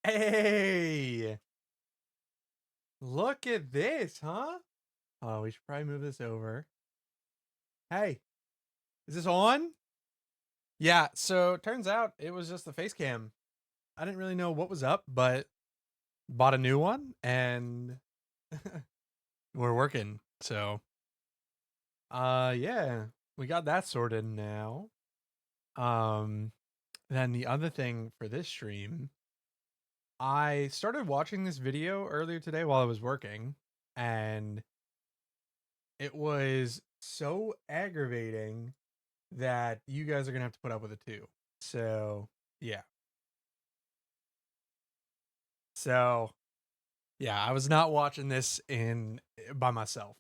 Hey, look at this, huh? Oh, we should probably move this over. Hey, is this on? Yeah, so turns out it was just the face cam. I didn't really know what was up, but bought a new one and we're working. So, yeah, we got that sorted now. Um, then the other thing for this stream, I started watching this video earlier today while I was working, and it was so aggravating that you guys are gonna have to put up with it too. So yeah. So yeah, I was not watching this in by myself.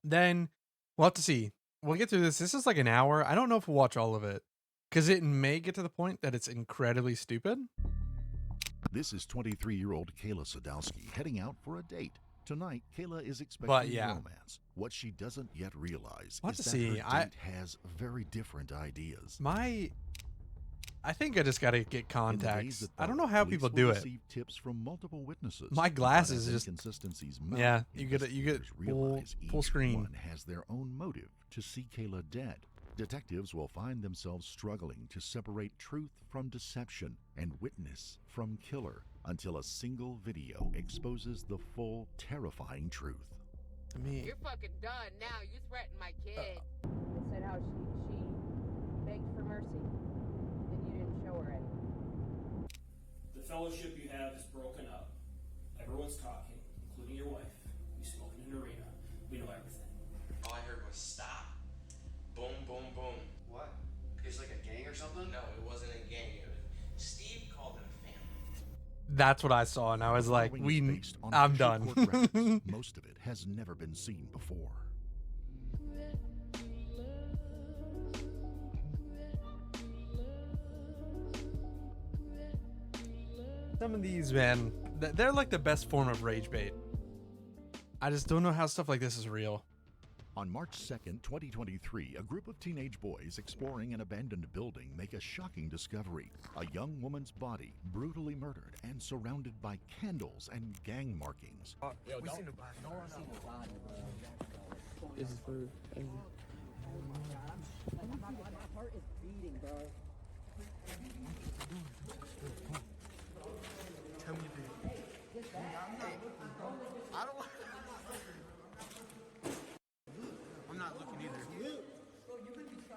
Then we'll have to see. We'll get through this. This is like an hour. I don't know if we'll watch all of it. Because it may get to the point that it's incredibly stupid. This is 23-year-old Kayla Sadowski heading out for a date. Tonight, Kayla is expecting romance. What she doesn't yet realize is that her date has very different ideas. I think I just gotta get contacts. I don't know how people do it. Tips from multiple witnesses. My glasses just yeah. You get full screen. One has their own motive to see Kayla dead. Detectives will find themselves struggling to separate truth from deception and witness from killer until a single video exposes the full, terrifying truth. You're fucking done now. You threatened my kid. They said how she begged for mercy, and you didn't show her any. The fellowship you have is broken up. Everyone's talking, including your wife. We smoke in an arena. We know everything. All I heard was stop. Boom, boom, boom. What? It's like a gang or something? No, it wasn't a gang. Steve called it a family. That's what I saw, and I was like, I'm done. Most of it has never been seen before. Some of these, man, they're like the best form of rage bait. I just don't know how stuff like this is real. On March 2nd, 2023, a group of teenage boys exploring an abandoned building make a shocking discovery. A young woman's body brutally murdered and surrounded by candles and gang markings. This is for... My heart is beating, bro. Tell me I don't want... I'm not looking either.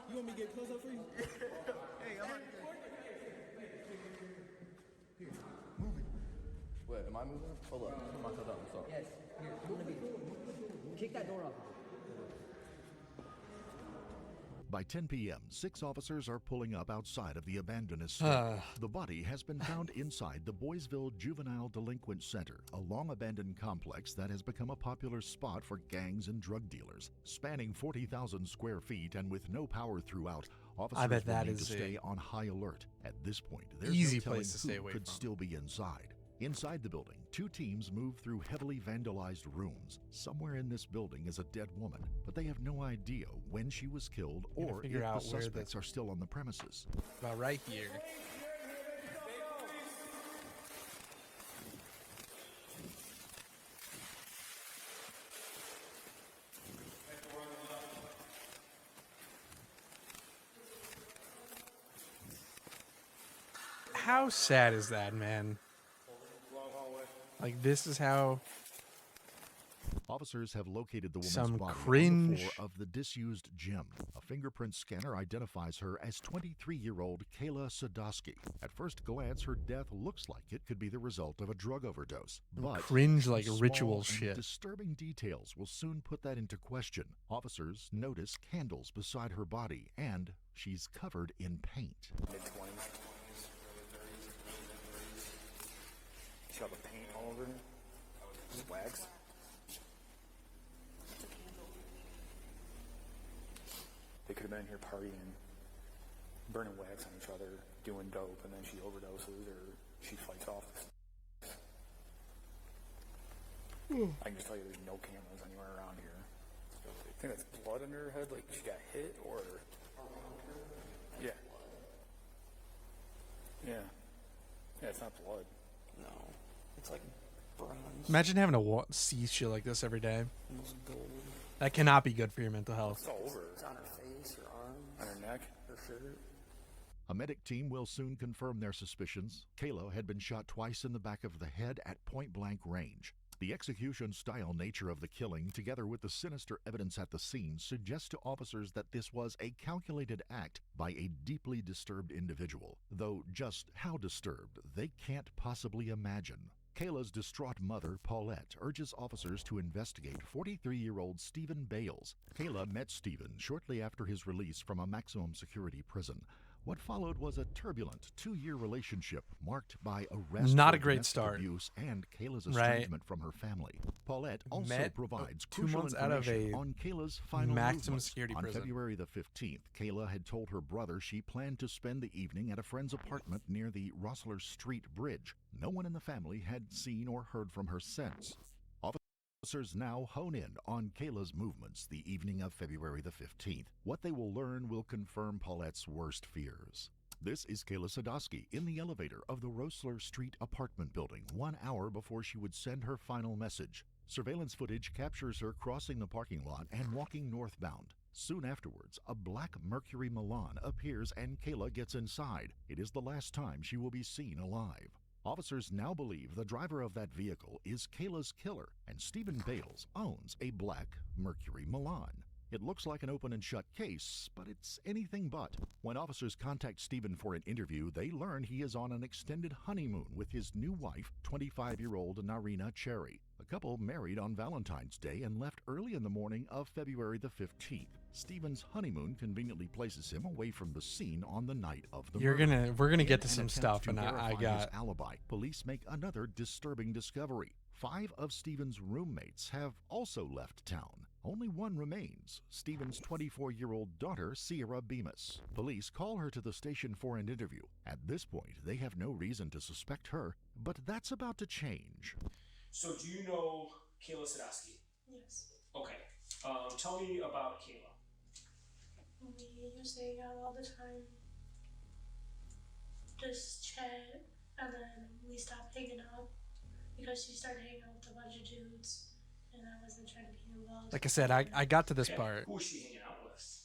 You want me to get close up for you? Hey, I'm Here, moving. Wait, am I moving? Hold up. Put myself down. So. Yes. Here, I'm gonna be. Kick that door off. By 10 p.m., 6 officers are pulling up outside of the abandoned estate. The body has been found inside the Boysville Juvenile Delinquent Center, a long-abandoned complex that has become a popular spot for gangs and drug dealers. Spanning 40,000 square feet and with no power throughout, officers will need to stay on high alert. At this point, there's no telling who could still be inside. Inside the building, 2 teams move through heavily vandalized rooms. Somewhere in this building is a dead woman, but they have no idea when she was killed or if the suspects are still on the premises. About right here. How sad is that, man? Like, this is how officers have located the woman's some body cringe on the floor of the disused gym. A fingerprint scanner identifies her as 23-year-old Kayla Sadowski. At first glance, her death looks like it could be the result of a drug overdose. But cringe like ritual shit. Disturbing details will soon put that into question. Officers notice candles beside her body, and she's covered in paint. Mid-20s. She got the paint all over her. Just wax. They could have been in here partying, burning wax on each other, doing dope, and then she overdoses or she fights off. I can just tell you there's no cameras anywhere around here. I think that's blood under her head, like she got hit, or... Yeah. Yeah. Yeah, it's not not blood. No, it's like bronze. Imagine having to see shit like this every day. Almost gold. That cannot be good for your mental health. It's all over. It's on her face, her arms, On her neck. her shirt. A medic team will soon confirm their suspicions. Kayla had been shot twice in the back of the head at point-blank range. The execution-style nature of the killing, together with the sinister evidence at the scene, suggests to officers that this was a calculated act by a deeply disturbed individual. Though just how disturbed, they can't possibly imagine. Kayla's distraught mother, Paulette, urges officers to investigate 43-year-old Stephen Bales. Kayla met Stephen shortly after his release from a maximum security prison. What followed was a turbulent 2-year relationship marked by arrest, Not for a great domestic start. abuse, and Kayla's Right. estrangement from her family. Paulette also Met provides 2 crucial months out of information a on Kayla's final maximum movements. security On prison. February the 15th, Kayla had told her brother she planned to spend the evening at a friend's apartment near the Rossler Street Bridge. No one in the family had seen or heard from her since. Officers now hone in on Kayla's movements the evening of February the 15th. What they will learn will confirm Paulette's worst fears. This is Kayla Sadowski in the elevator of the Rossler Street apartment building 1 hour before she would send her final message. Surveillance footage captures her crossing the parking lot and walking northbound. Soon afterwards, a black Mercury Milan appears and Kayla gets inside. It is the last time she will be seen alive. Officers now believe the driver of that vehicle is Kayla's killer, and Stephen Bales owns a black Mercury Milan. It looks like an open and shut case, but it's anything but. When officers contact Stephen for an interview, they learn he is on an extended honeymoon with his new wife, 25-year-old Narina Cherry. The couple married on Valentine's Day and left early in the morning of February the 15th. Stephen's honeymoon convenently places him away from the scene on the night of the murder. We're gonna In get to an some attempt stuff, to and I verify his got alibi, police make another disturbing discovery. 5 of Stephen's roommates have also left town. Only one remains, Stephen's 24-year-old daughter, Sierra Bemis. Police call her to the station for an interview. At this point, they have no reason to suspect her, but that's about to change. So do you know Kayla Sadowski? Yes. Okay. Tell me about Kayla. We used to hang out all the time. Just chat, and then we stopped hanging out because she started hanging out with a bunch of dudes, and I wasn't trying to be involved. like I said, I got to this Okay, part. Who was she hanging out with?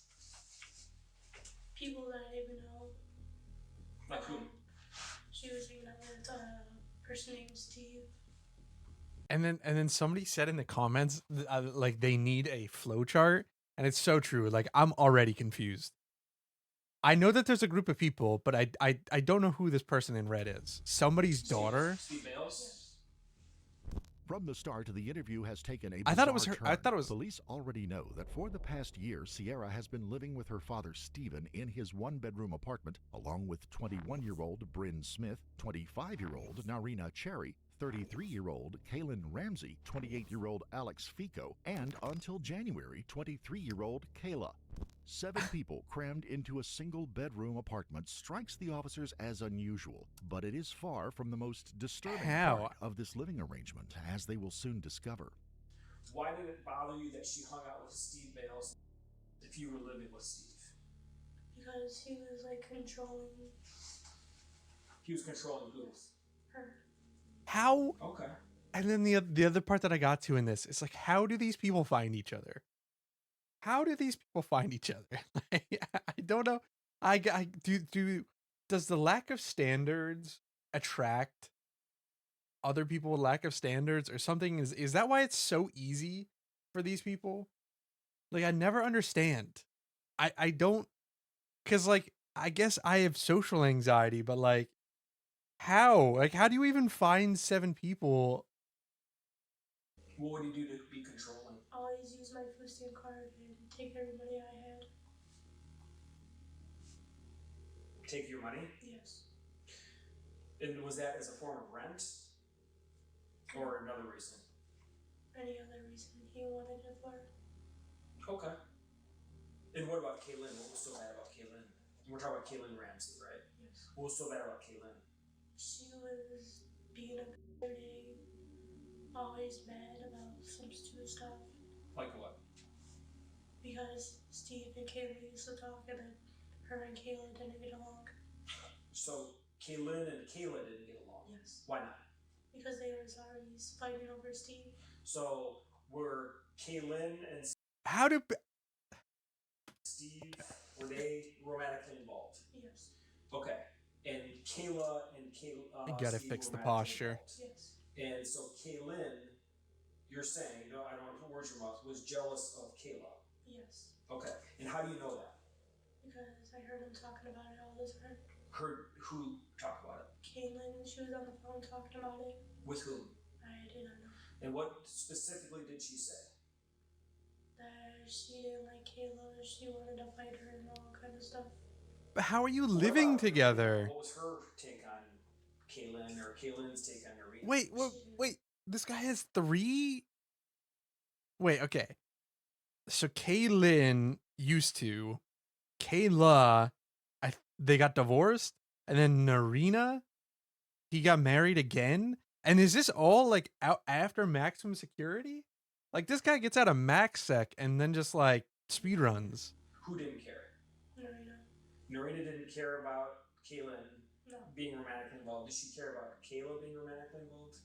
People that I didn't even know. Like who? She was hanging out with a person named Steve. And then somebody said in the comments like they need a flow chart, and it's so true. Like I'm already confused. I know that there's a group of people, but I don't know who this person in red is. Somebody's daughter. Steve Bales? From the start, the interview has taken a I thought it was bizarre her- I turn. thought it was- Police already know that for the past year, Sierra has been living with her father, Stephen, in his one-bedroom apartment, along with 21-year-old Bryn Smith, 25-year-old Narina Cherry, 33-year-old Kaylin Ramsey, 28-year-old Alex Fico, and until January, 23-year-old Kayla. 7 people crammed into a single-bedroom apartment strikes the officers as unusual, but it is far from the most disturbing How? part of this living arrangement, as they will soon discover. Why did it bother you that she hung out with Steve Bales if you were living with Steve? Because he was like controlling He was controlling who? her. How? Okay. And then the other part that I got to in this is like, how do these people find each other? How do these people find each other? I don't know. Does the lack of standards attract other people with lack of standards or something? Is that why it's so easy for these people? Like I never understand. I don't, because like I guess I have social anxiety, but like how do you even find 7 people? What would he do to be controlling? Always use my food stamp card and take every money I had. Take your money? Yes. And was that as a form of rent? Or another reason? Any other reason he wanted it for. Okay. And what about Kaylin? What was so bad about Kaylin? We're talking about Kaylin Ramsey, right? Yes. What was so bad about Kaylin? She was being a dirty, always mad about some stupid stuff. Like what? Because Steve and Kayla used to talk and then her and Kayla didn't get along. So Kaylin and Kayla didn't get along. Yes. Why not? Because they was already fighting over Steve. So were Kaylin and How do Steve, were they romantically involved? Yes. Okay. And Kayla and Kayla. You gotta Steve fix were the romantically posture. involved. Yes. And so Kaylin, you're saying, no, I don't want to put words in your mouth, was jealous of Kayla. Yes. Okay. And how do you know that? Because I heard him talking about it all the time. Heard who talk about it? Caitlin, she was on the phone talking about it. With whom? I did not know. And what specifically did she say? That she didn't like Kayla, she wanted to fight her and all kind of stuff. But how are you What living about- together? What was her take on Kaylin or Kaylin's take on Narita? Wait. This guy has 3. Wait, okay. So Kaylin used to. Kayla, they got divorced, and then Narina, he got married again. And is this all like out after maximum security? Like this guy gets out of max sec and then just like speed runs. Who didn't care? Narita. Narita didn't care about Kaylin No. being romantically involved. Did she care about Kayla being romantically involved?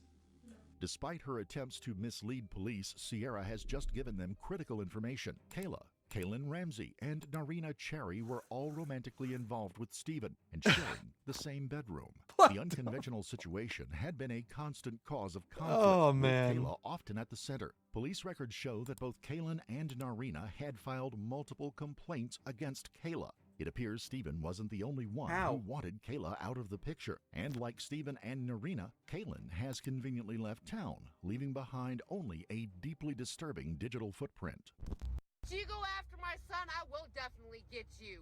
Despite her attempts to mislead police, Sierra has just given them critical information. Kayla, Kaylin Ramsey, and Narina Cherry were all romantically involved with Stephen and sharing the same bedroom. The unconventional situation had been a constant cause of conflict, Oh, with man. Kayla often at the center. Police records show that both Kaylin and Narina had filed multiple complaints against Kayla. It appears Stephen wasn't the only one How? who wanted Kayla out of the picture. And like Stephen and Narina, Kaylin has conveniently left town, leaving behind only a deeply disturbing digital footprint. If you go after my son, I will definitely get you.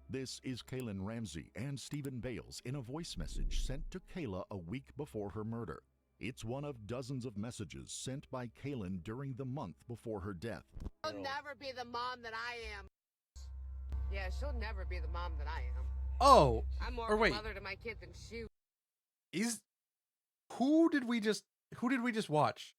This is Kaylin Ramsey and Stephen Bales in a voice message sent to Kayla a week before her murder. It's one of dozens of messages sent by Kaylin during the month before her death. She'll never be the mom that I am. Yeah, she'll never be the mom that I am. Oh, I'm more or of a wait. mother to my kid than she. Who did we just watch?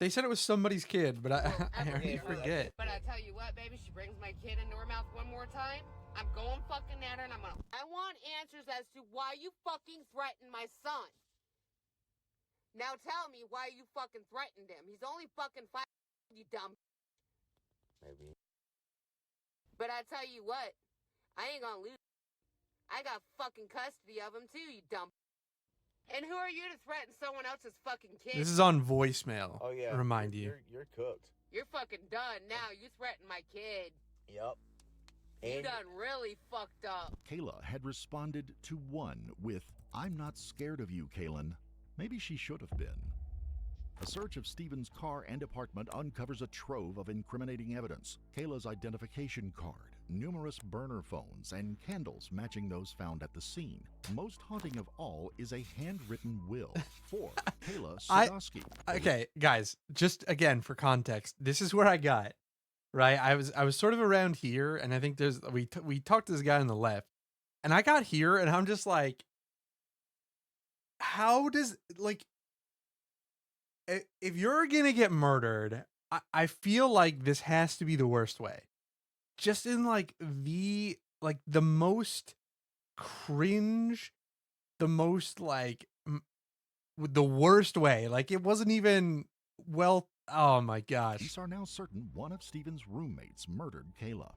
They said it was somebody's kid, but I Well, already everyone- forget. But I tell you what, baby, she brings my kid into her mouth one more time. I'm going fucking at her, and I want answers as to why you fucking threatened my son. Now tell me why you fucking threatened him. He's only fucking 5, you dumb. Maybe. But I tell you what, I ain't gonna lose. I got fucking custody of him too, you dumb. And who are you to threaten someone else's fucking kid? This is on voicemail. Oh yeah. Remind you. You're cooked. You're fucking done now. You threatened my kid. Yep. You And done really fucked up. Kayla had responded to one with, "I'm not scared of you, Kaylin." Maybe she should have been. A search of Stephen's car and apartment uncovers a trove of incriminating evidence. Kayla's identification card, numerous burner phones, and candles matching those found at the scene. Most haunting of all is a handwritten will for Kayla Sadowski. Okay, guys, just again for context, this is where I got, right? I was sort of around here, and I think we talked to this guy on the left, and I got here, and I'm just like, how does, like, if you're gonna get murdered, I feel like this has to be the worst way. Just in like the most cringe, the most like the worst way. Like it wasn't even well. Oh my gosh. Police are now certain one of Stephen's roommates murdered Kayla.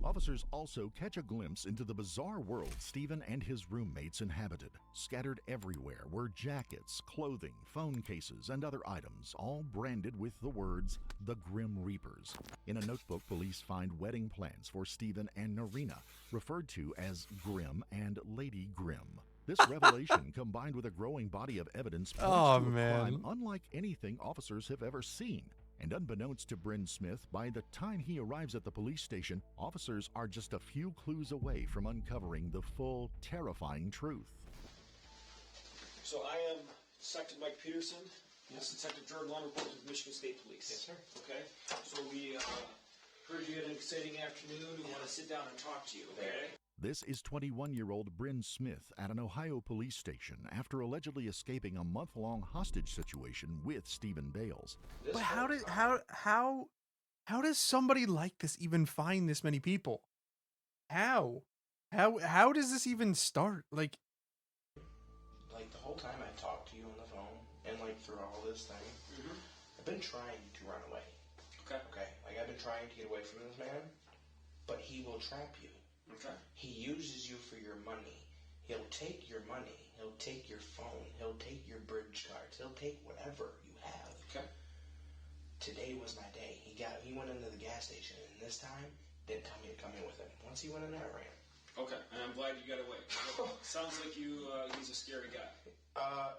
Officers also catch a glimpse into the bizarre world Stephen and his roommates inhabited. Scattered everywhere were jackets, clothing, phone cases, and other items, all branded with the words, "The Grim Reapers." In a notebook, police find wedding plans for Stephen and Narina, referred to as Grim and Lady Grim. This revelation, combined with a growing body of evidence, points Oh, to a man. crime unlike anything officers have ever seen. And unbeknownst to Bryn Smith, by the time he arrives at the police station, officers are just a few clues away from uncovering the full, terrifying truth. So I am Detective Mike Peterson. Yes, Detective Jordan Long reports with Michigan State Police. Yes, sir. Okay. So we heard you had an exciting afternoon. We want to sit down and talk to you. Okay. This is 21-year-old Bryn Smith at an Ohio police station after allegedly escaping a month-long hostage situation with Stephen Bales. But how does somebody like this even find this many people? How does this even start? Like, like the whole time I talked to you on the phone, and like through all this thing, I've been trying to run away. Okay. Like I've been trying to get away from this man, but he will trap you. Okay. He uses you for your money. He'll take your money. He'll take your phone. He'll take your bridge cards. He'll take whatever you have. Okay. Today was my day. He went into the gas station, and this time didn't tell me to come in with him. Once he went in there, I ran. Okay, and I'm glad you got away. Sounds like he's a scary guy.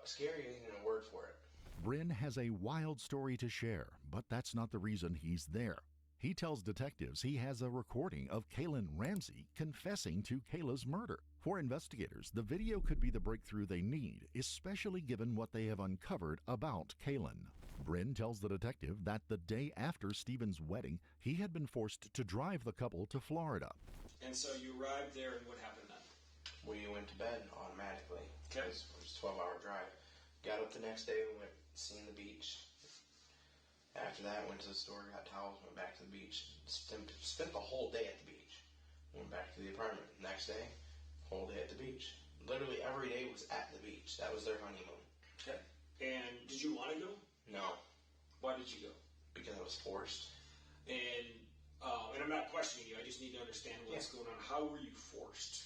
Scary isn't a word for it. Bryn has a wild story to share, but that's not the reason he's there. He tells detectives he has a recording of Kaylin Ramsey confessing to Kayla's murder. For investigators, the video could be the breakthrough they need, especially given what they have uncovered about Kaylin. Bryn tells the detective that the day after Stephen's wedding, he had been forced to drive the couple to Florida. And so you arrived there, and what happened then? We went to bed automatically. Okay. It was a 12-hour drive. Got up the next day, we went seen the beach. After that, went to the store, got towels, went back to the beach. Spent the whole day at the beach. Went back to the apartment. Next day, whole day at the beach. Literally every day was at the beach. That was their honeymoon. Okay. And did you want to go? No. Why did you go? Because I was forced. And I'm not questioning you. I just need to understand what's going on. How were you forced?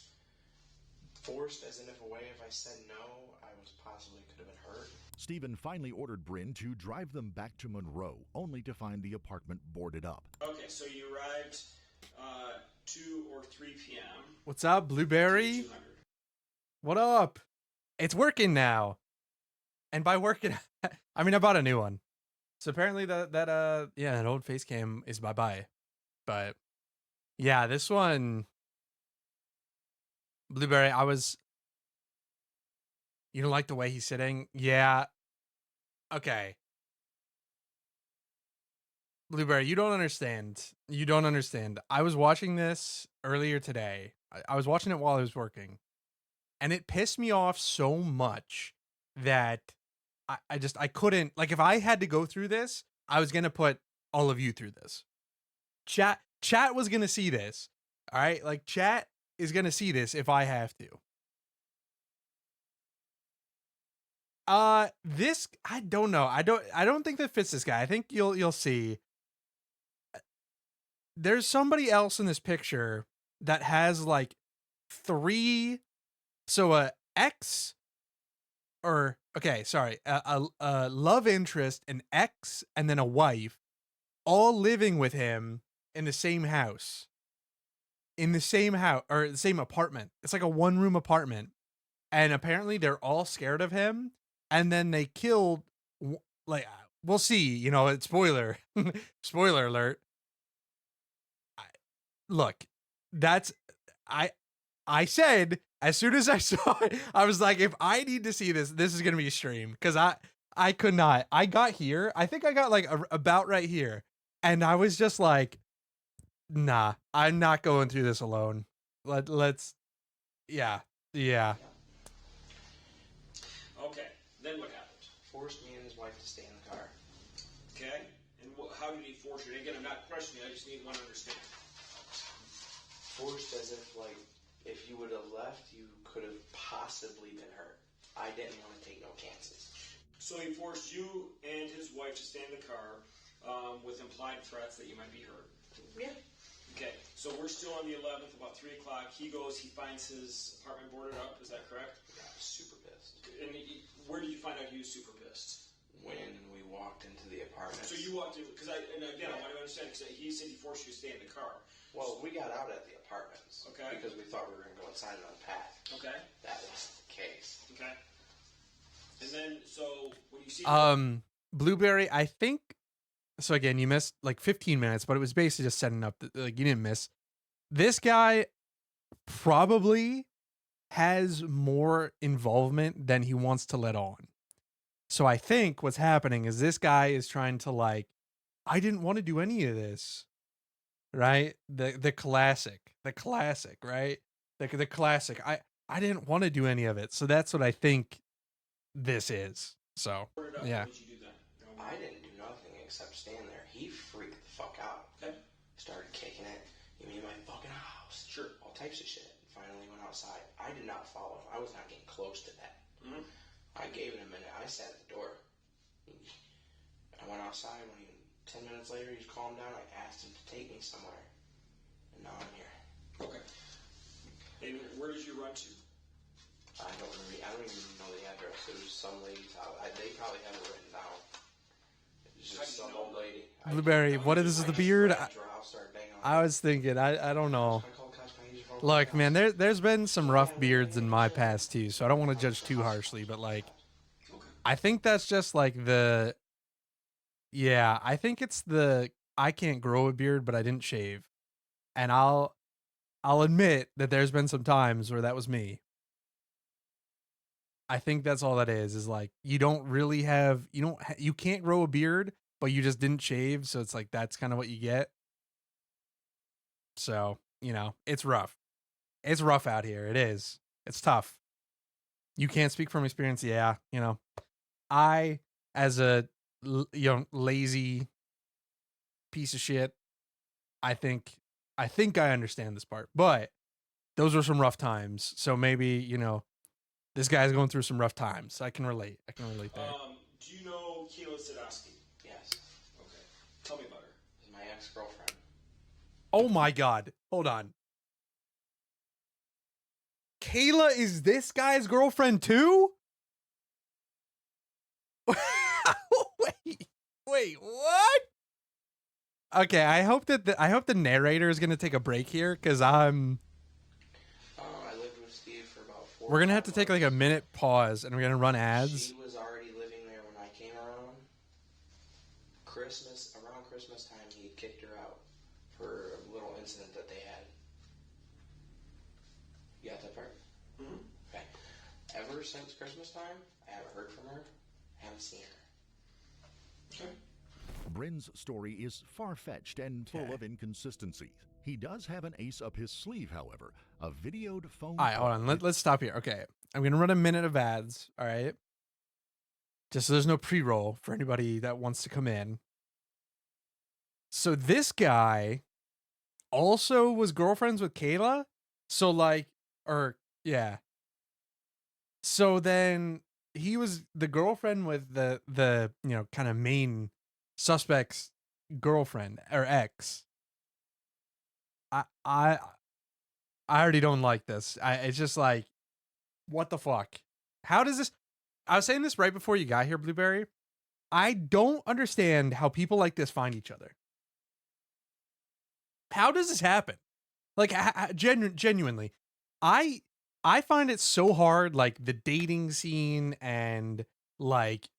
Forced as in if I said no, I was possibly could have been hurt. Stephen finally ordered Bryn to drive them back to Monroe, only to find the apartment boarded up. Okay, so you arrived 2 or 3 p.m. What's up, Blueberry? What up? It's working now. And by working, I mean I bought a new one. So apparently that old face cam is bye-bye. But yeah, this one, Blueberry, you don't like the way he's sitting? Yeah. Okay. Blueberry, you don't understand. You don't understand. I was watching this earlier today. I was watching it while I was working. And it pissed me off so much that I couldn't, like if I had to go through this, I was going to put all of you through this. Chat was going to see this. All right? Like chat is going to see this if I have to. This, I don't know. I don't think that fits this guy. I think you'll see. There's somebody else in this picture that has like 3, so a love interest, an ex, and then a wife, all living with him in the same house. In the same house, or the same apartment. It's like a 1-room apartment. And apparently they're all scared of him. And then they killed, like, we'll see, it's spoiler. Spoiler alert. Look, I said, as soon as I saw it, I was like, if I need to see this is going to be a stream. Because I could not. I got here. I think I got like about right here. And I was just like, nah, I'm not going through this alone. Let's, yeah. Okay, then what happened? Forced me and his wife to stay in the car. Okay, and how did he force you? Again, I'm not questioning, I just want to understand. Forced as if you would have left, you could have possibly been hurt. I didn't want to take no chances. So he forced you and his wife to stay in the car with implied threats that you might be hurt. Yeah. Okay, so we're still on the 11th, about 3 o'clock. He finds his apartment boarded up. Is that correct? Yeah, I was super pissed. And where did you find out he was super pissed? When we walked into the apartment. So you walked in, I want to understand, because he said he forced you to stay in the car. Well, we got out at the apartments. Okay. Because we thought we were going to go inside and unpack. Okay. That wasn't the case. Okay. And then, so, when you see... Blueberry, I think... So again, you missed like 15 minutes, but it was basically just setting up, like you didn't miss. This guy probably has more involvement than he wants to let on. So I think what's happening is this guy is trying to like, I didn't want to do any of this. Right? The classic, right? The classic. I didn't want to do any of it. So that's what I think this is. So, yeah. I didn't do nothing except stand there. He freaked the fuck out. Okay. Started kicking it. You mean my fucking house? Sure. All types of shit. Finally went outside. I did not follow him. I was not getting close to that. Mm-hmm. I gave it a minute. I sat at the door. I went outside. 10 minutes later, he's calmed down. I asked him to take me somewhere. And now I'm here. Okay. And where did you run to? I don't even know the address. It was some lady's house. They probably have it written down. It was just some old lady. Blueberry, what is the beard? I was thinking, I don't know. Look, man, there's been some rough beards in my past too, so I don't want to judge too harshly, but like, I think that's just like yeah, I think it's I can't grow a beard, but I didn't shave. And I'll admit that there's been some times where that was me. I think that's all that is like, you don't really have, you can't grow a beard, but you just didn't shave. So it's like, that's kind of what you get. So, it's rough. It's rough out here. It is. It's tough. You can't speak from experience. Yeah. I, as a lazy piece of shit, I think I understand this part, but those were some rough times. So maybe, this guy's going through some rough times. I can relate. there. Do you know Kayla Sadowski? Yes. Okay. Tell me about her. She's my ex-girlfriend. Oh my God. Hold on. Kayla is this guy's girlfriend too? Wait, what? Okay, I hope the narrator is gonna take a break here, because I lived with Steve for about 4 we're gonna have to take like a minute pause, and we're gonna run ads. She was already living there when I came around. Around Christmas time, he kicked her out for a little incident that they had. You got that part? Mm-hmm. Okay. Ever since Christmas time, I haven't heard from her, haven't seen her. Okay. Bryn's story is far-fetched and full of inconsistencies. He does have an ace up his sleeve, however, a videoed phone All right, hold on. Let's stop here. Okay, I'm going to run a minute of ads, all right? Just so there's no pre-roll for anybody that wants to come in. So this guy also was girlfriends with Kayla? So yeah. So then he was the girlfriend with the kind of main suspect's girlfriend or ex. I already don't like this. It's just like, what the fuck? How does this? I was saying this right before you got here, Blueberry. I don't understand how people like this find each other. How does this happen? Like, genuinely, I find it so hard, like the dating scene and like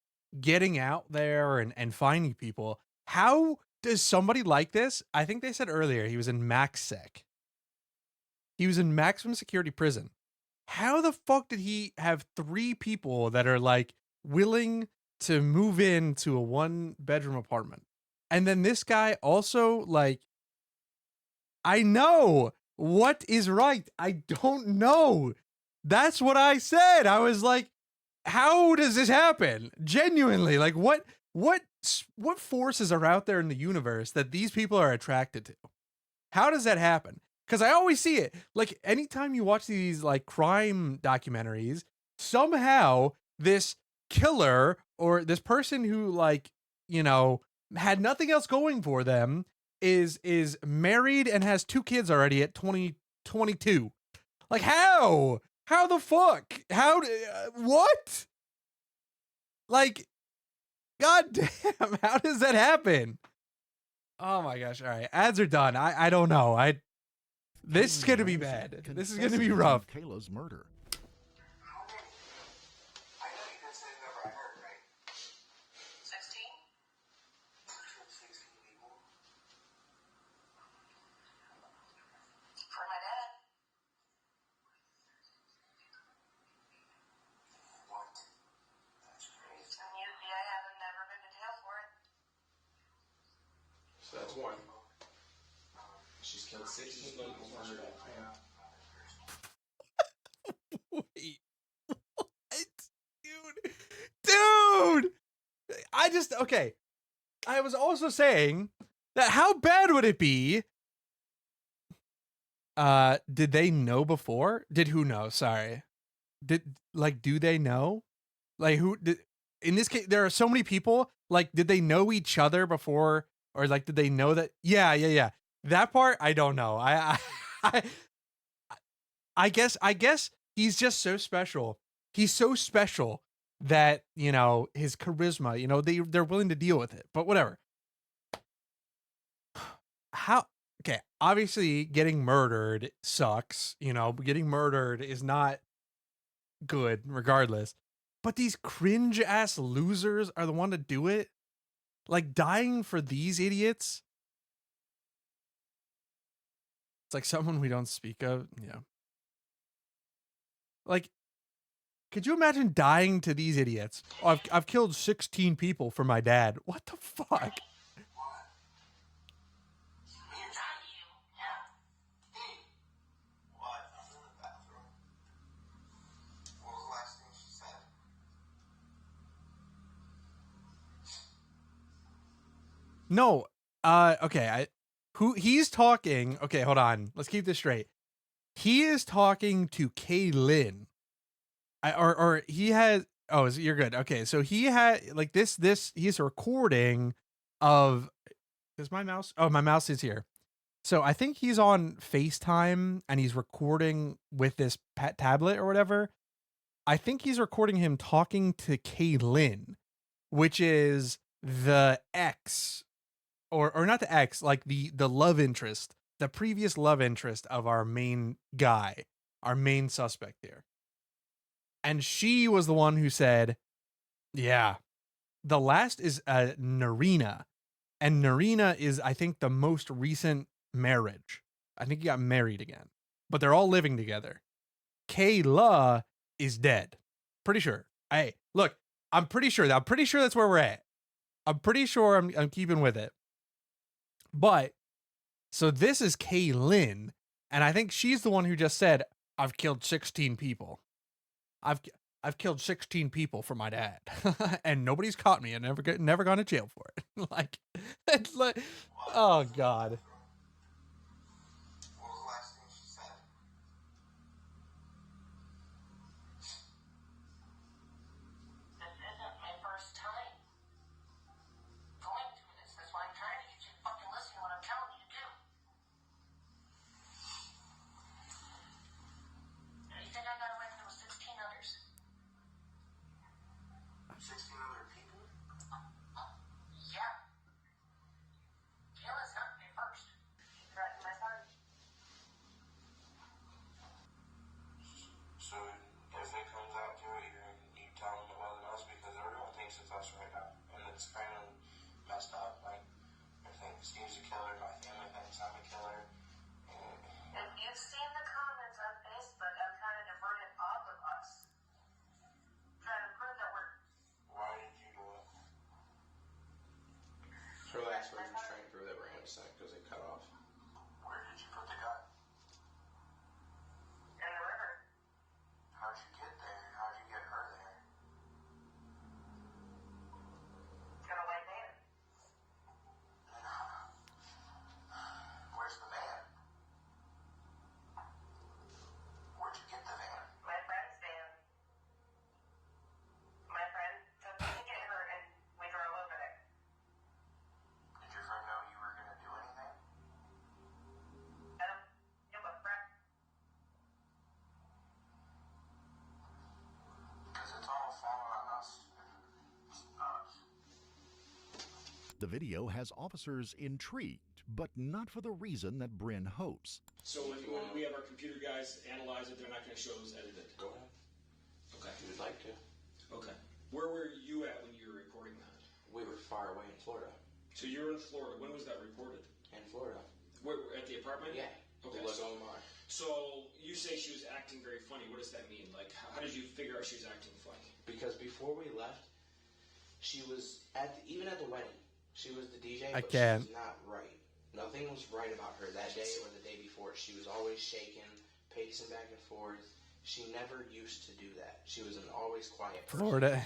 getting out there and finding people. How does somebody like this? I think they said earlier he was in MaxSec. He was in maximum security prison. How the fuck did he have 3 people that are like willing to move into a 1-bedroom apartment? And then this guy also, like, I know what is right. I don't know. That's what I said. I was like, how does this happen? Genuinely, like, what forces are out there in the universe that these people are attracted to? How does that happen? Because I always see it. Like, anytime you watch these like crime documentaries, somehow this killer or this person who, like, had nothing else going for them is married and has 2 kids already at 22. Like, how the fuck? What? Like, god damn, how does that happen? Oh my gosh. All right, ads are done. I don't know. This is gonna be bad. This is gonna be rough. Kayla's murder. So that's 1. She's killed 16 people for her death. Wait, what? Dude, okay. I was also saying that how bad would it be? Did they know before? Did who know? Sorry. Do they know? Like, who did, in this case, there are so many people. Like, did they know each other before, or like, did they know that? Yeah. That part, I don't know. I, I guess he's just so special. He's so special that, you know, his charisma, you know, they're willing to deal with it. But whatever. How? Okay, obviously getting murdered sucks. You know, getting murdered is not good, regardless. But these cringe ass losers are the one to do it. Like, dying for these idiots. It's like someone we don't speak of. Yeah. Like, could you imagine dying to these idiots? Oh, I've killed 16 people for my dad. What the fuck? No. Okay. He's talking. Okay, hold on. Let's keep this straight. He is talking to Kaylin. Or he has. Oh, you're good. Okay, so he had like this. He's a recording of. Is my mouse? Oh, my mouse is here. So I think he's on FaceTime and he's recording with this tablet or whatever. I think he's recording him talking to Kaylin, which is the ex. Or not the ex, like the love interest, the previous love interest of our main guy, our main suspect here. And she was the one who said, yeah, the last is Narina. And Narina is, I think, the most recent marriage. I think he got married again. But they're all living together. Kayla is dead. Pretty sure. Hey, look, I'm pretty sure that's where we're at. I'm pretty sure I'm keeping with it. But, so this is Kaylin, and I think she's the one who just said, I've killed 16 people. I've killed 16 people for my dad, and nobody's caught me and never gone to jail for it. Like, it's like, oh God. What was the last thing she said? This isn't my first time going through this. That's why I'm trying to get you to fucking listen to what I'm telling you to do. You think I got away with it with 16 others? 16 other people? Yeah. Kayla's not my first. She threatened my son. So if it comes out to it, you tell them it wasn't us, because everyone thinks it's us right now, and it's kind of messed up. Like, I think Steve's a killer, my family thinks I'm a killer. And you've seen the comments on Facebook. I'm trying to divert it off of us. Trying to prove that we're. Why did you do it? Her last words was trying to prove that we're innocent because it cut off. Where did you put the gun? In the river. How'd you get there? How'd you get her there? In a white van. Where's the van? Where'd you get the van? My friend's van. My friend took me to get her and we drove over there. Did your friend know you were going to do anything? I don't give a crap. Because it's all falling on us. The video has officers intrigued, but not for the reason that Bryn hopes. So when we have our computer guys analyze it, they're not going to show it was edited. Go ahead. Okay. If you would like to. Okay. Where were you at when you were recording that? We were far away in Florida. So you were in Florida. When was that recorded? In Florida. Where, at the apartment? Yeah. Okay. It was on mine. So you say she was acting very funny. What does that mean? Like, how did you figure out she was acting funny? Because before we left, she was even at the wedding. She was the DJ, I but can't. she was not right. Nothing was right about her that day or the day before. She was always shaking, pacing back and forth. She never used to do that. She was an always quiet person. Florida.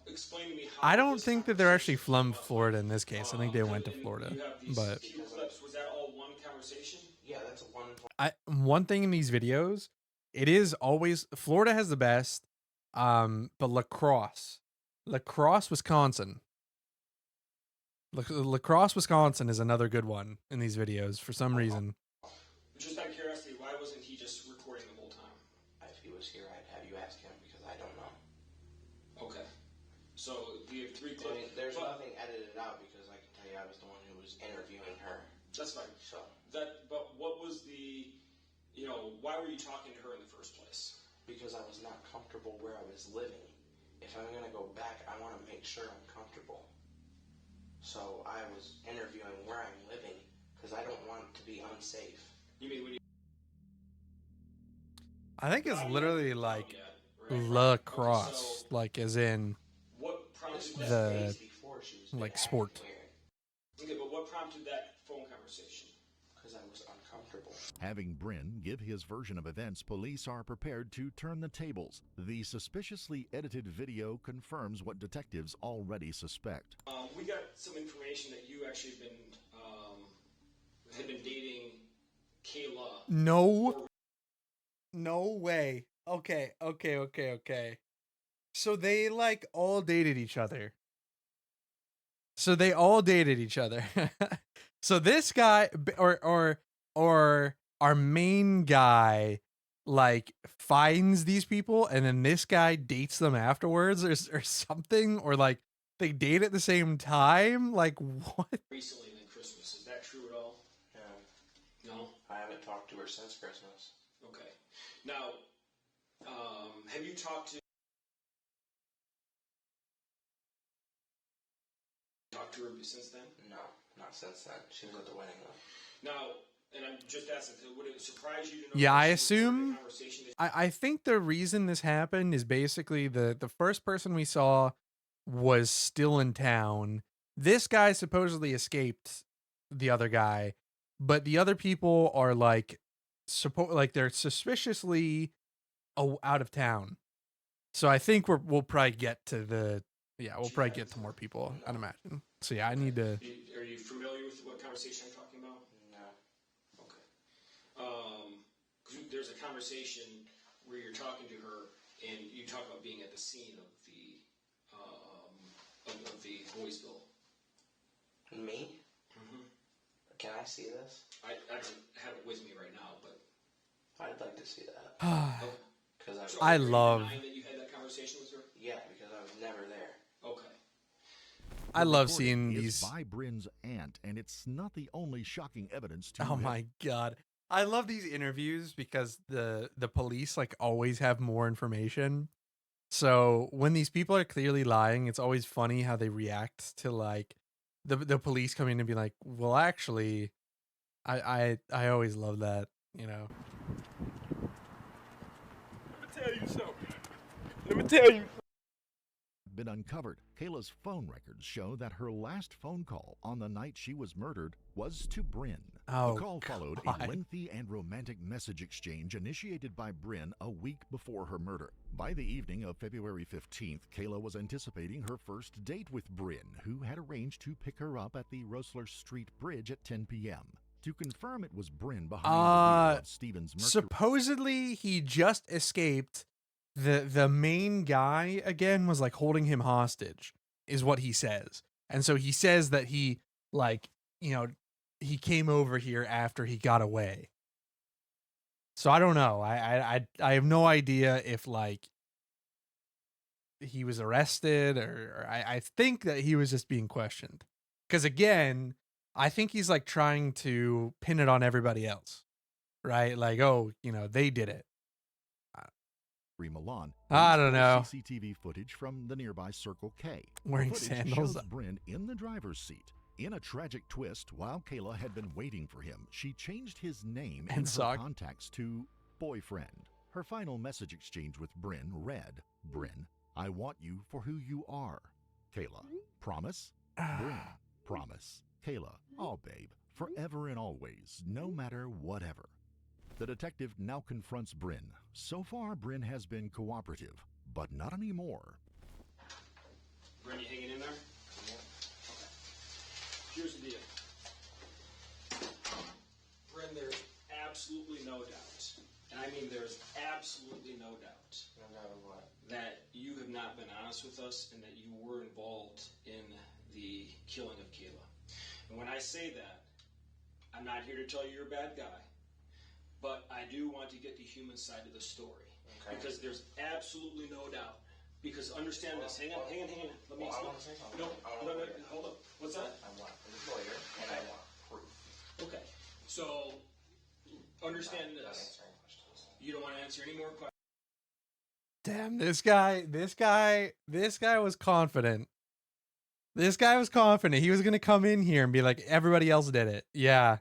Explain to me how I don't think that they're actually from Florida in this case. I think they went to Florida. You have these But few clips. Was that all one conversation? Yeah, that's one thing in these videos, it is always Florida has the best. But Lacrosse, Wisconsin. Lacrosse, Wisconsin is another good one in these videos for some reason. Just out of curiosity, why wasn't he just recording the whole time? If he was here, I'd have you ask him because I don't know. Okay. So we have 3 clips. I mean, there's nothing edited out because I can tell you I was the one who was interviewing her. That's fine. So But what was the, why were you talking to her in the first place? because I was not comfortable where I was living. If I'm gonna go back, I want to make sure I'm comfortable. So I was interviewing where I'm living because I don't want to be unsafe. You mean when you? I think it's literally like Right. lacrosse, Okay, so like as in what prompted This was The- days before she was like acting sport. weird Okay, but what prompted that phone conversation? because I was uncomfortable. Having Bryn give his version of events, police are prepared to turn the tables. The suspiciously edited video confirms what detectives already suspect. We got some information that you actually had been dating Kayla. No way. Okay. So they like all dated each other. So this guy or our main guy like finds these people and then this guy dates them afterwards or something, or like they date at the same time. Like what? Recently than Christmas. Is that true at all? Yeah. No? I haven't talked to her since Christmas. Okay. Now, have you talked to her since then? No, not since then. She was at the wedding though. Now, and I'm just asking, would it surprise you to know? Yeah, that I she recorded assume- the conversation that- I think the reason this happened is basically the first person we saw was still in town. This guy supposedly escaped the other guy, but the other people are like they're suspiciously out of town. So I think we'll probably get to more people, I'd imagine. So yeah, I need to. Are you familiar with what conversation I'm talking about? No. Okay. 'Cause there's a conversation where you're talking to her and you talk about being at the scene of the Boysville. Me? Mm-hmm. Can I see this? I don't have it with me right now, but I'd like to see that. okay. Because So I are you love- denying that you had that conversation with her? Yeah, because I was never there. Okay. I The love recording seeing is these. by Bryn's aunt, and it's not the only shocking evidence to Oh my god. I love these interviews because the police like always have more information. So when these people are clearly lying, it's always funny how they react to like the police coming and be like, well actually I always love that, you know. Let me tell you. been uncovered. Kayla's phone records show that her last phone call on the night she was murdered was to Bryn. Oh, the call followed God. a lengthy and romantic message exchange initiated by Bryn a week before her murder. By the evening of February 15th, Kayla was anticipating her first date with Bryn, who had arranged to pick her up at the Rosler Street Bridge at 10 p.m. To confirm it was Bryn behind the wheel of Stephen's Mercury. Supposedly he just escaped. The main guy again was like holding him hostage, is what he says. And so he says that he like, you know, he came over here after he got away. So I don't know. I have no idea if like he was arrested or I think that he was just being questioned. Because again, I think he's like trying to pin it on everybody else. Right? Like, oh, you know, they did it. Milan. I don't know. CCTV footage from the nearby Circle K. Wearing The footage sandals. shows Bryn in the driver's seat. In a tragic twist, while Kayla had been waiting for him, she changed his name And in her sock. contacts to boyfriend. Her final message exchange with Bryn read, Bryn, I want you for who you are. Kayla, promise? Bryn, promise. Kayla, oh babe, forever and always, no matter whatever. The detective now confronts Bryn. So far, Bryn has been cooperative, but not anymore. Bryn, you hanging in there? Here's the deal. Bryn, there's absolutely no doubt, and I mean there's absolutely no doubt No doubt of what? that honest with us and that you were involved in the killing of Kayla. And when I say that, I'm not here to tell you you're a bad guy, but I do want to get the human side of the story. Okay. Because there's absolutely no doubt. Because understand this. Hang on. Let me explain. I want to say something. No, hold up. What's that? I want a lawyer, and I want proof. Okay. So, understand Not this. answering questions. You don't want to answer any more questions. Damn, this guy was confident. This guy was confident. He was gonna come in here and be like, everybody else did it. Yeah.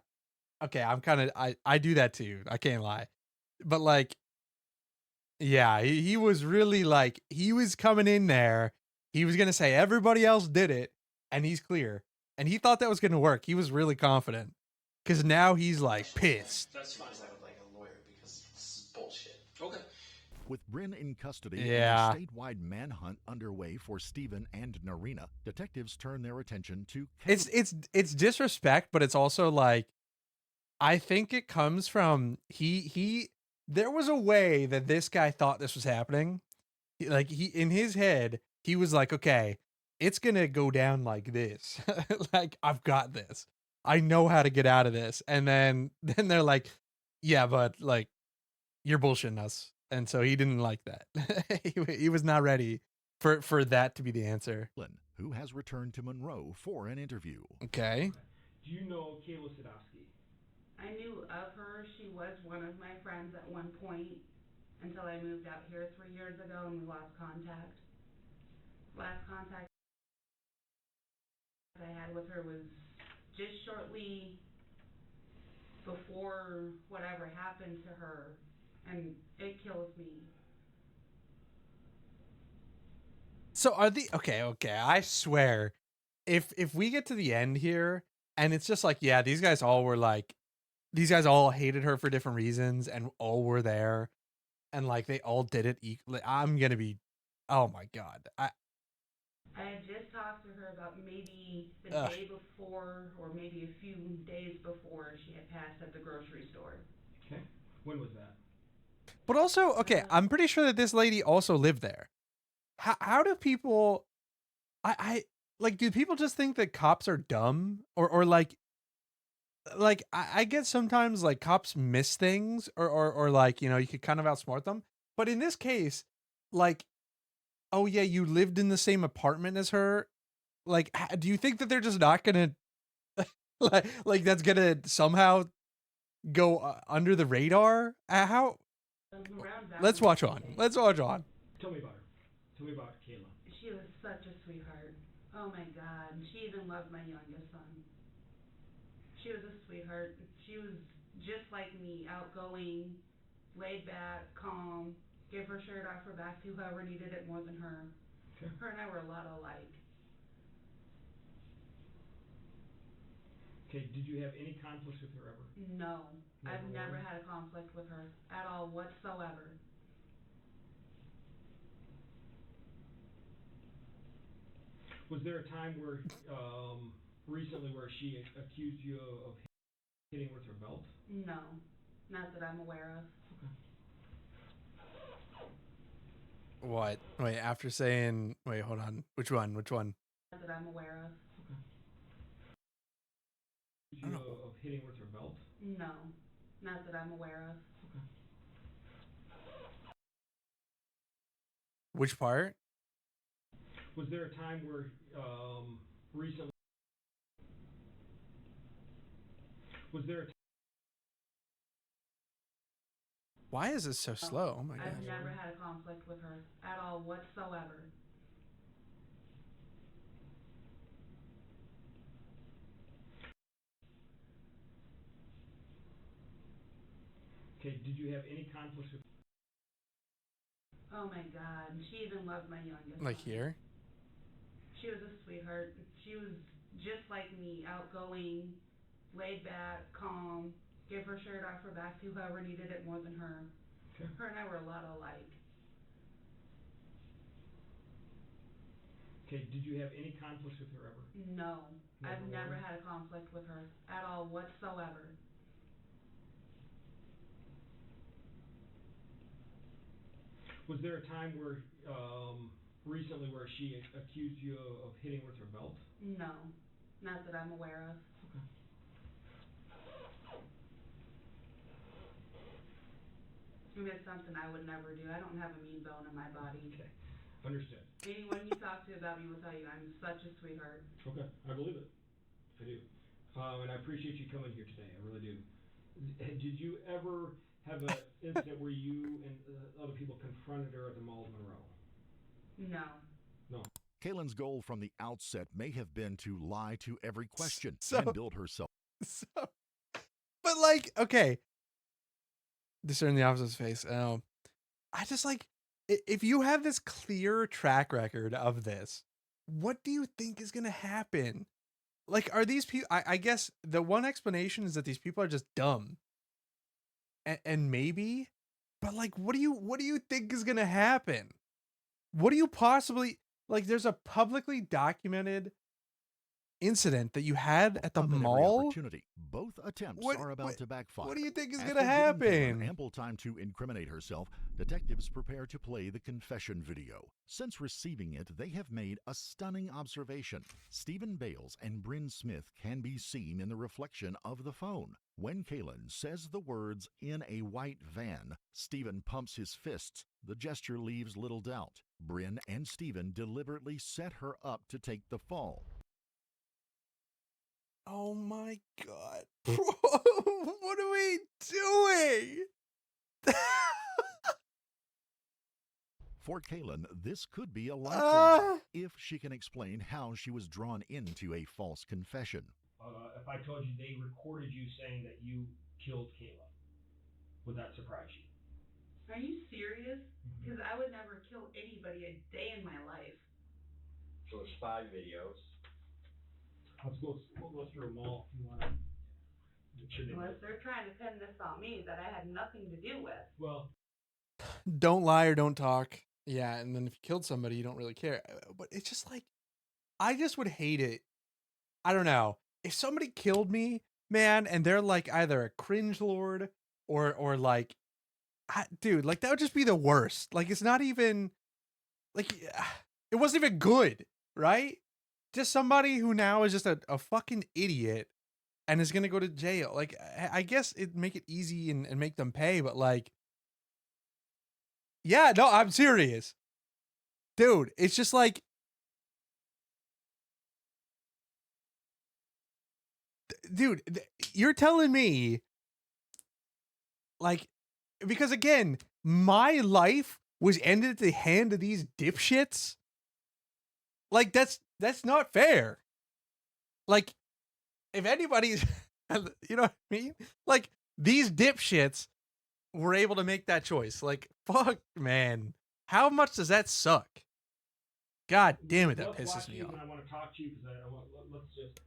Okay, I do that too. I can't lie. But like, yeah, he was really like, he was coming in there. He was gonna say everybody else did it, and he's clear. And he thought that was gonna work. He was really confident. Cause now he's like pissed. That's fine. I would like a lawyer because this is bullshit. Okay. With Bryn in custody Yeah. and a statewide manhunt underway for Stephen and Narina, detectives turn their attention to It's disrespect, but it's also like, I think it comes from there was a way that this guy thought this was happening. Like he in his head, he was like, okay, it's gonna go down like this. Like, I've got this. I know how to get out of this. And then they're like, yeah, but like, you're bullshitting us. And so he didn't like that. He was not ready for that to be the answer. who has returned to Monroe for an interview. Okay. Do you know Kayla Sadowski? I knew of her. She was one of my friends at one point until I moved out here 3 years ago and we lost contact. Last contact I had with her was just shortly before whatever happened to her, and it kills me. So are the okay, I swear, if we get to the end here and it's just like, yeah, these guys all hated her for different reasons and all were there and like they all did it equally, I'm gonna be, oh my god. I had just talked to her about maybe the day before or maybe a few days before she had passed at the grocery store. Okay. When was that? But also, okay, I'm pretty sure that this lady also lived there. How do people, I like, do people just think that cops are dumb or like I get sometimes like cops miss things or like, you know, you could kind of outsmart them. But in this case, like, oh yeah, you lived in the same apartment as her. Like, do you think that they're just not gonna like that's gonna somehow go under the radar? How? Let's watch on. Tell me about her. Tell me about Kayla. She was such a sweetheart. Oh my God. She even loved my youngest son. She was a sweetheart. She was just like me, outgoing, laid back, calm, give her shirt off her back to whoever needed it more than her. Okay. Her and I were a lot alike. Okay, did you have any conflicts with her ever? No. I've never really? had a conflict with her at all whatsoever. Was there a time where, recently where she accused you of hitting with her belt? No. Not that I'm aware of. What? Wait, after saying, wait, hold on. Which one? Not that I'm aware of. Accused you of hitting with her belt? No. Not that I'm aware of. Which part? Was there a time where, recently, was there a Why is this so slow? Oh my I've god. never had a conflict with her at all whatsoever. Okay, did you have any conflicts with? Oh my God. She even loved my youngest Like son. here? She was a sweetheart. She was just like me, outgoing, laid back, calm, give her shirt off her back to whoever needed it more than her. Okay. Her and I were a lot alike. Okay, did you have any conflicts with her ever? No. I've never really? had a conflict with her at all whatsoever. Was there a time where, recently where she accused you of hitting with her belt? No, not that I'm aware of. Okay. It's something I would never do. I don't have a mean bone in my body. Okay. Understood. Anyone you talk to about me will tell you I'm such a sweetheart. Okay, I believe it. I do. And I appreciate you coming here today. I really do. Did you ever have an incident where you and other people confronted her at the Mall of Monroe? No. No. Kaylin's goal from the outset may have been to lie to every question So- and build herself. But like, okay. Discern the opposite's face. I just like, if you have this clear track record of this, what do you think is going to happen? Like, are these people, I guess the one explanation is that these people are just dumb. And maybe, but like, what do you think is going to happen? What do you possibly, like, there's a publicly documented incident that you had at the Up at every mall. opportunity. Both attempts are about to backfire. What do you think is After going to giving Kaylin happen? ample time to incriminate herself, detectives prepare to play the confession video. Since receiving it, they have made a stunning observation. Stephen Bales and Bryn Smith can be seen in the reflection of the phone. When Kaylin says the words "in a white van," Stephen pumps his fists. The gesture leaves little doubt. Bryn and Stephen deliberately set her up to take the fall. Oh my God. What are we doing? For Kaylin, this could be a lifeline if she can explain how she was drawn into a false confession. If I told you they recorded you saying that you killed Kayla, would that surprise you? Are you serious? Because I would never kill anybody a day in my life. So it's 5 videos. We'll go through them all if you want to. Unless they're trying to pin this on me that I had nothing to do with. Well, Don't lie or don't talk. Yeah, and then if you killed somebody, you don't really care. But it's just like, I just would hate it. I don't know. If somebody killed me, man, and they're like either a cringe lord or like, dude, like that would just be the worst. Like, it's not even, like, it wasn't even good, right? Just somebody who now is just a fucking idiot and is going to go to jail. Like, I guess it'd make it easy and make them pay, but like, yeah, no, I'm serious. Dude, it's just like, dude, you're telling me, like, because again, my life was ended at the hand of these dipshits. Like, that's not fair. Like, if anybody's, you know what I mean? Like, these dipshits were able to make that choice. Like, fuck, man. How much does that suck? God damn it, that pisses me off. I want to talk to you because let's just.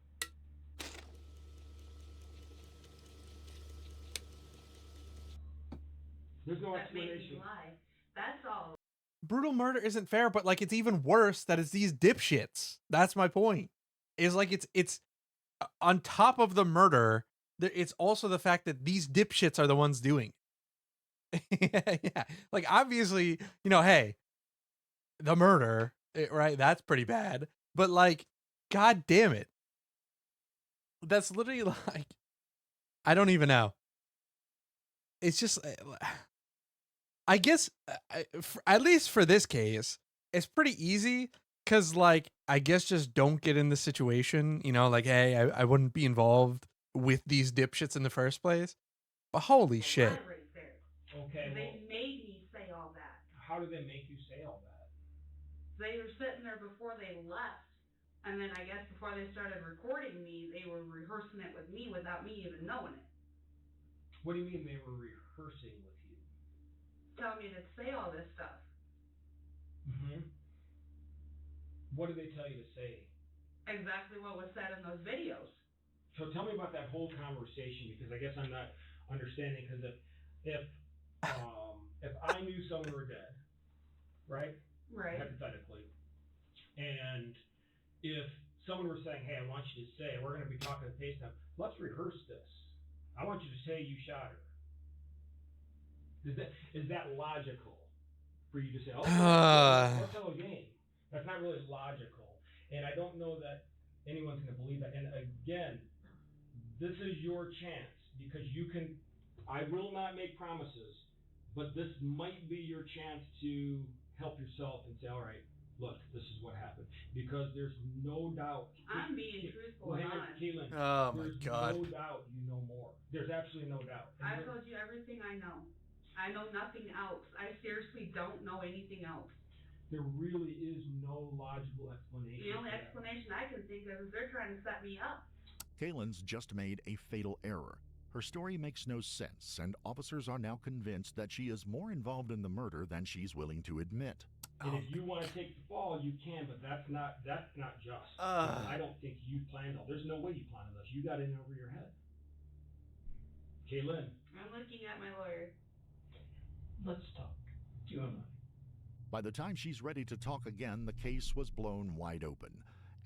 There's no That made me explanation. lie. That's all. Brutal murder isn't fair, but like, it's even worse that it's these dipshits. That's my point. Is like, it's on top of the murder, it's also the fact that these dipshits are the ones doing it. Yeah. Like, obviously, you know, hey, the murder, right? That's pretty bad. But like, God damn it. That's literally like, I don't even know. It's just, I guess, at least for this case, it's pretty easy. Cause like, I guess just don't get in the situation, you know, like, hey, I wouldn't be involved with these dipshits in the first place. But holy shit. Right there. Okay. They made me say all that. How did they make you say all that? They were sitting there before they left. And then I guess before they started recording me, they were rehearsing it with me without me even knowing it. What do you mean they were rehearsing with you? Telling me to say all this stuff. Mm-hmm. What did they tell you to say? Exactly what was said in those videos. So tell me about that whole conversation, because I guess I'm not understanding. Because if I knew someone were dead, right? Right. Hypothetically, and if someone were saying, "Hey, I want you to say, we're going to be talking to FaceTime. Let's rehearse this. I want you to say you shot her." Is that logical for you to say? Okay, let's tell a game. That's not really logical. And I don't know that anyone's going to believe that. And again, this is your chance because you can, I will not make promises, but this might be your chance to help yourself and say, all right, look, this is what happened. Because there's no doubt. I'm being truthful and honest. Caitlin, Oh my there's God. no doubt you know more. There's absolutely no doubt. And I told you everything I know. I know nothing else. I seriously don't know anything else. there really is no logical explanation. The only explanation I can think of is they're trying to set me up. Kaylin's just made a fatal error. Her story makes no sense, and officers are now convinced that she is more involved in the murder than she's willing to admit. And if you want to take the fall, you can, but that's not just. I don't think you planned all. There's no way you planned this. You got in over your head. Kaylin. I'm looking at my lawyer. Let's talk. You and I. By the time she's ready to talk again, the case was blown wide open.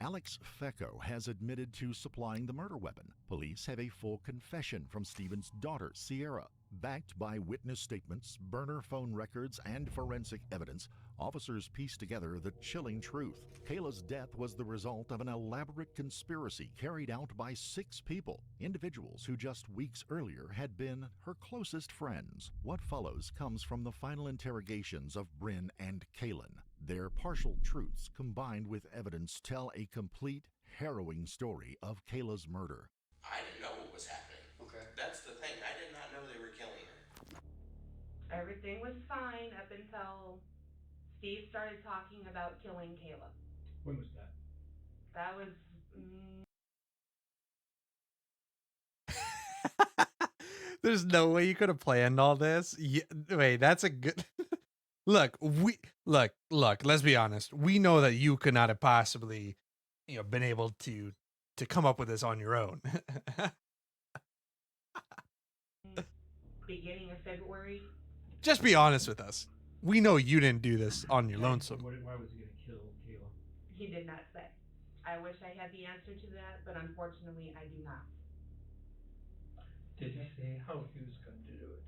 Alex Fecco has admitted to supplying the murder weapon. Police have a full confession from Stephen's daughter, Sierra. Backed by witness statements, burner phone records, and forensic evidence, officers pieced together the chilling truth. Kayla's death was the result of an elaborate conspiracy carried out by 6 people, individuals who just weeks earlier had been her closest friends. What follows comes from the final interrogations of Bryn and Kaylin. Their partial truths combined with evidence tell a complete, harrowing story of Kayla's murder. I didn't know what was happening. Okay. That's the thing. I did not know they were killing her. Everything was fine up until Steve started talking about killing Kayla. When was that? That was... There's no way you could have planned all this. Wait, that's a good... Look, let's be honest. We know that you could not have possibly, been able to come up with this on your own. Beginning of February. Just be honest with us. We know you didn't do this on your lonesome. Why was he going to kill Kayla? He did not say. I wish I had the answer to that, but unfortunately I do not. Did he say how he was going to do it?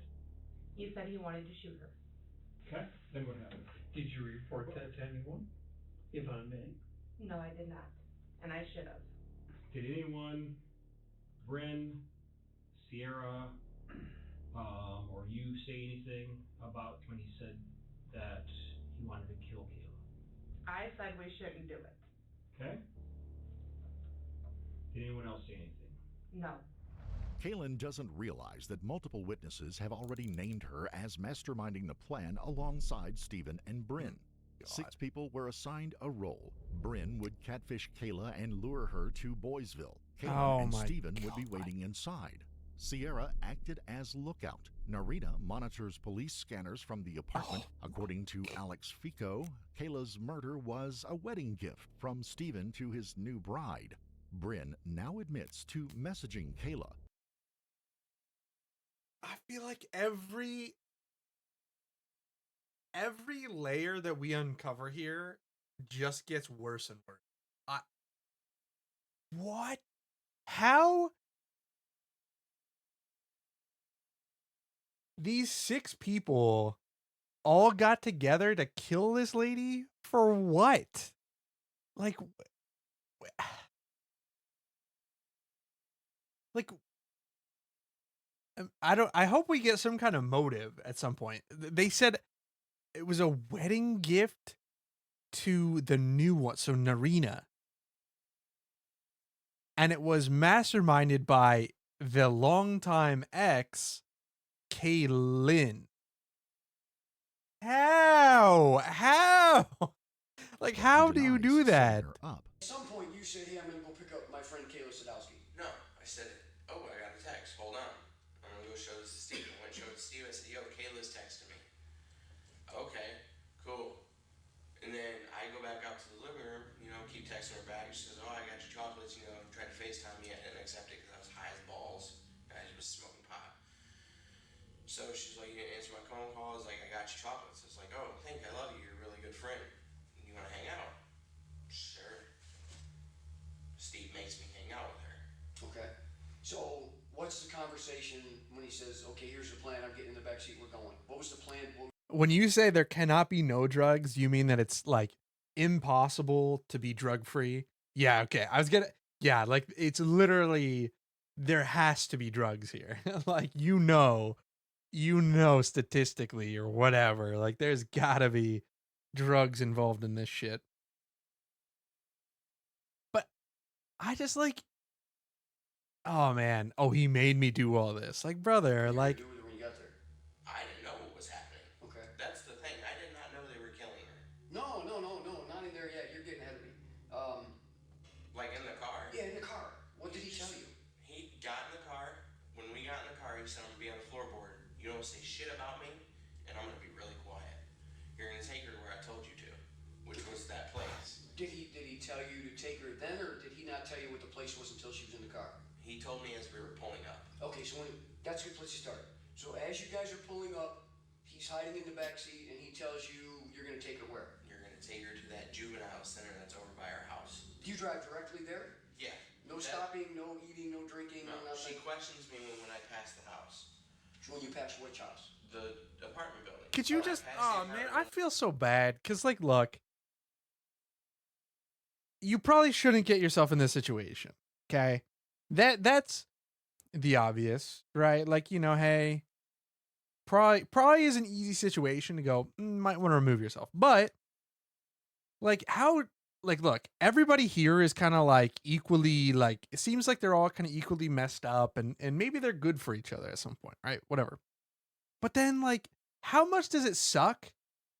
He said he wanted to shoot her. Okay, then what happened? Did you report that to anyone? If I may. No, I did not. And I should have. Did anyone, Bryn, Sierra, or you say anything about when he said that he wanted to kill Kayla? I said we shouldn't do it. Okay. Did anyone else say anything? No. Kaylin doesn't realize that multiple witnesses have already named her as masterminding the plan alongside Stephen and Bryn. 6 people were assigned a role. Bryn would catfish Kayla and lure her to Boysville. Kaylin and Stephen would be waiting inside. Sierra acted as lookout. Narita monitors police scanners from the apartment. According to Alex Fecco, Kayla's murder was a wedding gift from Stephen to his new bride. Bryn now admits to messaging Kayla. I feel like every layer that we uncover here just gets worse and worse. What? How? These 6 people all got together to kill this lady for what? Like I hope we get some kind of motive at some point. They said it was a wedding gift to the new one, so Narina. And it was masterminded by the longtime ex, Kaylin. How? Like, how do you do that? At some point you said, hey, I'm going to go pick up my friend Kayla Sadowski. No, I said, oh, I got a text. Hold on. I'm going to go show this to Steve. I went and showed it to Steve. I said, yo, Kayla's texting me. Okay, cool. And then I go back out to the living room, keep texting her back. She says, oh, I got your chocolates, tried to FaceTime me. I didn't accept it because I was high as balls. I was smoking pot. So she's like, you didn't answer my phone call. I was like, I got your chocolates. I was like, oh, thank you. I love you. You're a really good friend. You want to hang out? Sure. Steve makes me hang out with her. Okay. So what's the conversation when he says, okay, here's the plan. I'm getting in the backseat. We're going. What was the plan? When you say there cannot be no drugs, you mean that it's like impossible to be drug free. Yeah, okay. Yeah, like it's literally there has to be drugs here. Like statistically or whatever, like there's gotta be drugs involved in this shit. But I just like, oh man, oh, he made me do all this. Like, brother, like, Do it when you got there. I didn't know what was happening. Okay. That's the thing. I did not know they were killing her. No, not in there yet. You're getting ahead of me. Like in the car? Yeah, in the car. What did he tell you? He got in the car. When we got in the car, he said, I'm going to be on the floorboard. You don't say shit about me, and I'm going to be really quiet. You're going to take her to where I told you to, which was that place. Did he tell you to take her then, or did he not tell you what the place was until she was in the car? He told me as we were pulling up. Okay, so that's a good place to start. So as you guys are pulling up, he's hiding in the back seat, and he tells you you're going to take her where? You're going to take her to that juvenile center that's over by our house. Do you drive directly there? Yeah. No stopping, no eating, no drinking, no nothing? She questions me when I pass the house. When you pass which house? The apartment building. could you just, oh man, I feel so bad. Cause like, look, you probably shouldn't get yourself in this situation. Okay. That's the obvious, right? Like, you know, hey, probably is an easy situation to go, might want to remove yourself. But like how, like, look, everybody here is kind of like equally, like, it seems like they're all kind of equally messed up and maybe they're good for each other at some point, right? Whatever. But then like, how much does it suck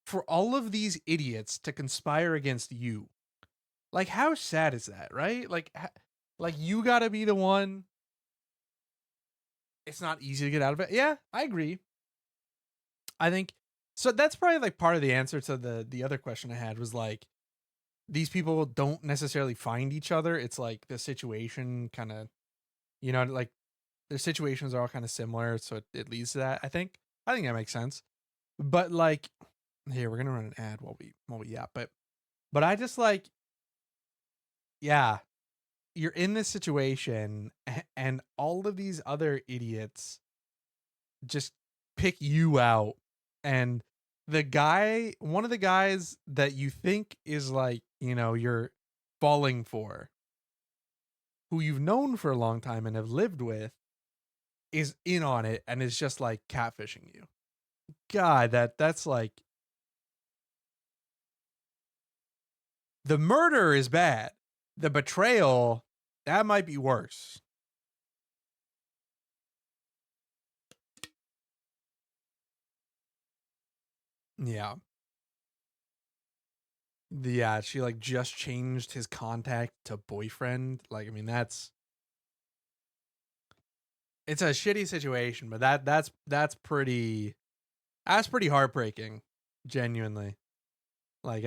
for all of these idiots to conspire against you? Like, how sad is that, right? Like you gotta be the one. It's not easy to get out of it. Yeah, I agree. I think, so that's probably like part of the answer to the other question I had was like, these people don't necessarily find each other. It's like the situation kind of, you know, like their situations are all kind of similar. So it leads to that. I think that makes sense. But like, here, we're going to run an ad while we yap. But I just like, yeah, you're in this situation and all of these other idiots just pick you out. And one of the guys that you think is like, you know, you're falling for, who you've known for a long time and have lived with, is in on it and is just like catfishing you. God, that's like, the murder is bad. The betrayal, that might be worse. Yeah. Yeah, she like just changed his contact to boyfriend. Like, I mean, it's a shitty situation, but that's pretty heartbreaking, genuinely. Like,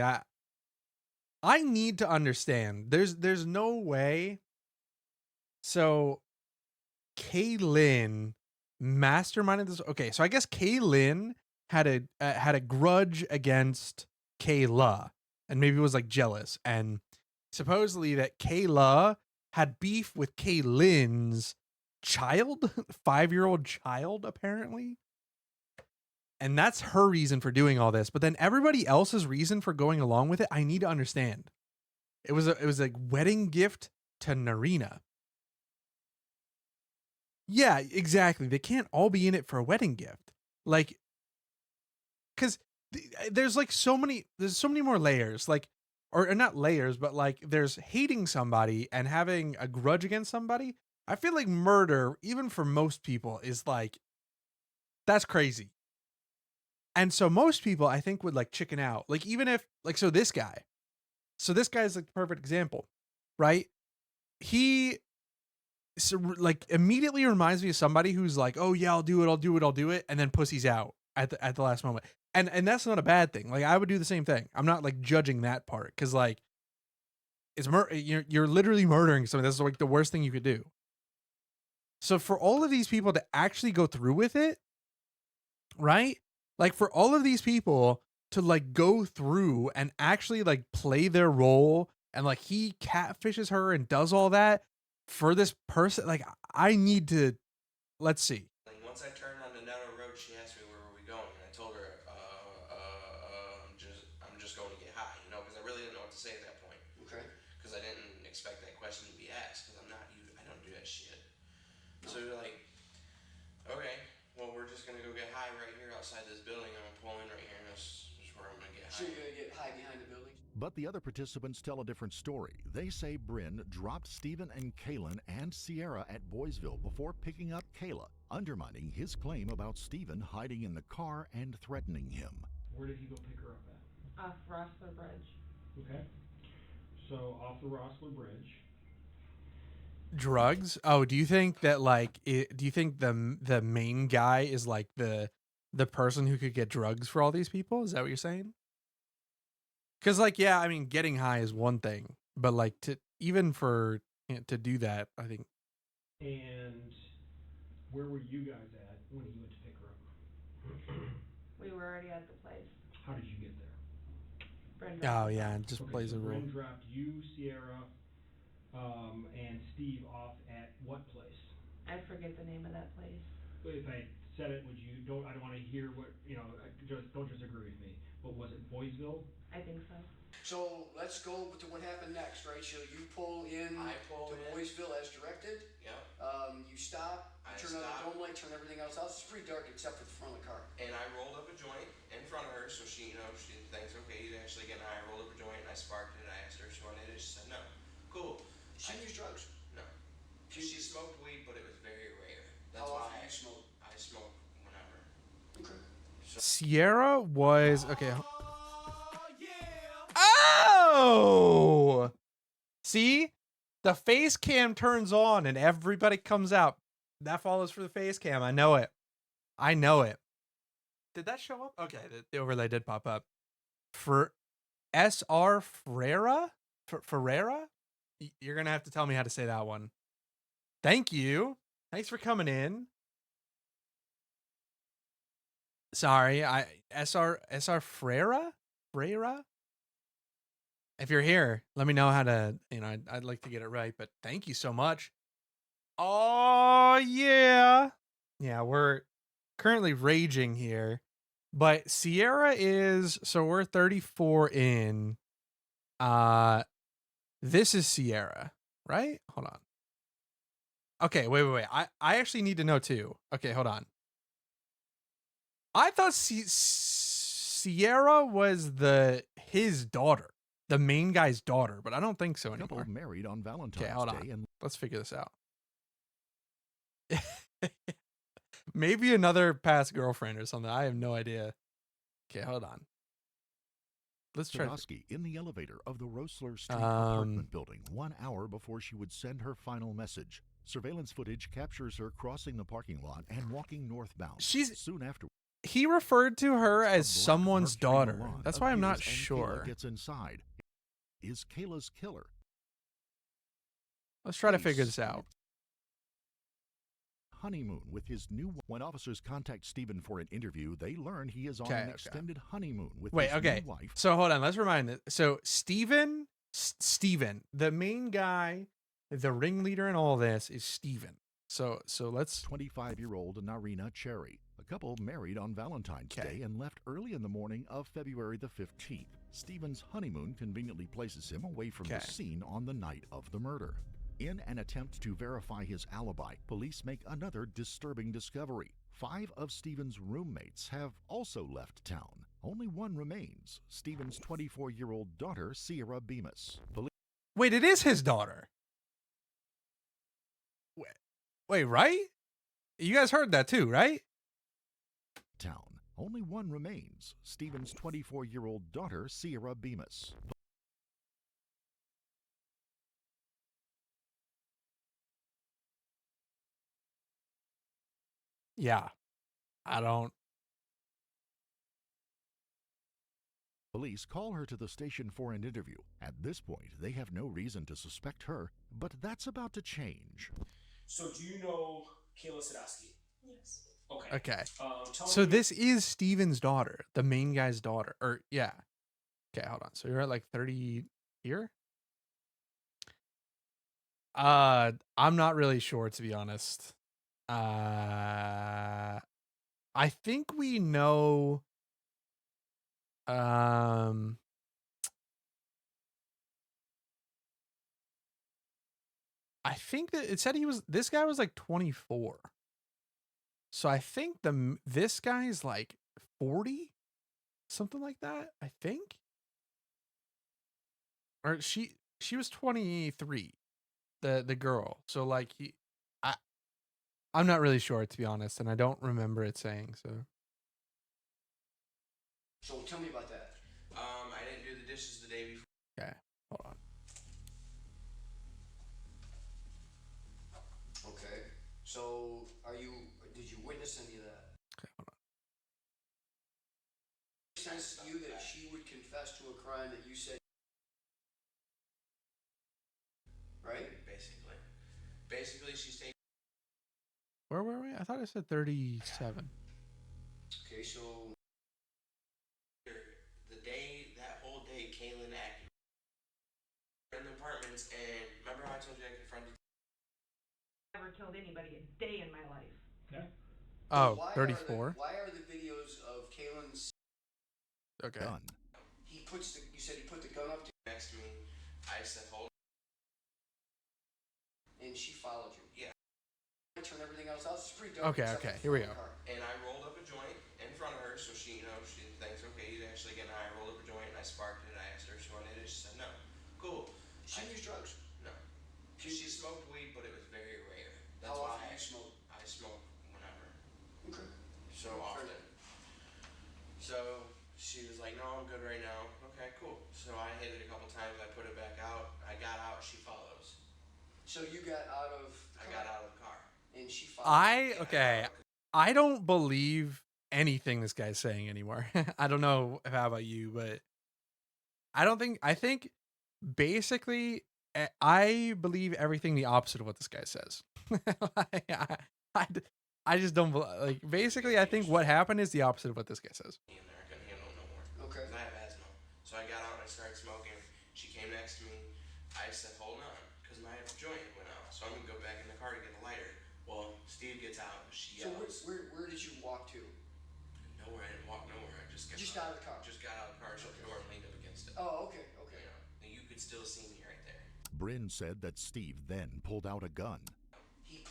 I need to understand. There's no way. So Kaylin masterminded this. Okay, so I guess Kaylin had a grudge against Kayla, and maybe was like jealous, and supposedly that Kayla had beef with Kaylin's child, 5-year-old child, apparently. And that's her reason for doing all this. But then everybody else's reason for going along with it, I need to understand. It was a wedding gift to Narina. Yeah, exactly. They can't all be in it for a wedding gift. Like, because there's so many more layers. Like, or not layers, but like there's hating somebody and having a grudge against somebody. I feel like murder, even for most people, is like, that's crazy. And so most people, I think, would like chicken out. Like, even if, like, so this guy is like the perfect example, right? He like immediately reminds me of somebody who's like, oh yeah, I'll do it. And then pussies out at the last moment. And that's not a bad thing. Like, I would do the same thing. I'm not like judging that part. Cause like, it's you're literally murdering somebody. That's like the worst thing you could do. So for all of these people to actually go through with it, right? Like, for all of these people to like go through and actually like play their role, and like he catfishes her and does all that for this person, like, I need to, let's see. Once I turned on Donetto Road, she asked me where we going, and I told her, I'm just going to get high, you know, because I really didn't know what So you're like, okay, well, we're just gonna go get high right here outside this building. I'm gonna pull in right here, and this is where I'm gonna get high. So you're gonna get high behind the building? But the other participants tell a different story. They say Bryn dropped Stephen and Kaylin and Sierra at Boysville before picking up Kayla, undermining his claim about Stephen hiding in the car and threatening him. Where did he go pick her up at? Off Rossler Bridge. Okay. So off the Rossler Bridge. Drugs? Oh, do you think that do you think the main guy is like the person who could get drugs for all these people? Is that what you're saying? Because like, yeah, I mean, getting high is one thing, but like to do that, I think. And where were you guys at when he went to pick her up? We were already at the place. How did you get there? Oh yeah, it just plays a role. Bryn dropped you, Sierra, and Steve off at what place? I forget the name of that place. If I said it, would you? I don't want to hear what don't just agree with me. But was it Boysville? I think so. So let's go to what happened next, right? So you pull in to Boysville as directed. Yep. You stop. Turn on the dome light. Turn everything else out. It's pretty dark except for the front of the car. And I rolled up a joint in front of her, so she thinks, okay, he's actually getting high. I rolled up a joint and I sparked it. I asked her if she wanted it. She said no. Cool. She didn't use drugs. No. She smoked weed, but it was very rare. That's How why often do you smoke? I smoke whenever. Okay. Sierra was okay. Oh, see, the face cam turns on and everybody comes out. That follows for the face cam. I know it. I know it. Did that show up? Okay, the overlay did pop up. For S.R. Ferreira? Ferreira? You're going to have to tell me how to say that one. Thank you. Thanks for coming in. Sorry, S.R. Ferreira? Ferreira? If you're here, let me know how to, I'd like to get it right, but thank you so much. Oh, yeah. Yeah, we're currently raging here, but Sierra so we're 34 in. This is Sierra, right? Hold on. Okay, wait. I actually need to know too. Okay, hold on. I thought Sierra was his daughter. The main guy's daughter, but I don't think so anymore. Couple married on Valentine's okay, hold on. Day and let's figure this out. Maybe another past girlfriend or something. I have no idea. Okay, hold on. Let's try. In the elevator of the Roessler Street apartment building 1 hour before she would send her final message. Surveillance footage captures her crossing the parking lot and walking northbound. Soon after. He referred to her as someone's daughter. That's why I'm not sure. Kayla gets inside. Is Kayla's killer? Let's try to figure this out. Honeymoon with his new. When officers contact Stephen for an interview, they learn he is on an extended honeymoon with his new wife. So hold on, let's remind it. So Stephen, the main guy, the ringleader in all this is Stephen. So let's. 25-year-old Narina Cherry, a couple married on Valentine's Day and left early in the morning of February the 15th. Stephen's honeymoon conveniently places him away from the scene on the night of the murder. In an attempt to verify his alibi, police make another disturbing discovery. 5 of Stephen's roommates have also left town. Only one remains, Stephen's 24-year-old daughter, Sierra Bemis. Wait, it is his daughter. Wait, right? You guys heard that too, right? Town. Only one remains, Stephen's 24-year-old daughter, Sierra Bemis. Yeah, I don't. Police call her to the station for an interview. At this point, they have no reason to suspect her, but that's about to change. So do you know Kayla Sadowski? Yes. Okay. So this is Steven's daughter, the main guy's daughter. Yeah. Okay, hold on. So you're at like 30 here? I'm not really sure, to be honest. I think we know. I think that it said this guy was like 24. So I think this guy's like 40, something like that. I think, or she was 23, the girl. So like I'm not really sure, to be honest, and I don't remember it saying so. So tell me about that. I didn't do the dishes the day before. Okay, hold on. Okay. So did you witness any of that? Okay, hold on. It makes sense to you that she would confess to a crime that you said, right? Basically, she's taking. Where were we? I thought I said 37. Okay, so That whole day, Kaylin acted in the apartments, and remember how I told you I confronted. Never killed anybody a day in my life. Okay. Oh, why 34. Why are the videos of Kaylin's Okay. Gun. You said he put the gun up to Next to me, I said, hold on. And she followed you. Yeah. Turn everything else out. It's pretty dark. Okay, here we go. And I rolled up a joint in front of her, so she thinks, okay, he's actually getting high. I rolled up a joint, and I sparked it. I asked her if she wanted it. She said no. Cool. She used drugs. No. She smoked weed, but it was very rare. That's How why often do you smoke? I smoke whenever. Okay. So often. So she was like, no, I'm good right now. Okay, cool. So I hit it a couple times. I put it back out. I got out. She follows. So you got out of. I got out of the car. And she followed. I don't believe anything this guy's saying anymore. I don't know how about you, but I think basically I believe everything the opposite of what this guy says. I just don't like. Basically, I think what happened is the opposite of what this guy says. In there, I couldn't handle no more. Okay. I have asthma. So I got out and I started smoking. She came next to me. I said, hold on, because my joint went out. So I'm going to go back in the car to get the lighter. Well, Steve gets out. She yells. So where did you walk to? Nowhere. I didn't walk nowhere. I just out of the car. Just got out of the car, shut the door, and leaned up against it. Oh, okay. You could still see me right there. Bryn said that Steve then pulled out a gun. You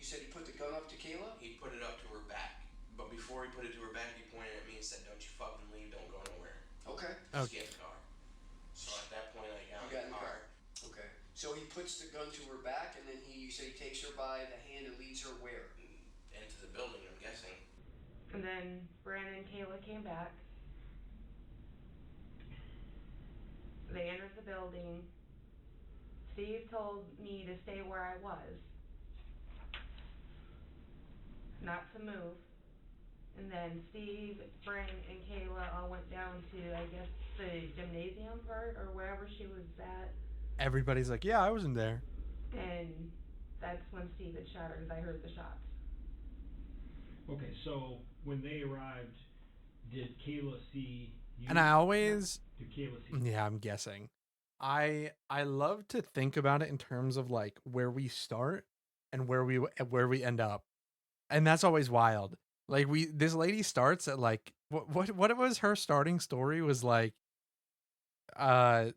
said he put the gun up to Kayla? He put it up to her back. But before he put it to her back, he pointed at me and said, don't you fucking leave, don't go nowhere. Okay. Just get in the car. So at that point, I got in the car. Okay. So he puts the gun to her back, and then you say he takes her by the hand and leads her where? Into the building, I'm guessing. And then Brandon and Kayla came back. They entered the building. Steve told me to stay where I was, not to move. And then Steve, Brandon, and Kayla all went down to, I guess, the gymnasium part or wherever she was at. Everybody's like, yeah, I wasn't there. And that's when Steve had shot her because I heard the shots. Okay, so when they arrived, did Kayla see you? And I always, Did Kayla see you? yeah, I'm guessing. I love to think about it in terms of like where we start and where we end up, and that's always wild. Like this lady starts at like what was her starting story was like. I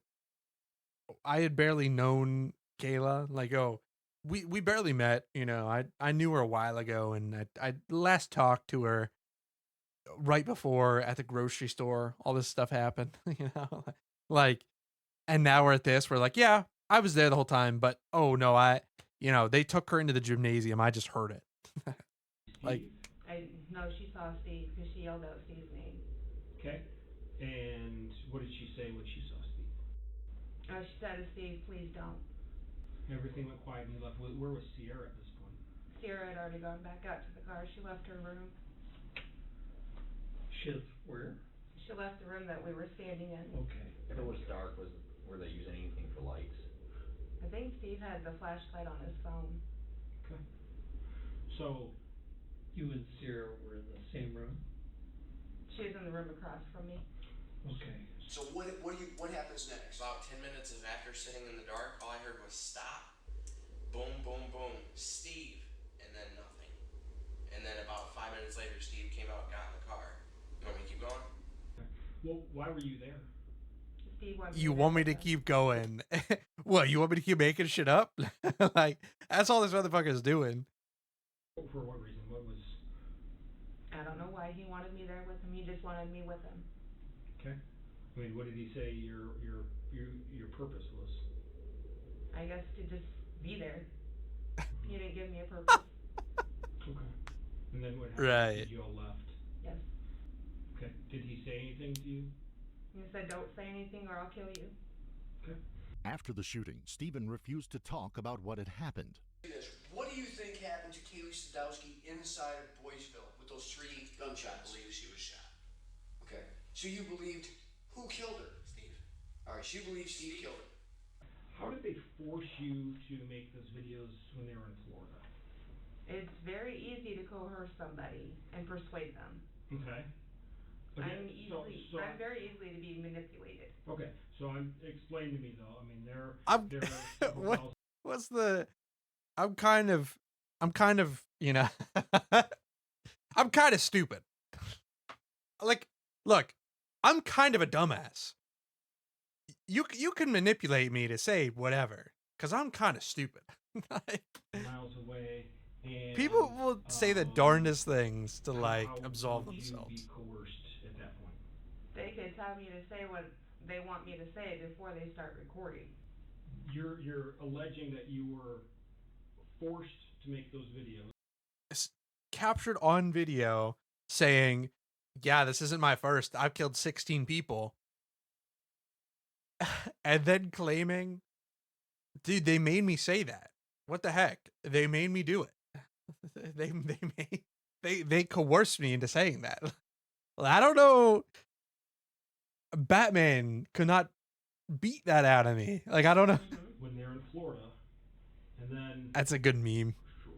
had barely known Kayla. Like, oh, we barely met. You know, I knew her a while ago, and I last talked to her right before at the grocery store. All this stuff happened. You know, like. And now we're at this. We're like, yeah, I was there the whole time, but oh no, they took her into the gymnasium. I just heard it. No, she saw Steve because she yelled out Steve's name. Okay. And what did she say when she saw Steve? She said to Steve, please don't. Everything went quiet and you left. Where was Sierra at this point? Sierra had already gone back out to the car. She left her room. Where? She left the room that we were standing in. Okay. If it was dark, were they using anything for lights? I think Steve had the flashlight on his phone. Okay. So, you and Sierra were in the same room? She was in the room across from me. Okay. So what happens next? About 10 minutes of after sitting in the dark, all I heard was stop, boom, boom, boom, Steve, and then nothing. And then about 5 minutes later, Steve came out, got in the car. You want me to keep going? Well, why were you there? Steve wanted You there want me with to him. keep going? What, you want me to keep making shit up? Like, that's all this motherfucker's doing. For what reason? What was? I don't know why he wanted me there with him. He just wanted me with him. Okay. I mean, what did he say your purpose was? I guess to just be there. He didn't give me a purpose. Okay. And then what happened? Right. You all left. Yes. Okay. Did he say anything to you? He said, "Don't say anything or I'll kill you." Okay. After the shooting, Stephen refused to talk about what had happened. What do you think happened to Kaylee Sadowski inside of Boysville with those 3 gunshots? I believe she was shot. Okay. So you believed who killed her? Steve. All right. She believed Steve killed her. How did they force you to make those videos when they were in Florida? It's very easy to coerce somebody and persuade them. Okay. I'm very easily to be manipulated. Okay, so explain to me though. I mean, What's the? I'm kind of, you know, I'm kind of stupid. Like, look, I'm kind of a dumbass. You can manipulate me to say whatever, cause I'm kind of stupid. miles away. And, People will say the darndest things to like absolve would you themselves. be coerced at that point? They could tell me to say what they want me to say before they start recording. You're alleging that you were forced to make those videos. It's captured on video saying, "Yeah, this isn't my first. I've killed 16 people," and then claiming, "Dude, they made me say that. What the heck? They made me do it. They coerced me into saying that." Well, I don't know. Batman could not beat that out of me. Like, I don't know. When they're in Florida, and then That's a good meme.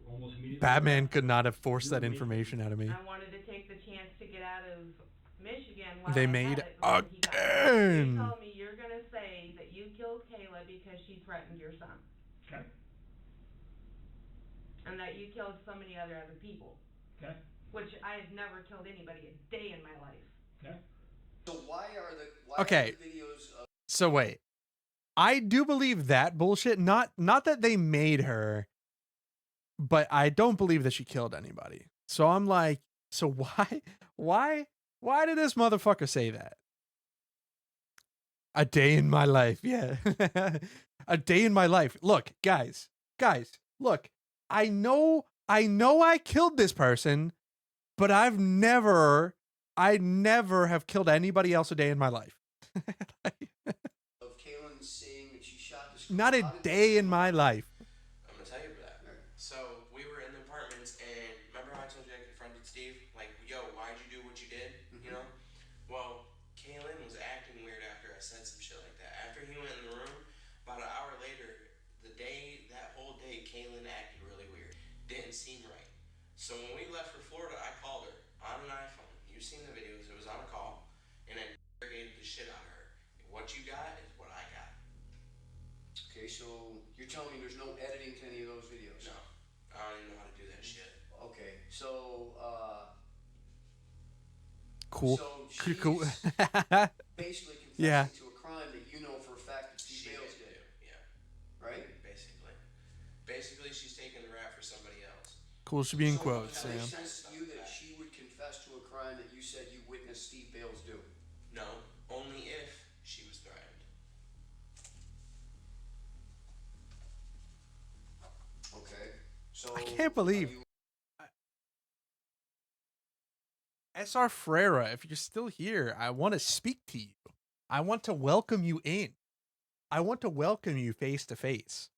almost immediately. Batman could not have forced that information out of me. I wanted to take the chance to get out of Michigan while They I made had it before he got again. They told me, "You're gonna say that you killed Kayla because she threatened your son." Okay. And that you killed so many other people. Okay. Which I have never killed anybody a day in my life. Okay. So why are the Okay. videos of So wait. I do believe that bullshit. Not that they made her, but I don't believe that she killed anybody. So I'm like, so why did this motherfucker say that? A day in my life, yeah. A day in my life. Look, guys, look. I know I killed this person, but I never have killed anybody else a day in my life. of Kaylin saying that she shot this? Not a day in my life. I'm gonna tell you about that. So we were in the apartments, and remember how I told you I confronted Steve? Like, yo, why'd you do what you did? You know? Well, Kaylin was acting weird after I said some shit like that. After he went in the room, about an hour later, that whole day, Kaylin acted really weird. Didn't seem right. So when we left for Florida, I called her on an iPhone. You've seen the videos. It was on a call, and then interrogated the shit out of her. What you got is what I got. Okay, so you're telling me there's no editing to any of those videos? No, I don't even know how to do that shit. Okay, so Cool. So Cool. basically confessing Yeah. to a crime that you know for a fact that Steve Bales did. Yeah. Right? Basically, she's taking the rap for somebody else. Cool should be in So quotes. it Yeah. makes sense to you that she would confess to a crime that you said you witnessed Steve Bales do? No, only if she was threatened. Okay. So I can't believe SR Frera, if you're still here, I want to speak to you. I want to welcome you in. I want to welcome you face to face.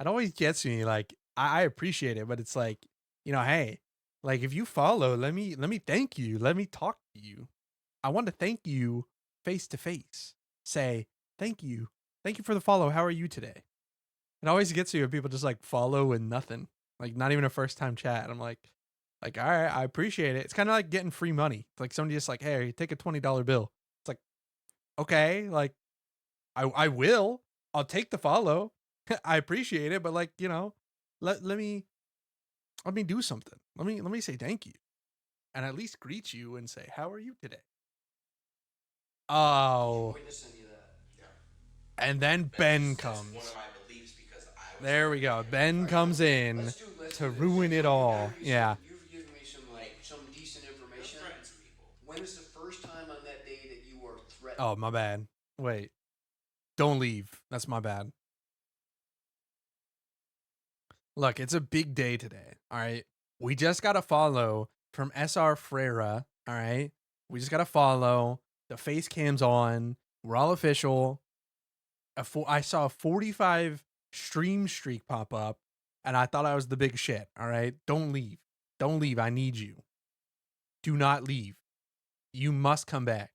It always gets me, like, I appreciate it, but it's like, you know, hey, like, if you follow, let me thank you. Let me talk to you. I want to thank you face to face. Say, thank you. Thank you for the follow. How are you today? It always gets me when people just like follow and nothing. Like, not even a first time chat. I'm like, all right, I appreciate it. It's kind of like getting free money. It's like somebody just like, hey, take a $20 bill. It's like, okay, like, I will. I'll take the follow. I appreciate it, but like, you know, let me do something. Let me say thank you, and at least greet you and say, how are you today? Oh, Witness any of that? And then Ben That's comes. one of my beliefs because I was. There we go. Ben comes in Let's do to this. ruin it all. Yeah. You've given me some decent information. When is the first time on that day that you were threatened? Oh, my bad. Wait. Don't leave. That's my bad. Look, it's a big day today. All right. We just got a follow from SR Freira. All right. We just got a follow. The face cam's on. We're all official. I saw a 45 stream streak pop up, and I thought I was the big shit. All right. Don't leave. Don't leave. I need you. Do not leave. You must come back.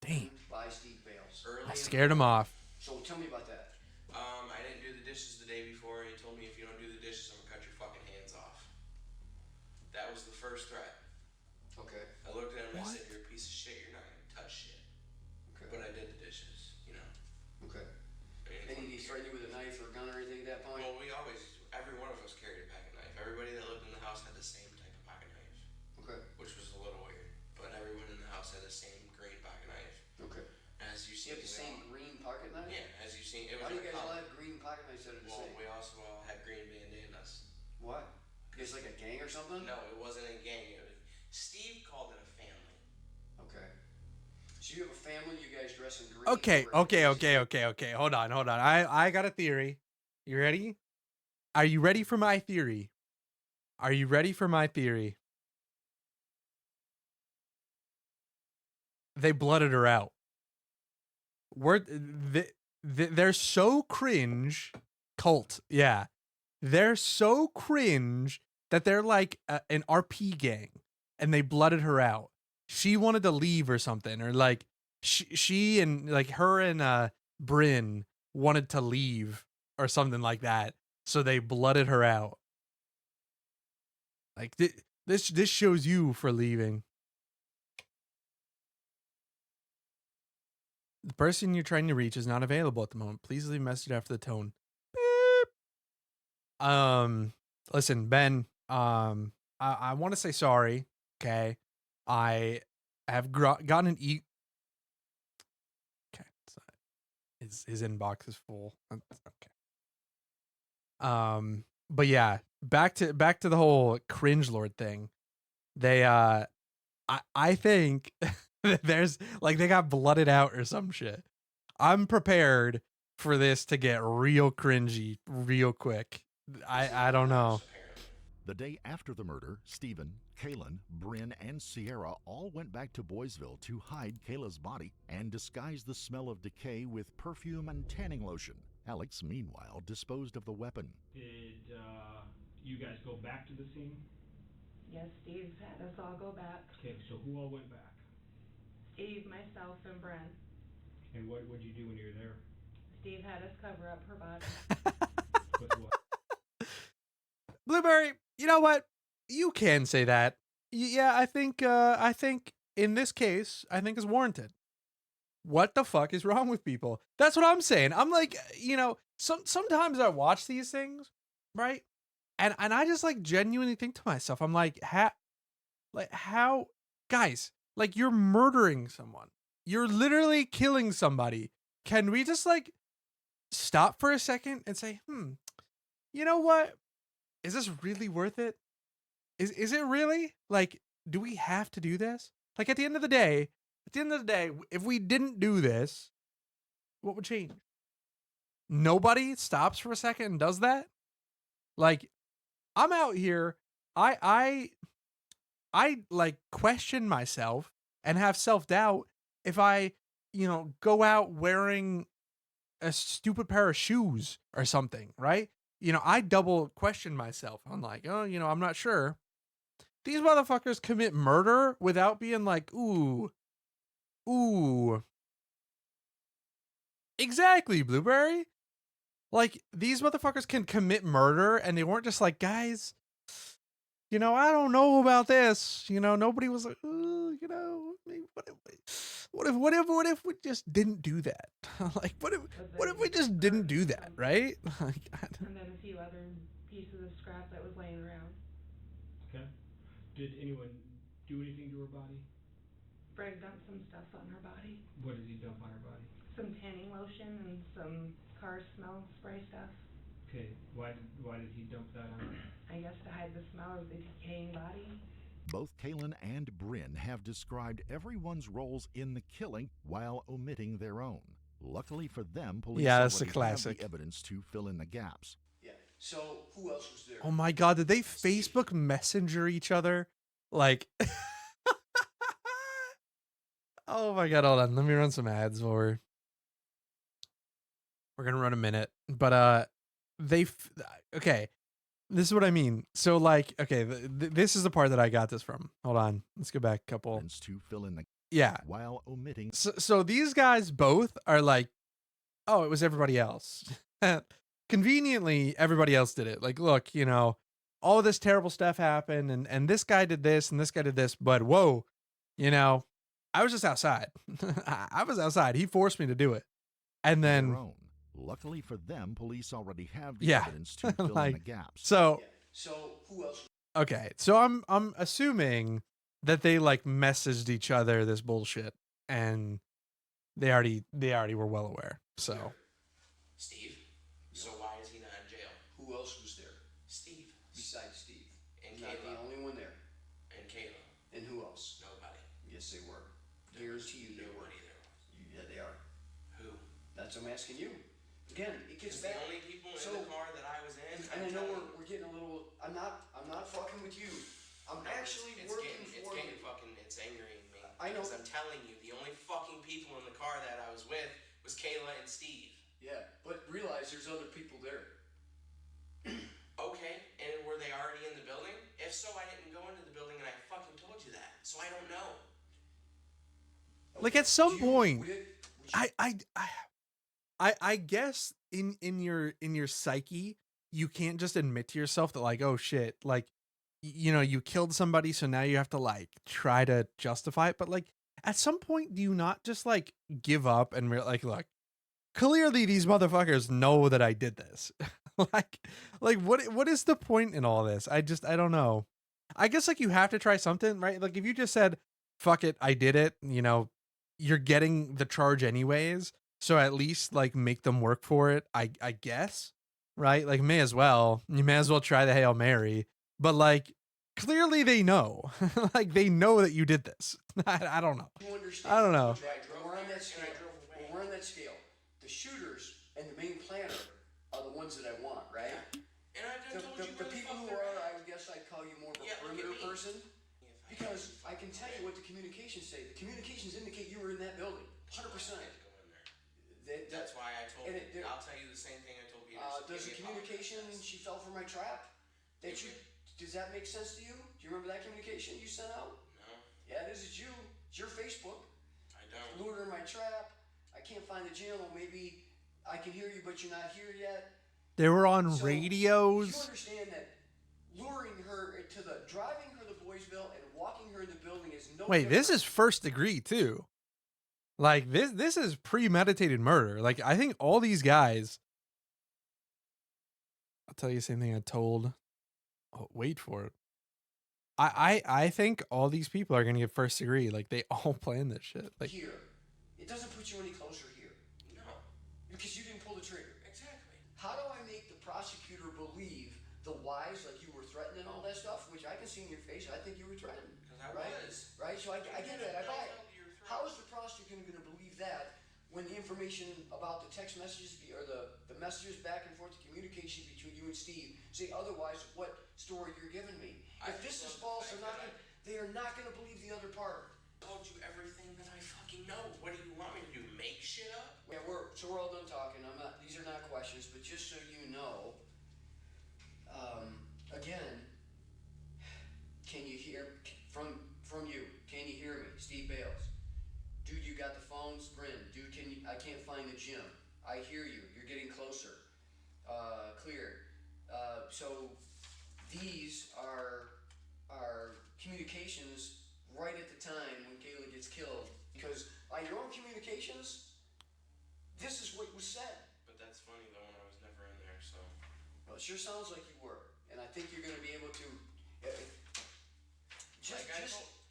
Dang. By Steve Bales. I scared him off. So tell me about that. I didn't do the dishes the day before, and he told me if you don't do the dishes, I'm gonna cut your fucking hands off. That was the first threat. Okay. I looked at him and I said, "You're a piece of shit. You're not gonna touch shit." Okay. But I did the dishes, you know. Okay. And did he threaten you with a knife or a gun or anything at that point? Well, every one of us carried a pocket knife. Everybody that lived in the house had the same type of pocket knife. Okay. Which was a little weird, but everyone in the house had the same green pocket knife. Okay. As you see, you have the same green pocket knife? Yeah, as you see, it was. Why do you guys all have green pocket knives that are the same? We also all had green bandanas. Why? You guys like a gang or something? No, it wasn't a gang. Steve called it a family. Okay. So you have a family, you guys dress in green. Okay. Hold on. I got a theory. You ready? Are you ready for my theory? They blooded her out. They're so cringe. Cult. Yeah. They're so cringe that they're like an RP gang, and they blooded her out. She wanted to leave or something, or like she and like her and Bryn wanted to leave or something like that. So they blooded her out. Like this shows you for leaving. The person you're trying to reach is not available at the moment. Please leave a message after the tone. Beep. Listen, Ben, I want to say sorry. Okay. I have gotten an okay. His inbox is full. Okay. But yeah, back to the whole cringe lord thing. They I think there's like they got blooded out or some shit. I'm prepared for this to get real cringy real quick. I don't know. The day after the murder, Stephen, Kaylin, Bryn, and Sierra all went back to Boysville to hide Kayla's body and disguise the smell of decay with perfume and tanning lotion. Alex, meanwhile, disposed of the weapon. Did you guys go back to the scene? Yes, Steve had us all go back. Okay, so who all went back? Steve, myself, and Bryn. And what would you do when you were there? Steve had us cover up her body. With what? Blueberry, you know what? You can say that. Yeah, I think in this case, I think is warranted. What the fuck is wrong with people? That's what I'm saying. I'm like, sometimes I watch these things, right? And I just like genuinely think to myself, I'm like, how guys, like you're murdering someone. You're literally killing somebody. Can we just like stop for a second and say, you know what? Is this really worth it? Is it really? Like, do we have to do this? Like at the end of the day, if we didn't do this, what would change? Nobody stops for a second and does that? Like, I'm out here, I like question myself and have self-doubt if I, go out wearing a stupid pair of shoes or something, right? I double question myself. I'm like, I'm not sure. These motherfuckers commit murder without being like, ooh. Exactly, Blueberry. Like, these motherfuckers can commit murder and they weren't just like, guys, I don't know about this. Nobody was like, what if we just didn't do that? Like, what if we just didn't do that, right? Like, and then a few other pieces of scrap that was laying around. Okay. Did anyone do anything to her body? Bragg dumped some stuff on her body. What did he dump on her body? Some tanning lotion and some car smell spray stuff. Okay, why did he dump that on her? I guess to hide the smell of the decaying body. Both Kaylin and Bryn have described everyone's roles in the killing while omitting their own. Luckily for them, police that's a already classic. have the evidence to fill in the gaps. Yeah. So who else was there? Oh my god, did they Facebook Messenger each other? Like, oh my god, hold on. Let me run some ads while we're gonna run a minute. But okay, this is what I mean. So like, okay, this is the part that I got this from. Hold on, let's go back a couple. To fill in the Yeah. While omitting. So these guys both are like, oh, it was everybody else. Conveniently, everybody else did it. Like, look, you know, all of this terrible stuff happened, and this guy did this, and this guy did this, but whoa, you know, I was just outside. I was outside. He forced me to do it. And then, their own. Luckily for them, police already have the yeah, evidence to fill like, in the gaps. so, So who else? okay, so I'm assuming that they like messaged each other this bullshit, and they already were well aware. So, Steve. So why is he not in jail? Who else was there? Steve. Besides Steve. And Not Kayla. the only one there. And Kayla. And who else? Nobody. Yes, they were. Guarantee you they were. Nobody there. Yeah, they are. Who? That's what I'm asking you. Again, it gets It's back. the only people in So- the car that I was in. And I know we're getting a little. I'm not fucking with you. I'm actually working for you. It's angering me. I know. Because I'm telling you, the only fucking people in the car that I was with was Kayla and Steve. Yeah, but realize there's other people there. Okay, and were they already in the building? If so, I didn't go into the building, and I fucking told you that. So I don't know. like at some point, I guess in your psyche, you can't just admit to yourself that like, oh shit, like, you know, you killed somebody, so now you have to like try to justify it. But like, at some point, do you not just like give up and like, look, clearly these motherfuckers know that I did this. like what is the point in all this? I don't know. I guess like you have to try something, right? Like if you just said, fuck it, I did it, you know, you're getting the charge anyways. So at least like make them work for it. I guess, right? Like you may as well try the Hail Mary, but like clearly they know, like they know that you did this. I don't know. You understand? I don't know. We're on that scale. We're on that scale. The shooters and the main planner are the ones that I want, right? And I just told you The people who are, I guess I'd call you more of a perimeter person. Because I can tell you what the communications say. The communications indicate you were in that building. 100%. That's why I told you. I'll tell you the same thing I told Peter. Does the communication, she fell for my trap? Does that make sense to you? Do you remember that communication you sent out? No. Yeah, this is you. It's your Facebook. I don't. Lured her in my trap. I can't find the gym. Or maybe I can hear you, but you're not here yet. They were on So, radios. You understand that luring her driving her to Boysville and walking her in the building is no. Wait, this is first degree too. Like this is premeditated murder. Like I think all these guys. I'll tell you the same thing I told. Oh, wait for it. I think all these people are gonna get first degree. Like they all plan this shit. Like here. It doesn't put you any closer here. No. Because you didn't pull the trigger. Exactly. How do I make the prosecutor believe the lies, like you were threatening and all that stuff, which I can see in your face? I think you were threatened. Because I right? was. Right? So I get that. I buy it. How is the prosecutor going to believe that when the information about the text messages or the messages back and forth, the communication between you and Steve say otherwise of what story you're giving me? If this is false, they are not going to believe the other part. I told you everything that I fucking know. What do you want me to do? Make shit up? Yeah, we're all done talking. These are not questions, but just so you know, again, can you hear from you? Can you hear me, Steve Bales? Dude, you got the phones, Bryn. Dude, I can't find the gym. I hear you. You're getting closer. Clear. So these are communications right at the time when Kayla gets killed. Because on your own communications, this is what was said. But that's funny though, when I was never in there, so. Well, it sure sounds like you were. And I think you're going to be able to...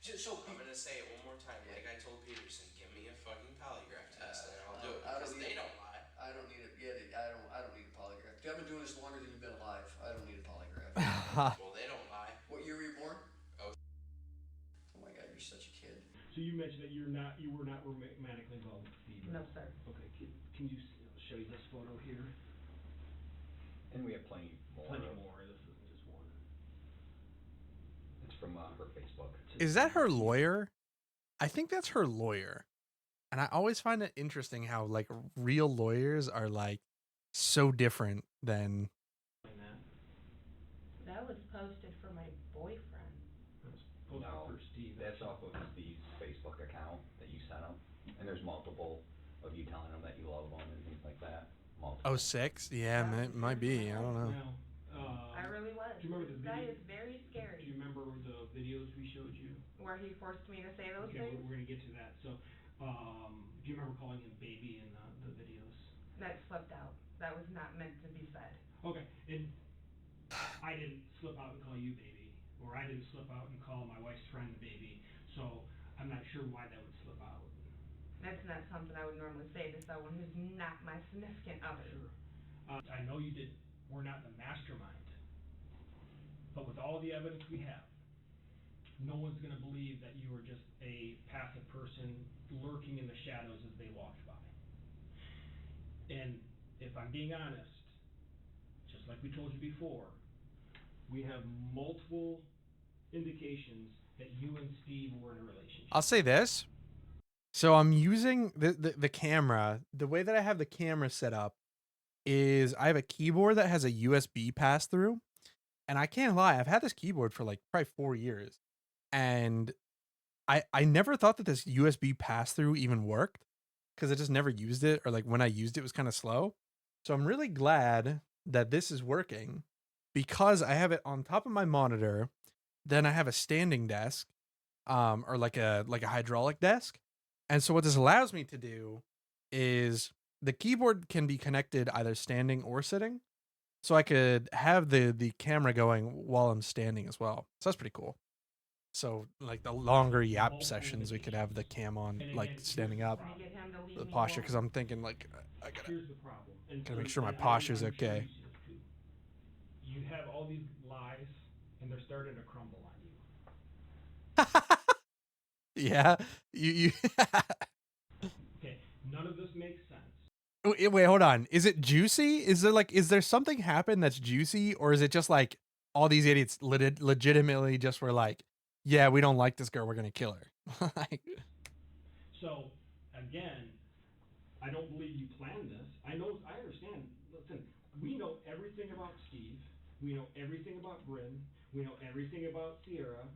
So I'm gonna say it one more time, like I told Peterson, give me a fucking polygraph test, and I'll do it I because don't they need- don't lie. I don't need it. Yeah, I don't need a polygraph. I've been doing this longer than you've been alive. I don't need a polygraph. Well, they don't lie. What year were you born? Oh. Oh my God, you're such a kid. So you mentioned that you were not romantically involved with Steve. No, sir. Okay, can you show you this photo here? And we have plenty more. Plenty more. This isn't just one. It's from her Facebook. Is that her lawyer? I think that's her lawyer. And I always find it interesting how like real lawyers are like so different than. That was posted for my boyfriend. No, that's off of Steve's Facebook account that you sent him. And there's multiple of you telling him that you love him and things like that. Multiple. 06? Yeah, it might be. I don't know. Now, I really was. Do you remember This the guy video? is very scary. Do you remember the videos we showed you? Where he forced me to say those Okay, things? we're gonna get to that. So, do you remember calling him baby in the videos? That slipped out. That was not meant to be said. Okay, and I didn't slip out and call you baby, or I didn't slip out and call my wife's friend baby, so I'm not sure why that would slip out. That's not something I would normally say to someone who's not my significant other. Sure. I know you did. We're not the mastermind, but with all the evidence we have, no one's going to believe that you were just a passive person lurking in the shadows as they walked by. And if I'm being honest, just like we told you before, we have multiple indications that you and Steve were in a relationship. I'll say this. So I'm using the camera. The way that I have the camera set up is I have a keyboard that has a USB pass through. And I can't lie, I've had this keyboard for like probably 4 years. And I never thought that this USB pass through even worked because I just never used it, or like when I used it, it was kind of slow. So I'm really glad that this is working because I have it on top of my monitor. Then I have a standing desk, or like a hydraulic desk. And so what this allows me to do is the keyboard can be connected either standing or sitting. So I could have the camera going while I'm standing as well. So that's pretty cool. So like the longer yap sessions, we could have the cam on like standing up, the posture. Because I'm thinking like I gotta make sure my posture's okay. You have all these lies, and they're starting to crumble on you. Yeah, you. Okay, none of this makes sense. Wait, hold on. Is it juicy? Is there something happen that's juicy, or is it just like all these idiots legitimately just were like, yeah, we don't like this girl, we're gonna kill her? Like, so again, I don't believe you planned this. I understand. Listen, we know everything about Steve. We know everything about Bryn. We know everything about Sierra.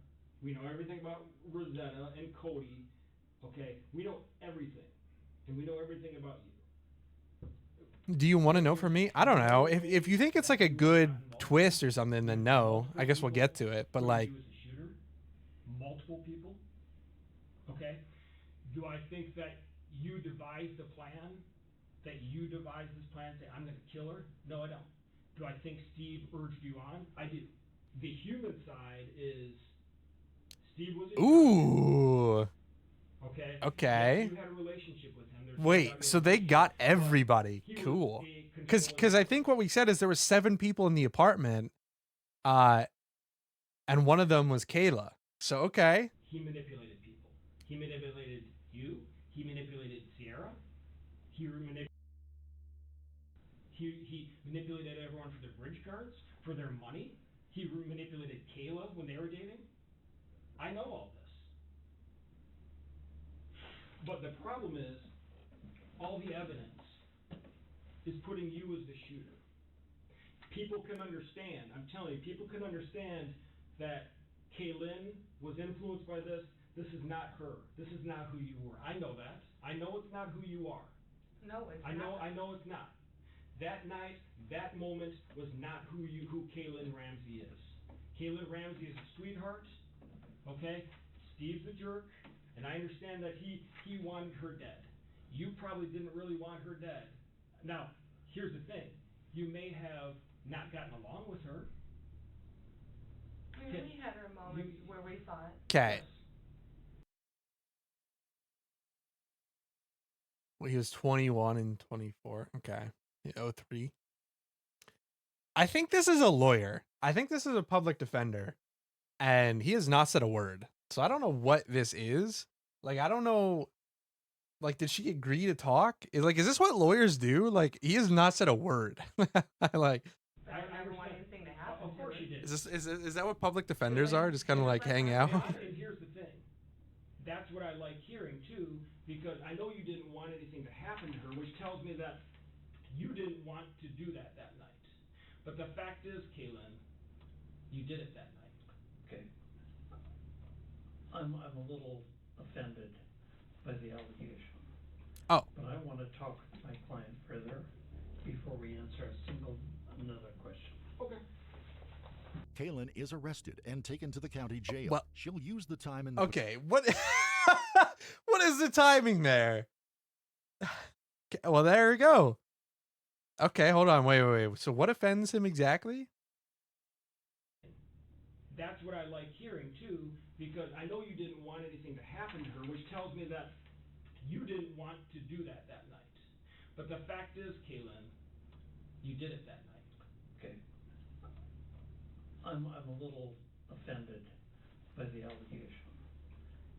We know everything about Rosetta and Cody. Okay, we know everything, and we know everything about you. do you want to know from me? I don't know. If you think it's like a good twist or something, then no. I guess we'll get to it. But like, Multiple people. Okay, do I think that you devised the plan? That you devised this plan? Say I'm going to kill her? No, I don't. Do I think Steve urged you on? I do. The human side is Steve was. ooh. Okay. Okay. Yes, you had a relationship with him. Wait, so they got everybody. Cool. Because I think what we said is there were 7 people in the apartment, and one of them was Kayla. So okay. He manipulated people. He manipulated you. He manipulated Sierra. He manipulated everyone for their bridge cards, for their money. He manipulated Kayla when they were dating. I know all this. But the problem is, all the evidence is putting you as the shooter. People can understand, I'm telling you, people can understand that Kaylin was influenced by this. This is not her. This is not who you were. I know that. I know it's not who you are. No, it's I not. know it's not. That night, that moment was not who Kaylin Ramsey is. Kaylin Ramsey is a sweetheart. Okay? Steve's a jerk, and I understand that he wanted her dead. You probably didn't really want her dead. Now, here's the thing. You may have not gotten along with her. We had our moments where we fought. Okay. Well, he was 21 and 24. Okay. 03. I think this is a lawyer. I think this is a public defender. And he has not said a word. So I don't know what this is. Like, I don't know. Like, did she agree to talk? Is this what lawyers do? Like, he has not said a word. Like, I never want anything to happen. Of course you did. is that what public defenders are? Just kind of like hang out? And here's the thing. That's what I like hearing too, because I know you didn't want anything to happen to her, which tells me that you didn't want to do that night. But the fact is, Kaylin, you did it that night. Okay. I'm a little offended by the allegation. Oh. But I want to talk with my client further before we answer another question. Okay. Kaylin is arrested and taken to the county jail. Well, she'll use the time in the... Okay, what what is the timing there? Well, there we go. Okay, hold on. Wait. So what offends him exactly? That's what I like hearing too, because I know you didn't want anything to happen to her, which tells me that you didn't want to do that night. But the fact is, Kaylin, you did it that night. Okay. I'm a little offended by the allegation,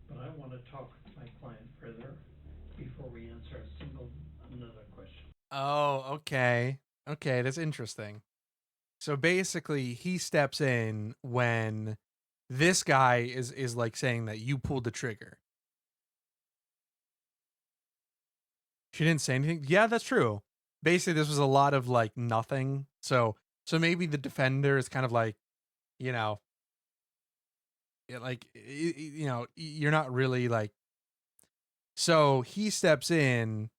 but I want to talk with my client further before we answer another question. Oh, okay. Okay, that's interesting. So basically, he steps in when this guy is like saying that you pulled the trigger. She didn't say anything. Yeah, that's true. Basically, this was a lot of like nothing. So maybe the defender is kind of like, you know, like, you know, you're not really like. So he steps in.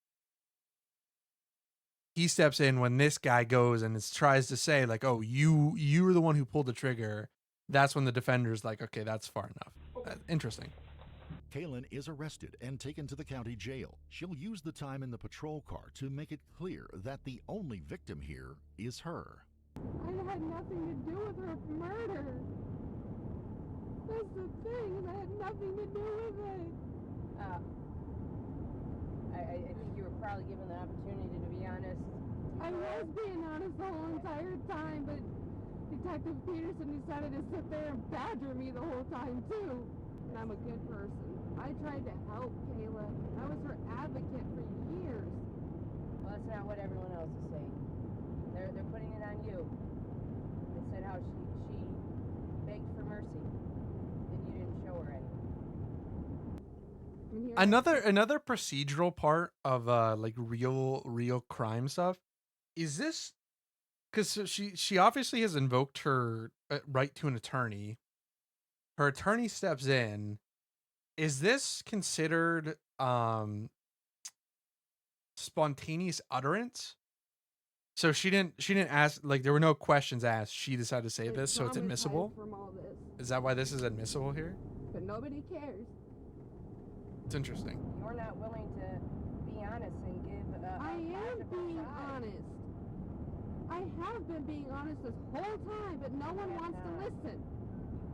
He steps in when this guy goes and tries to say like, oh, you were the one who pulled the trigger. That's when the defender's like, okay, that's far enough. Interesting. Kaylin is arrested and taken to the county jail. She'll use the time in the patrol car to make it clear that the only victim here is her. I had nothing to do with her murder. That's the thing. I had nothing to do with it. I think you were probably given the opportunity to be honest. I was being honest the whole entire time, but Detective Peterson decided to sit there and badger me the whole time, too. And I'm a good person. I tried to help Kayla. I was her advocate for years. Well, that's not what everyone else is saying. They're putting it on you. They said how she begged for mercy, and you didn't show her any. Another procedural part of like real crime stuff is this, because she obviously has invoked her right to an attorney. Her attorney steps in. Is this considered spontaneous utterance? So she didn't ask, like, there were no questions asked. She decided to say this, so it's admissible. From all this. Is that why this is admissible here? But nobody cares. It's interesting. You're not willing to be honest and give I am being honest. I have been being honest this whole time, but no one wants to listen.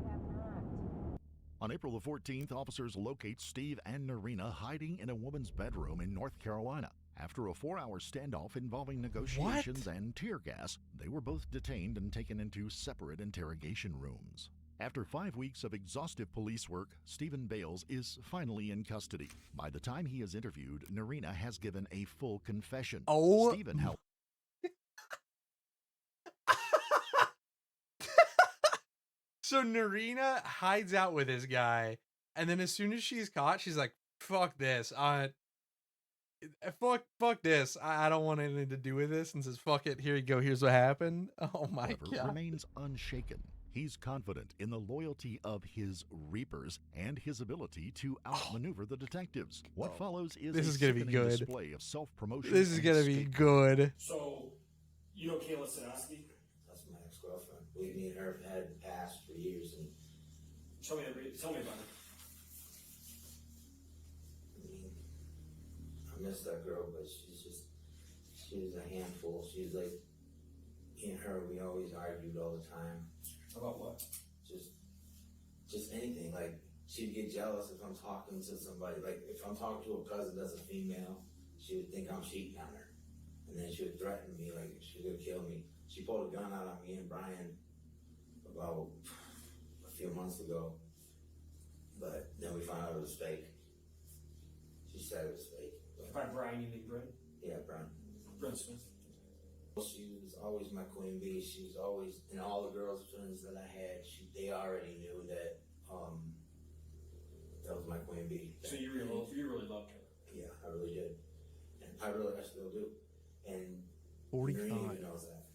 You have not. On April the 14th, officers locate Steve and Narina hiding in a woman's bedroom in North Carolina. After a 4-hour standoff involving negotiations and tear gas, they were both detained and taken into separate interrogation rooms. After 5 weeks of exhaustive police work, Stephen Bales is finally in custody. By the time he is interviewed, Narina has given a full confession. Oh, Stephen helped. So Narina hides out with this guy, and then as soon as she's caught, she's like, fuck this. Fuck this. I don't want anything to do with this, and says, fuck it, here you go, here's what happened. Oh my God. Remains unshaken. He's confident in the loyalty of his Reapers and his ability to outmaneuver the detectives. What follows is this a is gonna be sickening good. display of self-promotion. This is gonna be good. So, you know Kayla Sadowski? That's my ex-girlfriend. Me and her have had past for years, and Tell me about it. I mean, I miss that girl, but she's a handful. She's like, me and her, we always argued all the time. About what? Just anything. Like, she'd get jealous if I'm talking to somebody. Like, if I'm talking to a cousin that's a female, she would think I'm cheating on her. And then she would threaten me like she was gonna kill me. She pulled a gun out on me and Brian about a few months ago. But then we found out it was fake. She said it was fake. By Brian, you mean Brent? Yeah, Brian. Brent Smith. She was always my queen bee. She was always, and all the girls friends that I had, they already knew that that was my queen bee. So you really loved her. Yeah, I really did, and I still do. And 45. Marina even knows that.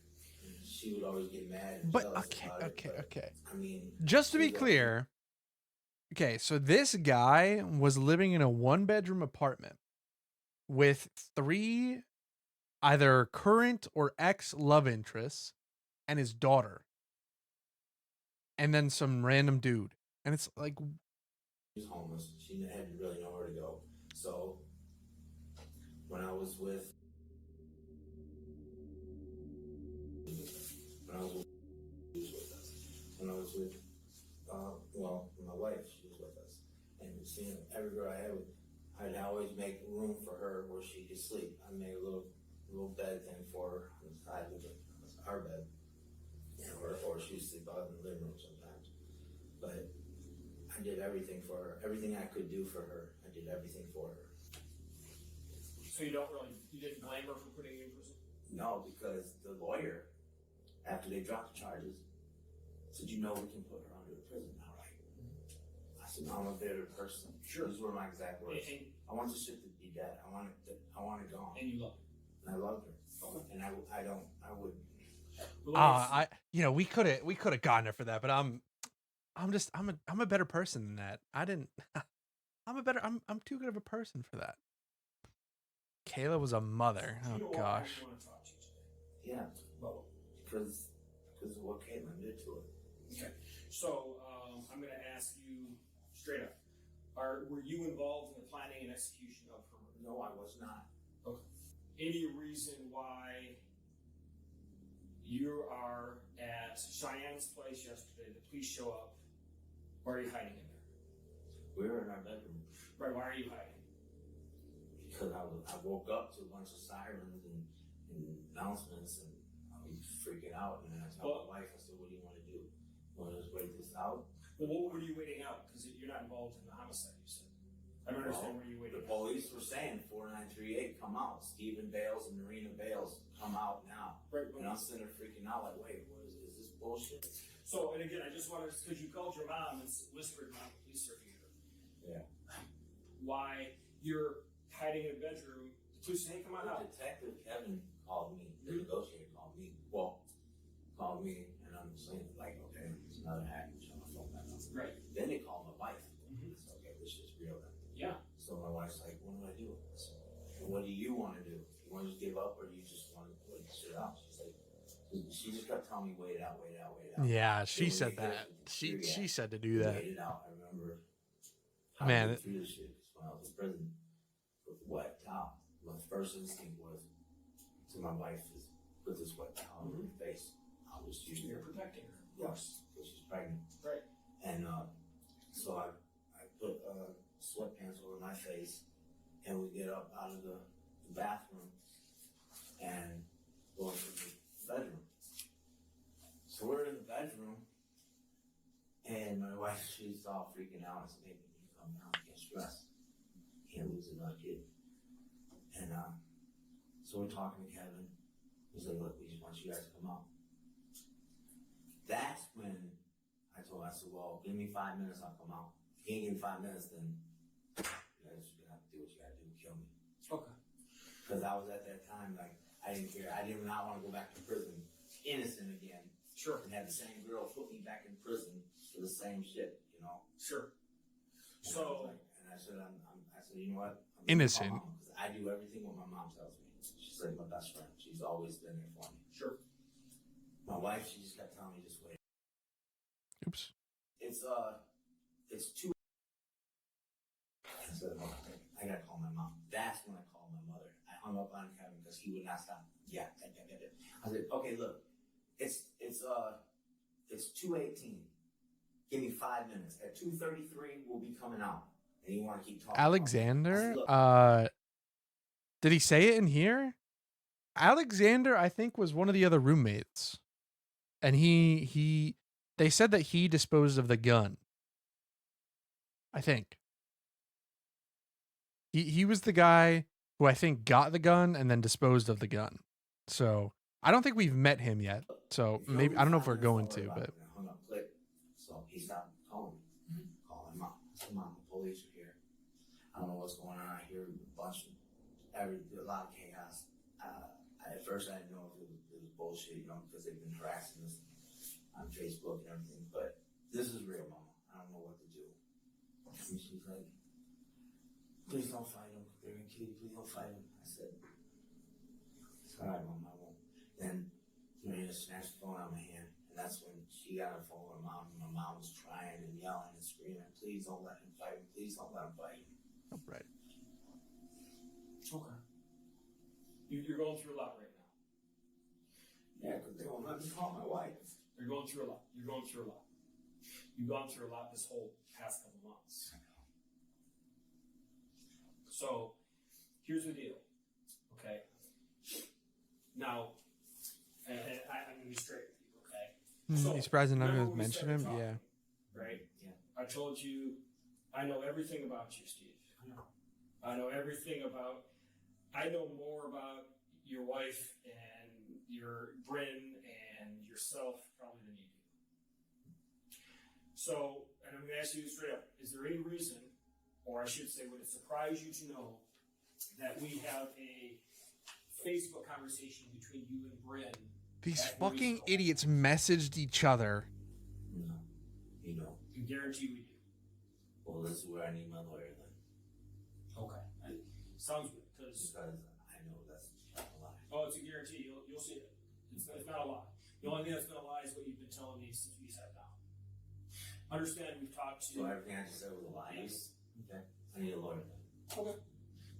And she would always get mad. And But jealous okay, about it, okay, but, okay. I mean, Just to be she's clear, okay, so this guy was living in a 1-bedroom apartment with 3 either current or ex love interests and his daughter. And then some random dude. And it's like, She was homeless. She had really nowhere to go. So when I was with she was with us. When I was with my wife, she was with us. And seeing every girl I had with, I'd always make room for her where she could sleep. I made a little bed thing for her on the side of our bed. And or she'd sleep out in the living room sometimes. But I did everything for her. Everything I could do for her, I did everything for her. So you didn't blame her for putting you in prison? No, because the lawyer, after they dropped the charges, said, we can put her under the prison now, right? I said, no, I'm a better person. Sure. These were my exact words. And I want this shit to be dead. I want it gone. you loved her. And I loved her. Okay. And I would. we could have gotten her for that, but I'm a better person than that. I'm too good of a person for that. Kayla was a mother. Oh gosh. Yeah. Well, because of what Caitlin did to her. Okay. So I'm going to ask you straight up. Were you involved in the planning and execution of her murder? No, I was not. Okay. Any reason why you are at Cheyenne's place yesterday, the police show up, why are you hiding in there? We were in our bedroom. Right, why are you hiding? Because I woke up to a bunch of sirens and announcements, and I was freaking out. And I told my wife, I said, what do you want to do? Want to just wait this out? Well, what were you waiting out? Because you're not involved in the homicide, you said. I don't understand where you waiting The police were saying 4938, come out. Stephen Bales and Marina Bales, come out now. Right. And I'm sitting there freaking out like, wait, what is this bullshit? So, and again, I just wanted, because you called your mom and whispered my police are here. Yeah. Why you're hiding in a bedroom, the police say, hey, come on out. Detective Kevin called me, the negotiator called me. Well, called me, and I'm saying, like, okay, it's another hack, turn my phone back on. Right. Then they called my wife. I said, okay, this is real then. Yeah. So my wife's like, what do I do? I said, what do you want to do? You want to just give up, or do you just want to wait this shit out? She's like, she just kept telling me, wait it out, wait it out, wait it out. Yeah, she said that. She said to do that. Wait it out. I remember. Man, through this shit when I was in prison with a wet towel. My first instinct was to my wife is put this wet towel on her face. I was using You're protecting her. Yes, because she's pregnant. Right. And so I put sweatpants over my face, and we get up out of the bathroom and go into the bedroom. So we're in the bedroom, and my wife, she's all freaking out. I said, baby, you come down, get stressed. Can't lose another kid. And so we're talking to Kevin. He's like, look, we just want you guys to come out. That's when I told her, I said, well, give me 5 minutes, I'll come out. If you ain't give me 5 minutes, then you guys are gonna have to do what you gotta do to kill me. Okay. Because I was at that time, like, I didn't care. I did not want to go back to prison, innocent again. Sure. And have the same girl put me back in prison for the same shit, you know? Sure. And So. I said, I said, you know what? Innocent. Because I do everything what my mom tells me. She's like my best friend. She's always been there for me. Sure. My wife, she just kept telling me, just wait. Oops. It's too. I said, okay, I gotta call my mom. That's when I called my mother. I hung up on Kevin because he would not stop. Yeah. I said, okay, look, it's 2:18. Give me 5 minutes. At 2:33, we'll be coming out. And you want to keep talking? Alexander, Did he say it in here? Alexander, I think, was one of the other roommates. And they said that he disposed of the gun. I think. He was the guy who I think got the gun and then disposed of the gun. So I don't think we've met him yet. So maybe, I don't know if we're going to, but. Hung up quick, so he stopped calling me. Calling mom. Mom, the police are here. I don't know what's going on. I hear a bunch of, a lot of chaos. At first I didn't know if it was bullshit, you know, because they've been harassing us on Facebook and everything. But this is real, Mama. I don't know what to do. And she's like, please don't fight him. They're in Kitty. Please don't fight him. I said, it's all right, Mom. I won't. Then Marina snatched the phone out of my hand. And that's when she got her phone with her mom. And my mom was crying and yelling and screaming, please don't let him fight him. Please don't let him fight him. Right. Okay. You're going through a lot right now. Yeah, because they won't let me call my wife. You're going through a lot. You've gone through a lot this whole past couple months. So, here's the deal, okay? Now, and I'm going to be straight with you, okay? So, You surprised I'm not remember going to when we mention started him? talking, Yeah. Right? Yeah. I told you, I know everything about you, Steve. I know everything about, I know more about your wife and your Bryn and yourself probably than you do. So, and I'm going to ask you straight up, is there any reason, or I should say, would it surprise you to know that we have a Facebook conversation between you and Bryn? These fucking idiots messaged each other. No, you don't. I guarantee we do. Well, this is where I need my lawyer then. Okay. Sounds good, because I know that's not a lie. Oh, it's a guarantee. You'll see it. It's not a lie. The only thing that's going to lie is what you've been telling me since we sat down. Understand, we've talked to. So everything I just said was a lie? Yes. Okay. I need a lawyer then. Okay.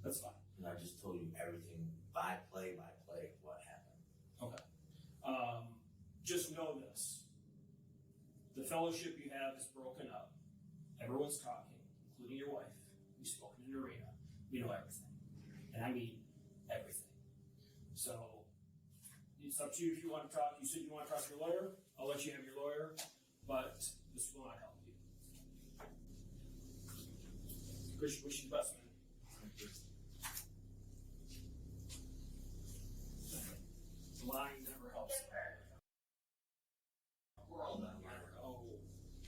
That's fine. And I just told you everything by play of what happened. Okay. Just know this. The fellowship you have is broken up. Everyone's talking, including your wife. We've spoken in Arena. We know everything. And I mean everything. So, it's up to you if you want to talk. You said you want to talk to your lawyer. I'll let you have your lawyer. But this will not help you. Wish you the best, man. Lying never helps. Oh,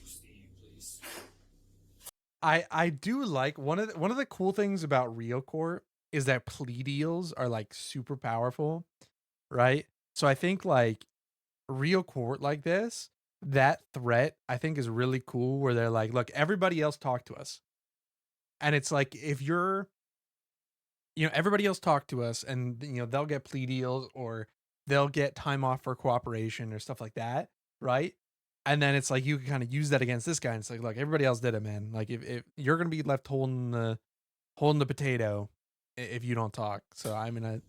Steve, please. I do like one of the cool things about Real Court is that plea deals are like super powerful, right? So I think like Real Court like this, that threat I think is really cool where they're like, look, everybody else talk to us. And it's like if you're everybody else talk to us and they'll get plea deals or they'll get time off for cooperation or stuff like that, right? And then it's like you can kind of use that against this guy. And it's like, look, everybody else did it, man. Like if you're gonna be left holding the potato if you don't talk. So I'm gonna.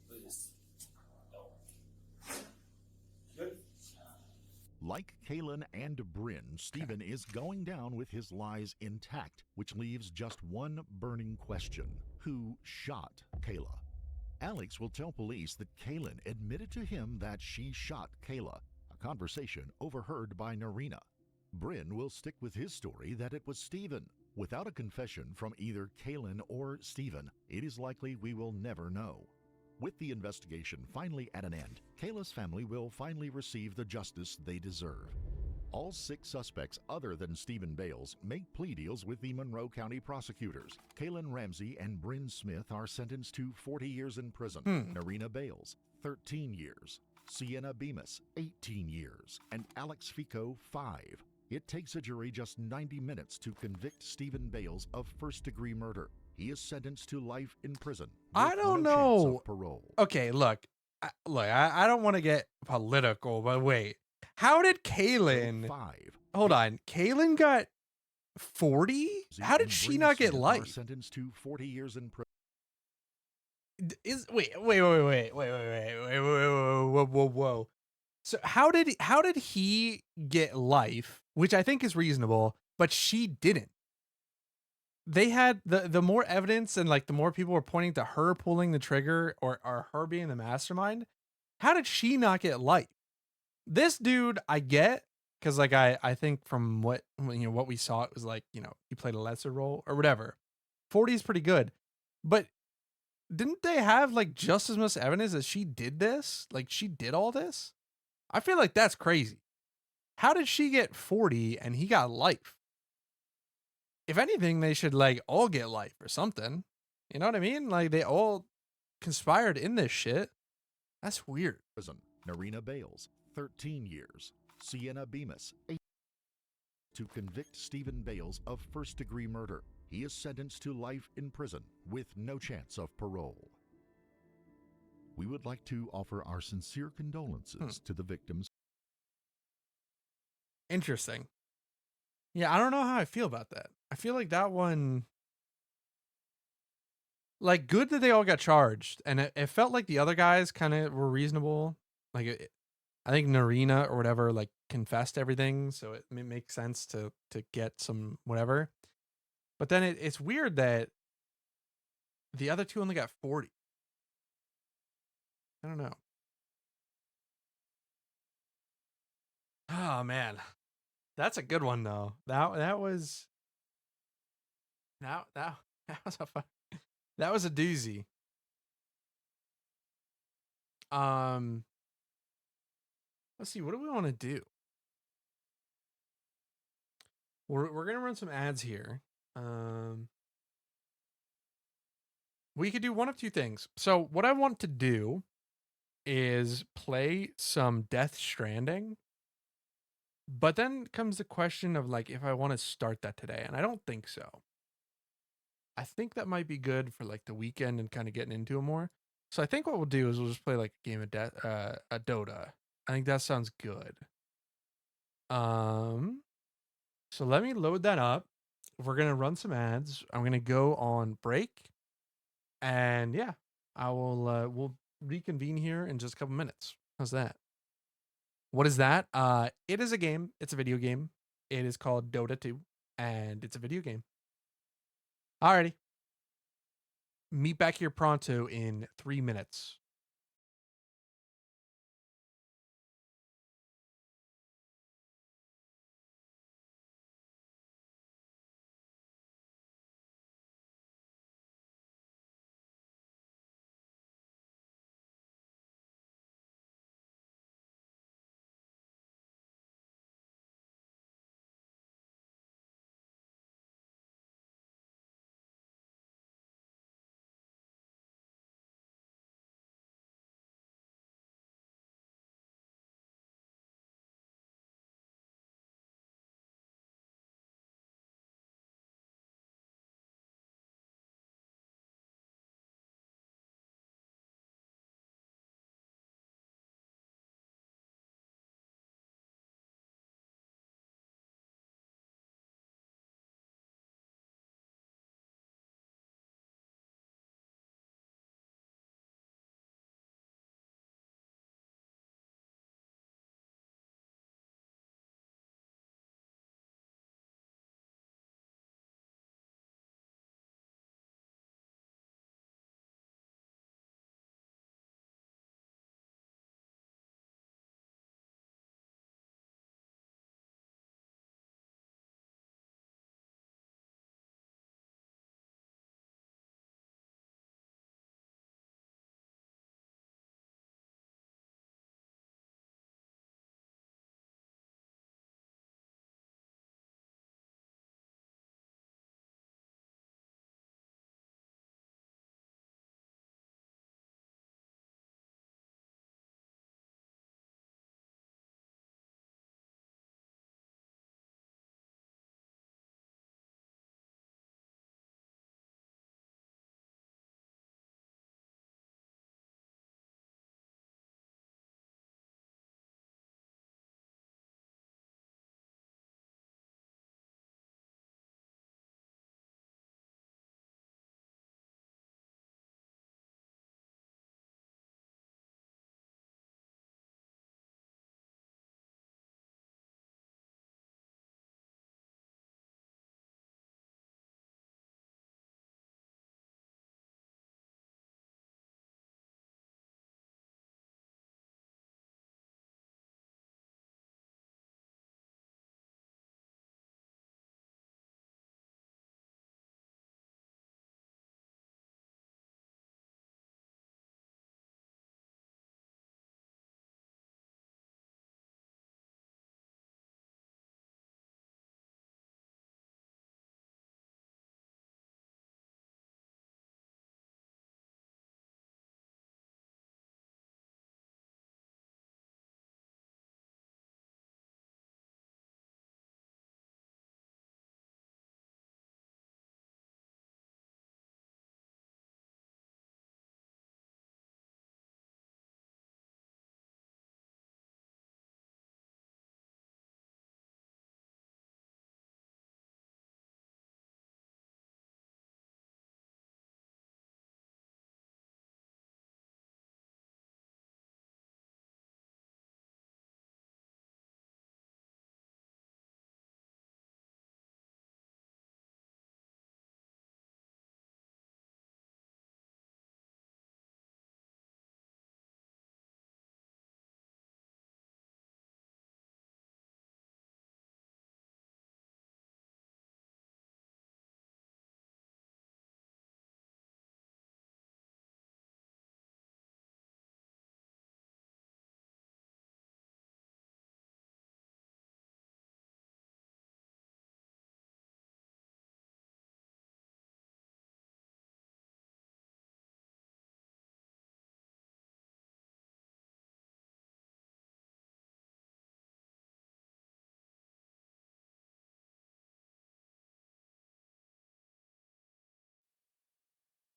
Like Kaylin and Bryn, Stephen is going down with his lies intact, which leaves just one burning question: who shot Kayla? Alex will tell police that Kaylin admitted to him that she shot Kayla, a conversation overheard by Narina. Bryn will stick with his story that it was Stephen. Without a confession from either Kaylin or Stephen, it is likely we will never know. With the investigation finally at an end, Kayla's family will finally receive the justice they deserve. All 6 suspects other than Stephen Bales make plea deals with the Monroe County prosecutors. Kaylin Ramsey and Bryn Smith are sentenced to 40 years in prison. Narina Bales, 13 years. Sienna Bemis, 18 years. And Alex Fico, 5. It takes a jury just 90 minutes to convict Stephen Bales of first-degree murder. He is sentenced to life in prison. I don't no chance know. of parole. Okay, look, I don't want to get political, but wait, how did Kaylin? 5. Hold on, Kaylin got 40. How did she not get life? Sentenced to 40 years in prison. Wait, whoa. So how did he get life, which I think is reasonable, but she didn't? they had the more evidence and like the more people were pointing to her pulling the trigger or her being the mastermind, how did she not get life? This dude, I get, because like I think from what what we saw, it was like, he played a lesser role or whatever. 40 is pretty good, but didn't they have like just as much evidence that she did this? Like she did all this? I feel like that's crazy. How did she get 40 and he got life? If anything, they should like all get life or something. You know what I mean? Like they all conspired in this shit. That's weird. Prison. Narina Bales, 13 years. Sienna Bemis, 8. To convict Stephen Bales of first-degree murder. He is sentenced to life in prison with no chance of parole. We would like to offer our sincere condolences to the victims. Interesting. Yeah, I don't know how I feel about that. I feel like that one, like, good that they all got charged, and it felt like the other guys kind of were reasonable. Like, I think Narina or whatever like confessed everything, so it makes sense to get some whatever. But then it's weird that the other two only got 40. I don't know. Oh man, that's a good one though. That was that was a fun, that was a doozy. Let's see, what do we want to do? We're gonna run some ads here. We could do one of two things. So what I want to do is play some Death Stranding. But then comes the question of like if I want to start that today, and I don't think so. I think that might be good for like the weekend and kind of getting into it more. So I think what we'll do is we'll just play like a game of a Dota. I think that sounds good. So let me load that up. We're gonna run some ads. I'm gonna go on break, and yeah, I will. We'll reconvene here in just a couple minutes. How's that? What is that? It is a game. It's a video game. It is called Dota 2, and it's a video game. Alrighty. Meet back here pronto in 3 minutes.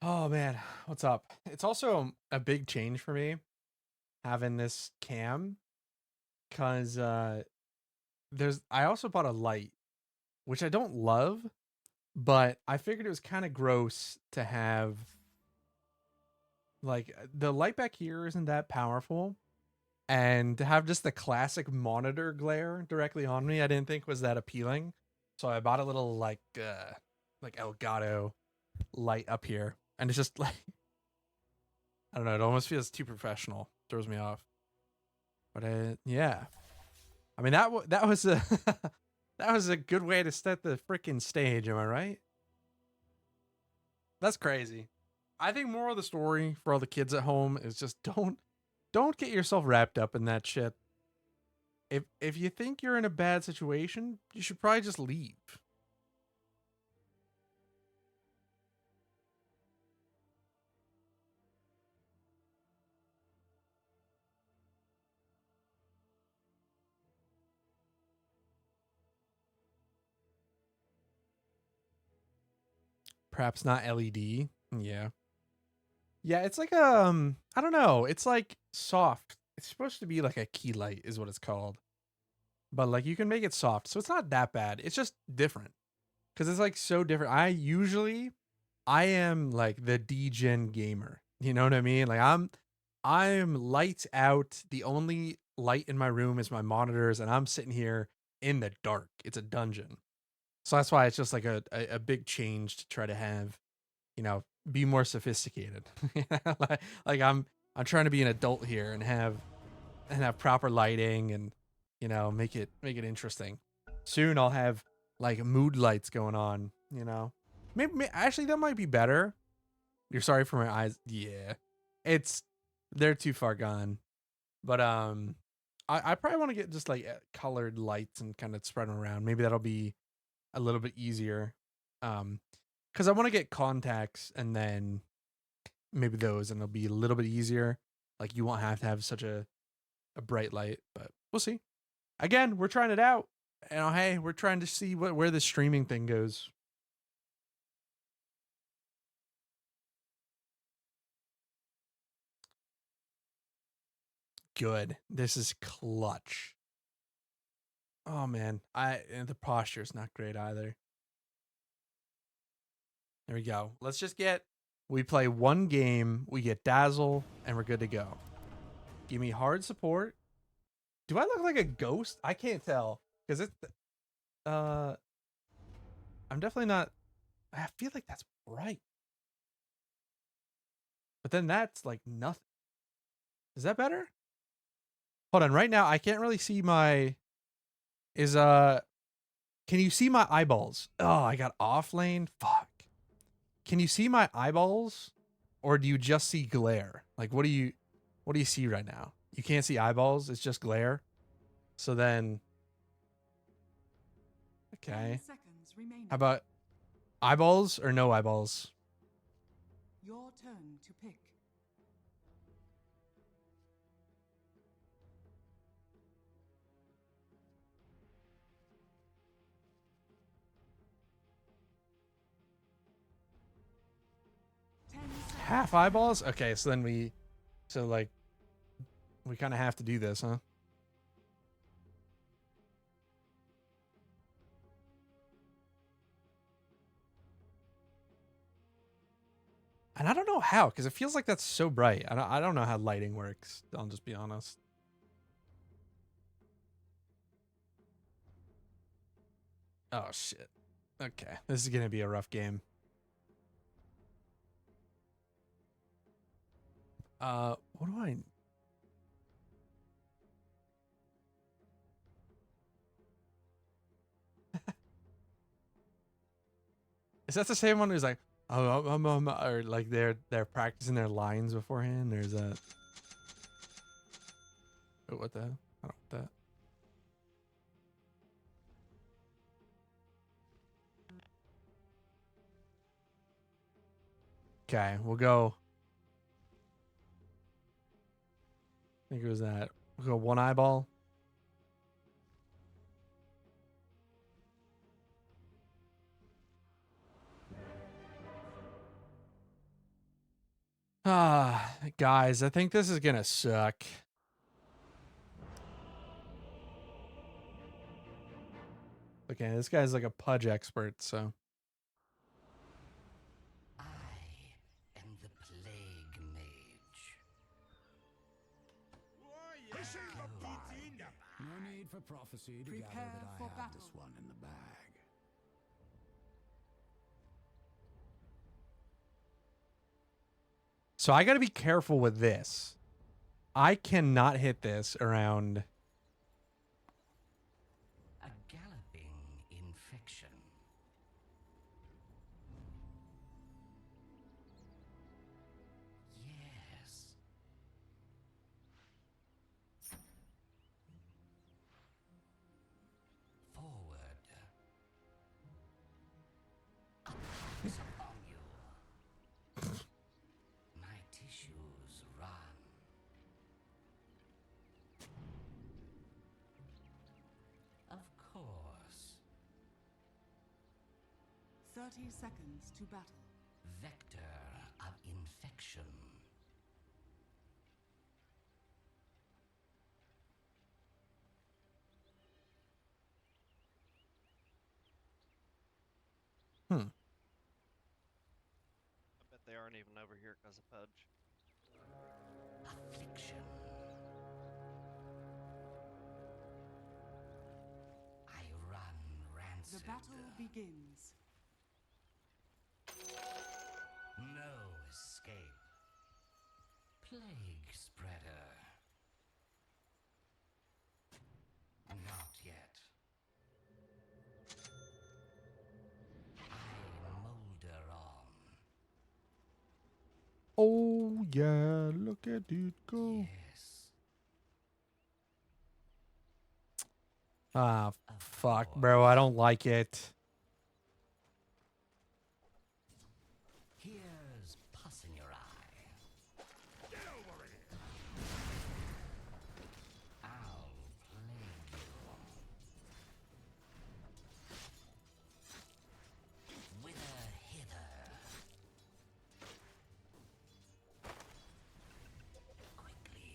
Oh man, what's up? It's also a big change for me having this cam because I also bought a light, which I don't love, but I figured it was kind of gross to have like the light back here isn't that powerful, and to have just the classic monitor glare directly on me, I didn't think was that appealing. So I bought a little like Elgato light up here, and it's just like I don't know, it almost feels too professional. Throws me off. But yeah. I mean that was a that was a good way to set the freaking stage, am I right? That's crazy. I think moral of the story for all the kids at home is just don't get yourself wrapped up in that shit. If you think you're in a bad situation, you should probably just leave. Perhaps not LED. Yeah. Yeah, it's like I don't know. It's like soft. It's supposed to be like a key light is what it's called. But like you can make it soft. So it's not that bad. It's just different. Cuz it's like so different. I am like the degen gamer. You know what I mean? Like I'm lights out. The only light in my room is my monitors and I'm sitting here in the dark. It's a dungeon. So that's why it's just like a big change to try to have, you know, be more sophisticated. like I'm trying to be an adult here and have proper lighting and you know make it interesting. Soon I'll have like mood lights going on. You know, maybe actually that might be better. You're sorry for my eyes. Yeah, they're too far gone. But I probably want to get just like colored lights and kind of spread them around. Maybe that'll be a little bit easier. Because I want to get contacts and then maybe those, and it'll be a little bit easier. Like you won't have to have such a bright light, but we'll see. Again, we're trying it out. You know, hey, we're trying to see where the streaming thing goes. Good. This is clutch. Oh man, the posture is not great either. There we go. Let's just we play one game, we get Dazzle, and we're good to go. Give me hard support. Do I look like a ghost? I can't tell. Because it's I'm definitely not. I feel like that's bright. But then that's like nothing. Is that better? Hold on, right now I can't really see my can you see my eyeballs? Oh, I got off lane. Fuck. Can you see my eyeballs? Or do you just see glare? Like what do you see right now? You can't see eyeballs, it's just glare. So then okay. How about eyeballs or no eyeballs? Your turn to pick. Half eyeballs? Okay, so then we kind of have to do this, huh? And I don't know how, because it feels like that's so bright. I don't know how lighting works. I'll just be honest. Oh shit. Okay, this is gonna be a rough game. What do I? Is that the same one who's like, or like they're practicing their lines beforehand? There's a. Oh, what the hell? I don't want that. Okay, we'll go. I think it was that. We'll go one eyeball. Guys, I think this is gonna suck. Okay, this guy's like a pudge expert, so. And the plague mage. No need for prophecy to gather Prepare that I for have battle. this one in the bag. So I gotta be careful with this. I cannot hit this around. A galloping infection. Yes. Forward. Upwards upon you. My tissues run. Of course. 30 seconds to battle. Vector of infection. Hmm. I bet they aren't even over here because of Pudge. Affliction. I run rancid. The battle begins. No escape. Plague spreader. Not yet. I molder on. Oh yeah, look at it go. Ah, fuck, bro. I don't like it. Here's pus in your eye. Get over here. I'll plague you. Whither hither. Quickly.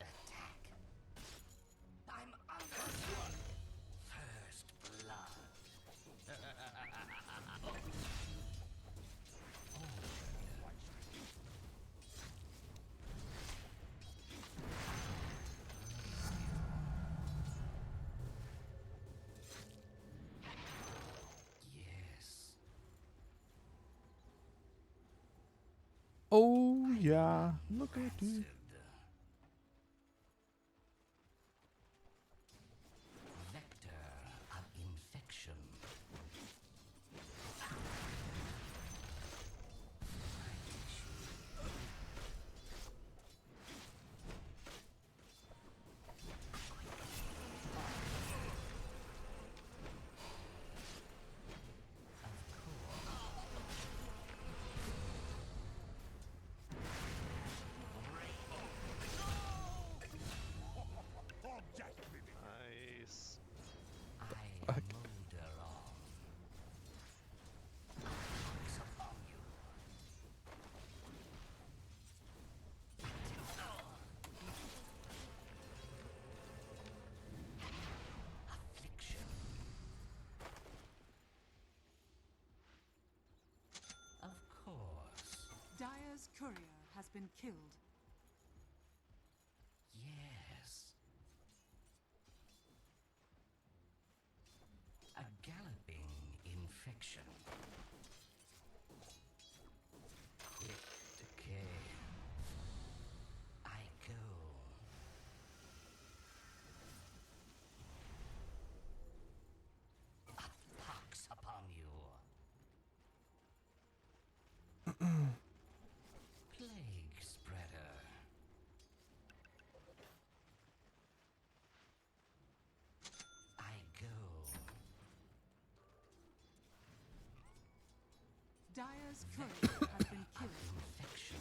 Attack. I'm under. First blood. Yes. Oh yeah, look at it. Vector of infection. Nice. I molder on. Focus upon you. Affliction. Of course. Dire's courier has been killed. Yes. A galloping infection. Quick decay. I go. A pox upon you. Plague spreader. I go. Dire's courier has been killed. Infection.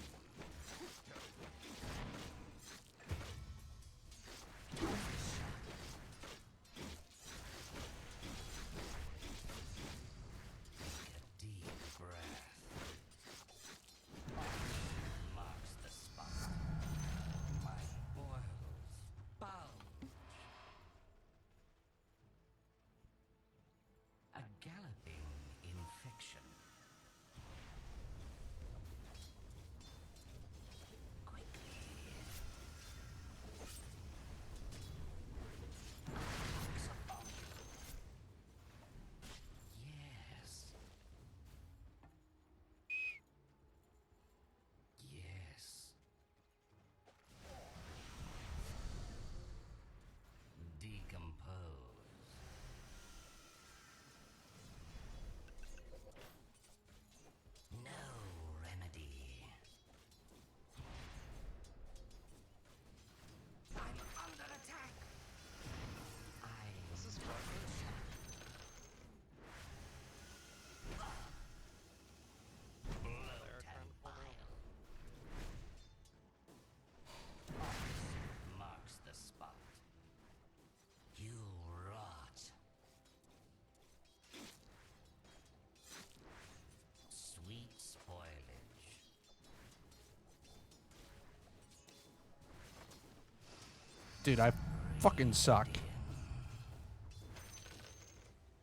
Dude, I fucking suck.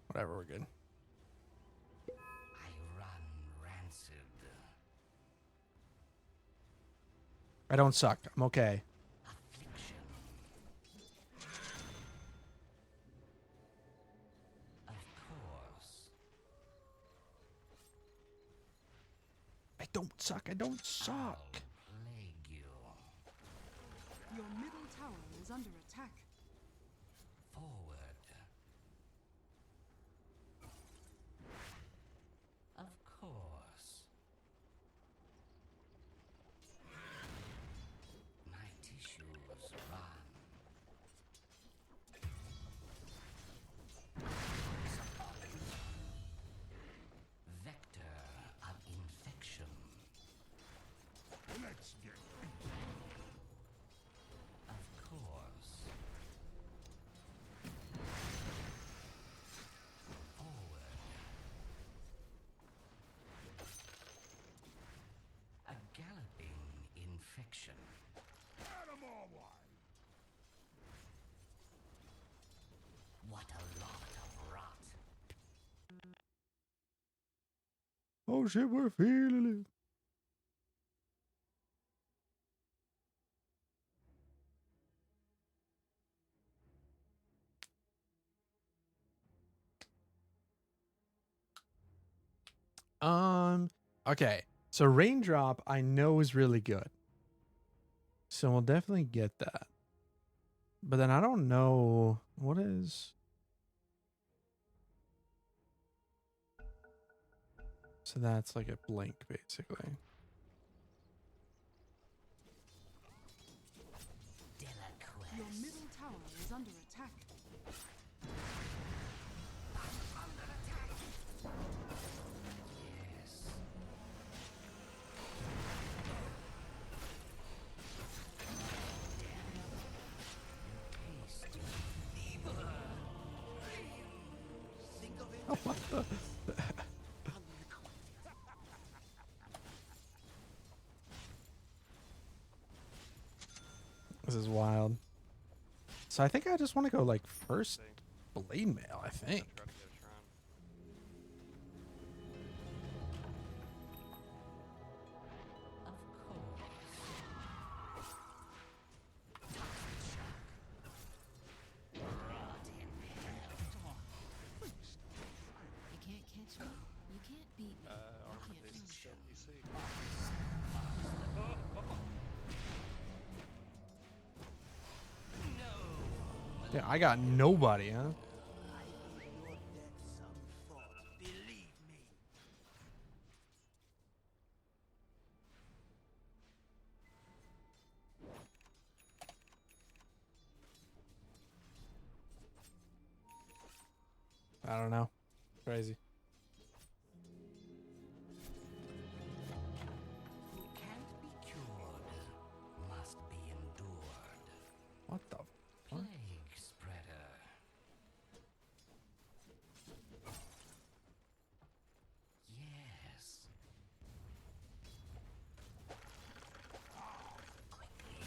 Whatever, we're good. I don't suck. I'm okay. I don't suck. I don't suck. Your middle tower is under attack. Forward. Of course. My tissues run. Vector of infection. Let's get. Of course. Forward. A galloping infection. Animal one. What a lot of rot. Oh shit, we're feeling it. Okay. So Raindrop I know is really good. So we'll definitely get that. But then I don't know what is. So that's like a blink basically. Your middle tower is under attack. Oh, what the? This is wild. So I think I just want to go like first blade mail, I think. You can't catch me. You can't beat me. You can't finish me. Yeah, I got nobody, huh? I don't know. Crazy. Can't be cured. Must be endured. What the fuck? Plague spreader. Yes. Quickly.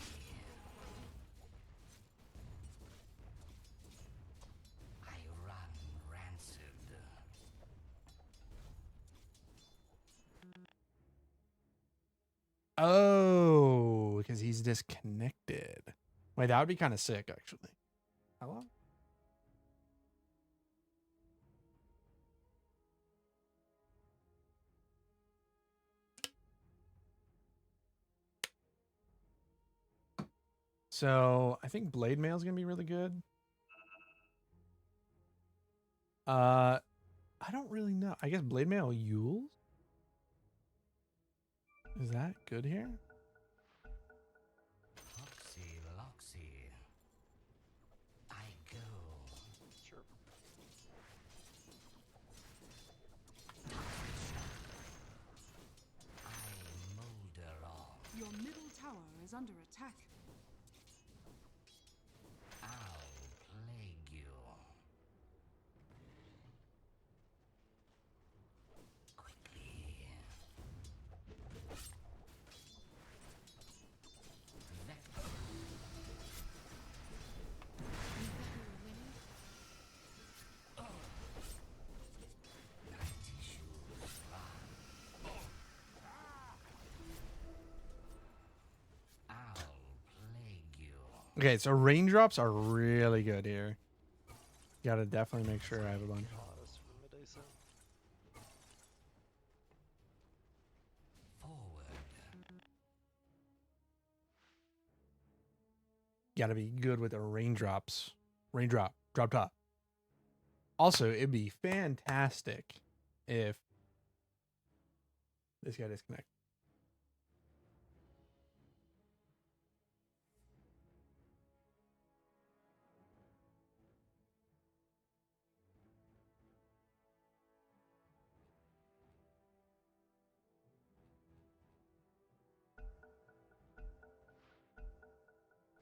I run rancid. Oh, because he's disconnected. Wait, that would be kind of sick, actually. Hello? So I think blade mail is gonna be really good. I don't really know. I guess blade mail Yules? Is that good here? Loxy, Loxy. I go. Sure. I molder on. Your middle tower is under attack. I'll plague you. Quickly. Vector. Okay, so raindrops are really good here. Gotta definitely make sure I have a bunch. Gotta be good with the raindrops. Raindrop, drop top. Also, it'd be fantastic if this guy disconnects.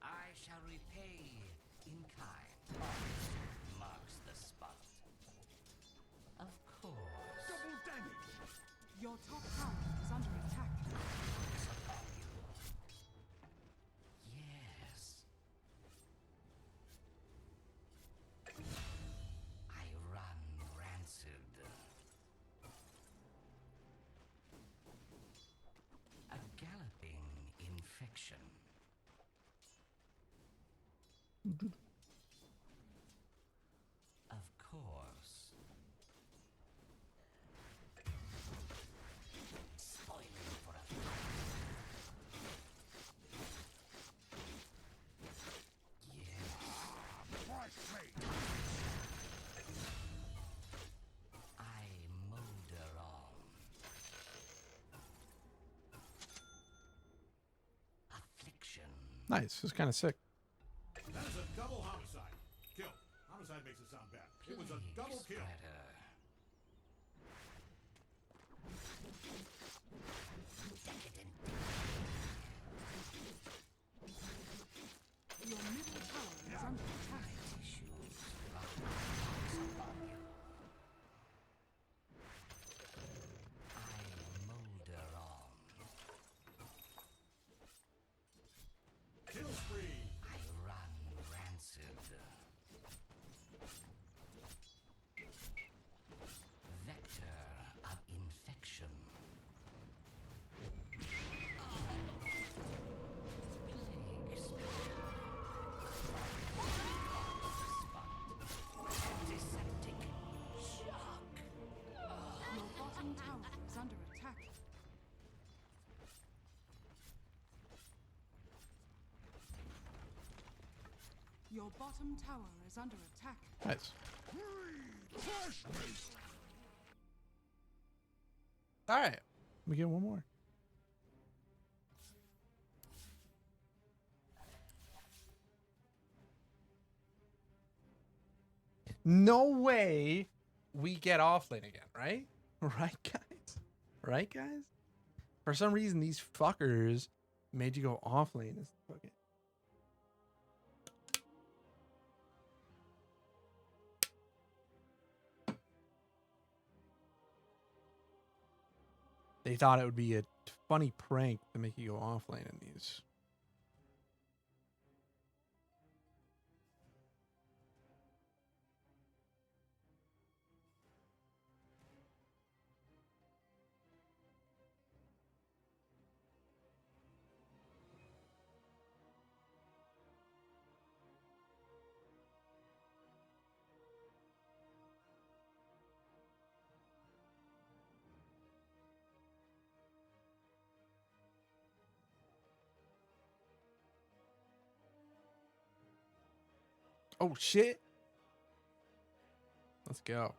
I shall repay in kind. Marks the spot. Of course. Double damage. Your top tower is under attack. Yes. I run rancid. A galloping infection. Of course. Spoiling for a I moulder on. Affliction. Nice. It's kind of sick. That is a double homicide. Kill. Homicide makes it sound bad. It was a double kill. Your middle tower is under attack. Moulder on. Kill spree. I run rancid. Vector of infection. Plague spirit. Antiseptic shock. Your bottom tower is under attack. Your bottom tower is under attack. Nice. All right. We get one more. No way we get offlane again, right? Right, guys? Right, guys? For some reason, these fuckers made you go offlane. It's fucking... They thought it would be a funny prank to make you go offlane in these. Oh, shit. Let's go.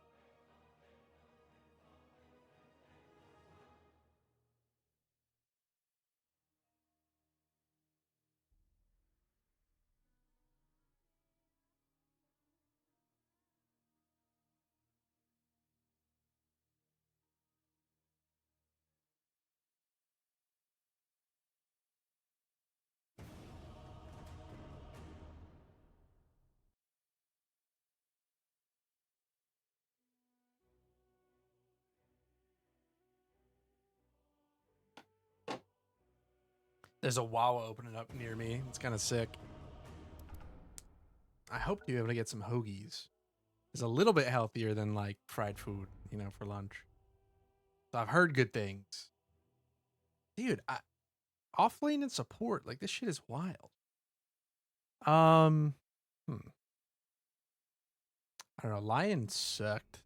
There's a Wawa opening up near me. It's kind of sick. I hope you're able to get some hoagies. It's a little bit healthier than like fried food, you know, for lunch. So I've heard good things. Dude, offlane and support, like this shit is wild. I don't know. Lion sucked.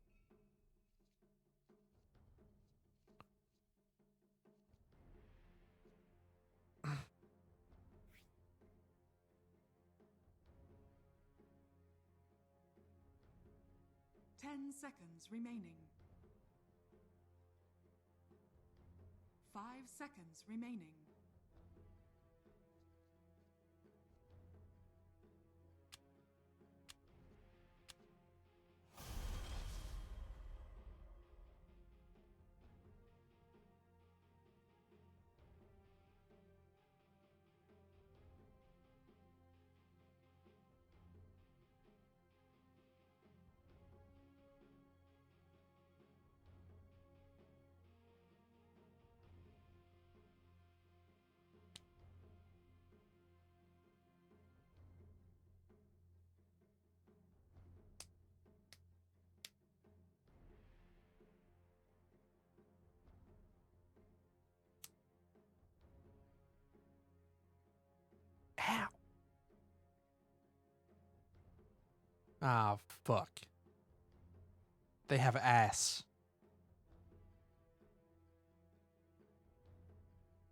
Ten seconds remaining. 5 seconds remaining. Ow. Ah, fuck. They have ass.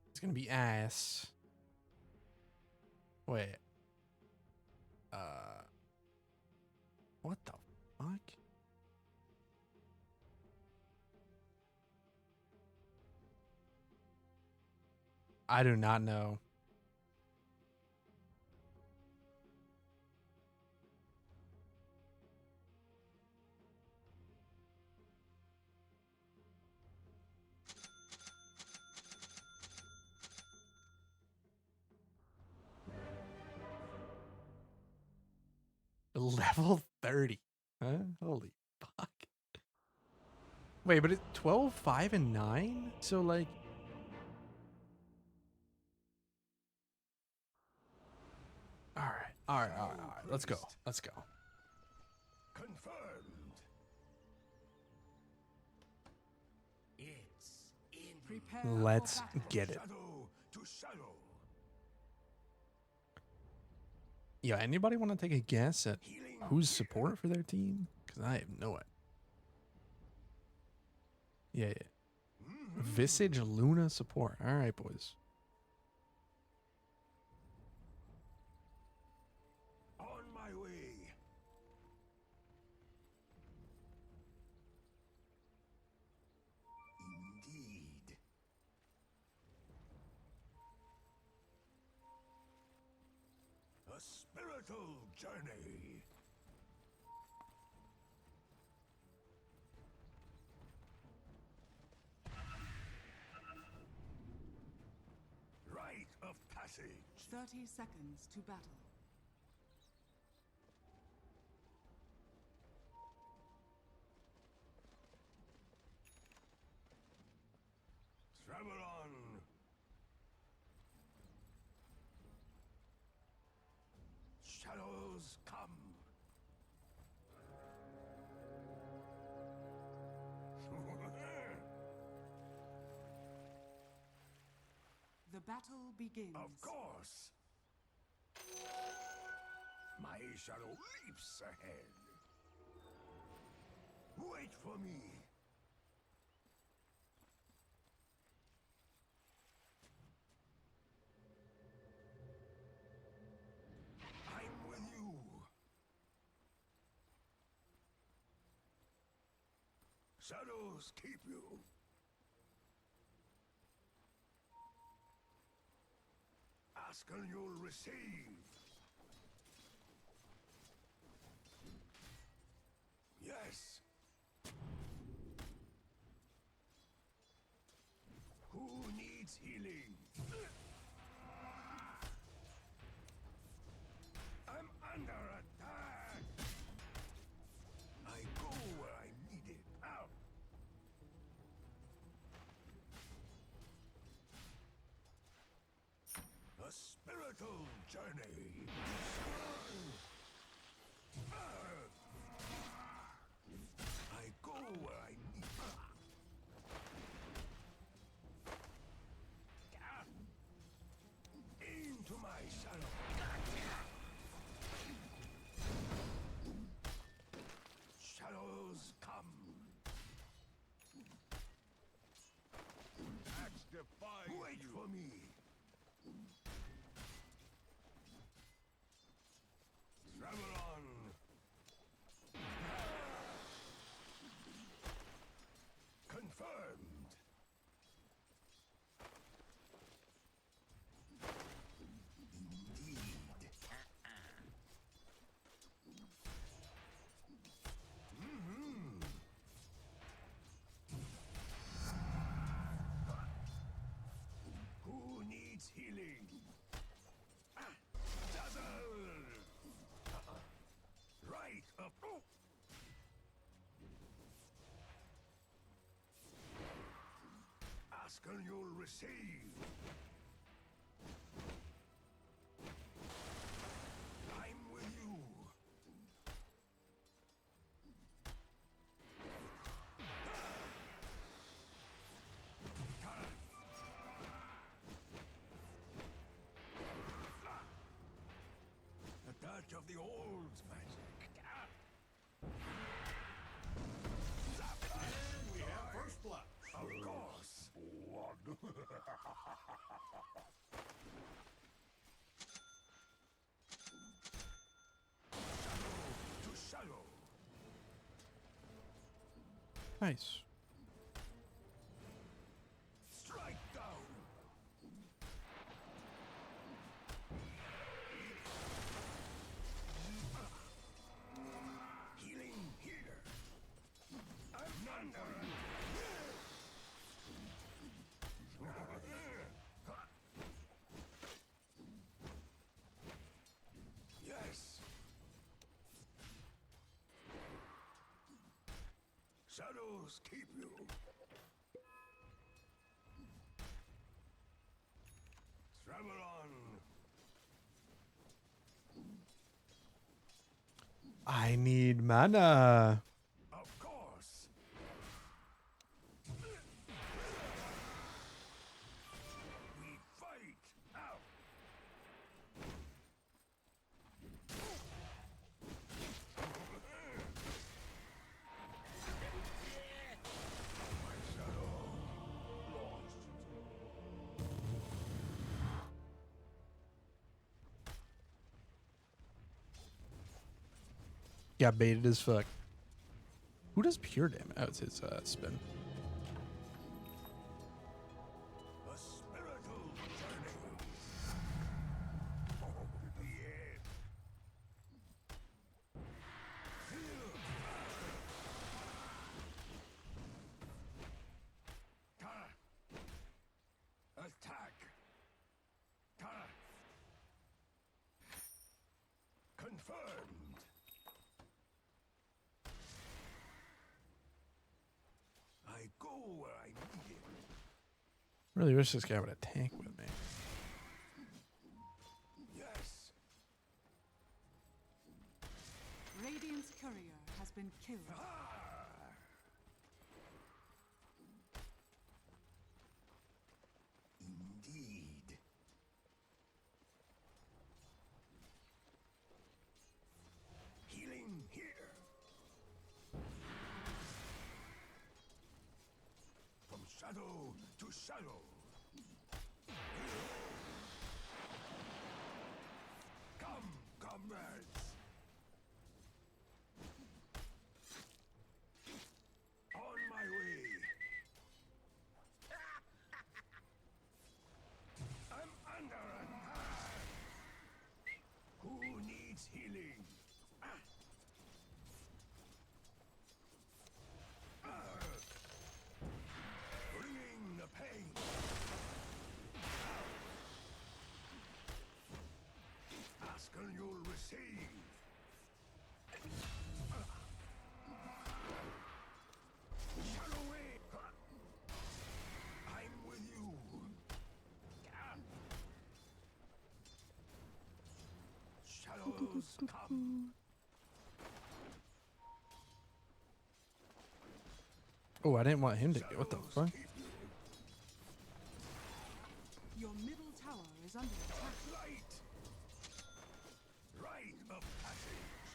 It's gonna be ass. Wait. What the fuck? I do not know. Level 30. Huh? Holy fuck. Wait, but it's 12, 5, and 9? So, like... Alright. Let's go. Let's go. Confirmed. It's in. Prepare Let's for battle. get it. Shadow to shadow. Yeah, anybody want to take a guess at who's support for their team? Because I have no idea. Yeah. Visage Luna support. Alright, boys. On my way. Indeed. A spiritual journey. Rite of passage. 30 seconds to battle. Travel on. Shadows come. The battle begins. Of course. My shadow leaps ahead. Wait for me. I'm with you. Shadows keep you. Ask and you'll receive. Yes. Who needs healing? I'm under attack. I go where I'm needed. Out. A spiritual journey. I go where I need. Into my shadow. defy Wait you. For me. Travel on. Confirmed. Indeed. Who needs healing? Dazzle! Right up. Oh. Ask and you'll receive. I'm with you. A touch of the old magic. We have first blood. Of course. Shadow to shadow. Nice. Strike down. Healing here. I'm under. Yes. Shadows keep you. Travel on. I need mana. Of course. We fight out. My shadow lost. Got baited as fuck. Who does pure damage? Oh, it's his spin. A spiritual journey. Oh, yeah. Attack. Confirmed. I go where I need it. Really wish this guy would have tank with me. Yes. Radiant's courier has been killed. Indeed. Healing here. From shadow to shadow. Come, comrades. On my way. I'm under attack. Who needs healing? Bringing the pain. Ask and you'll receive. Shadow Wave. I'm with you. Shadows come. Oh, I didn't want him to get. What the fuck? Your middle tower is under attack. Light. Rite of passage.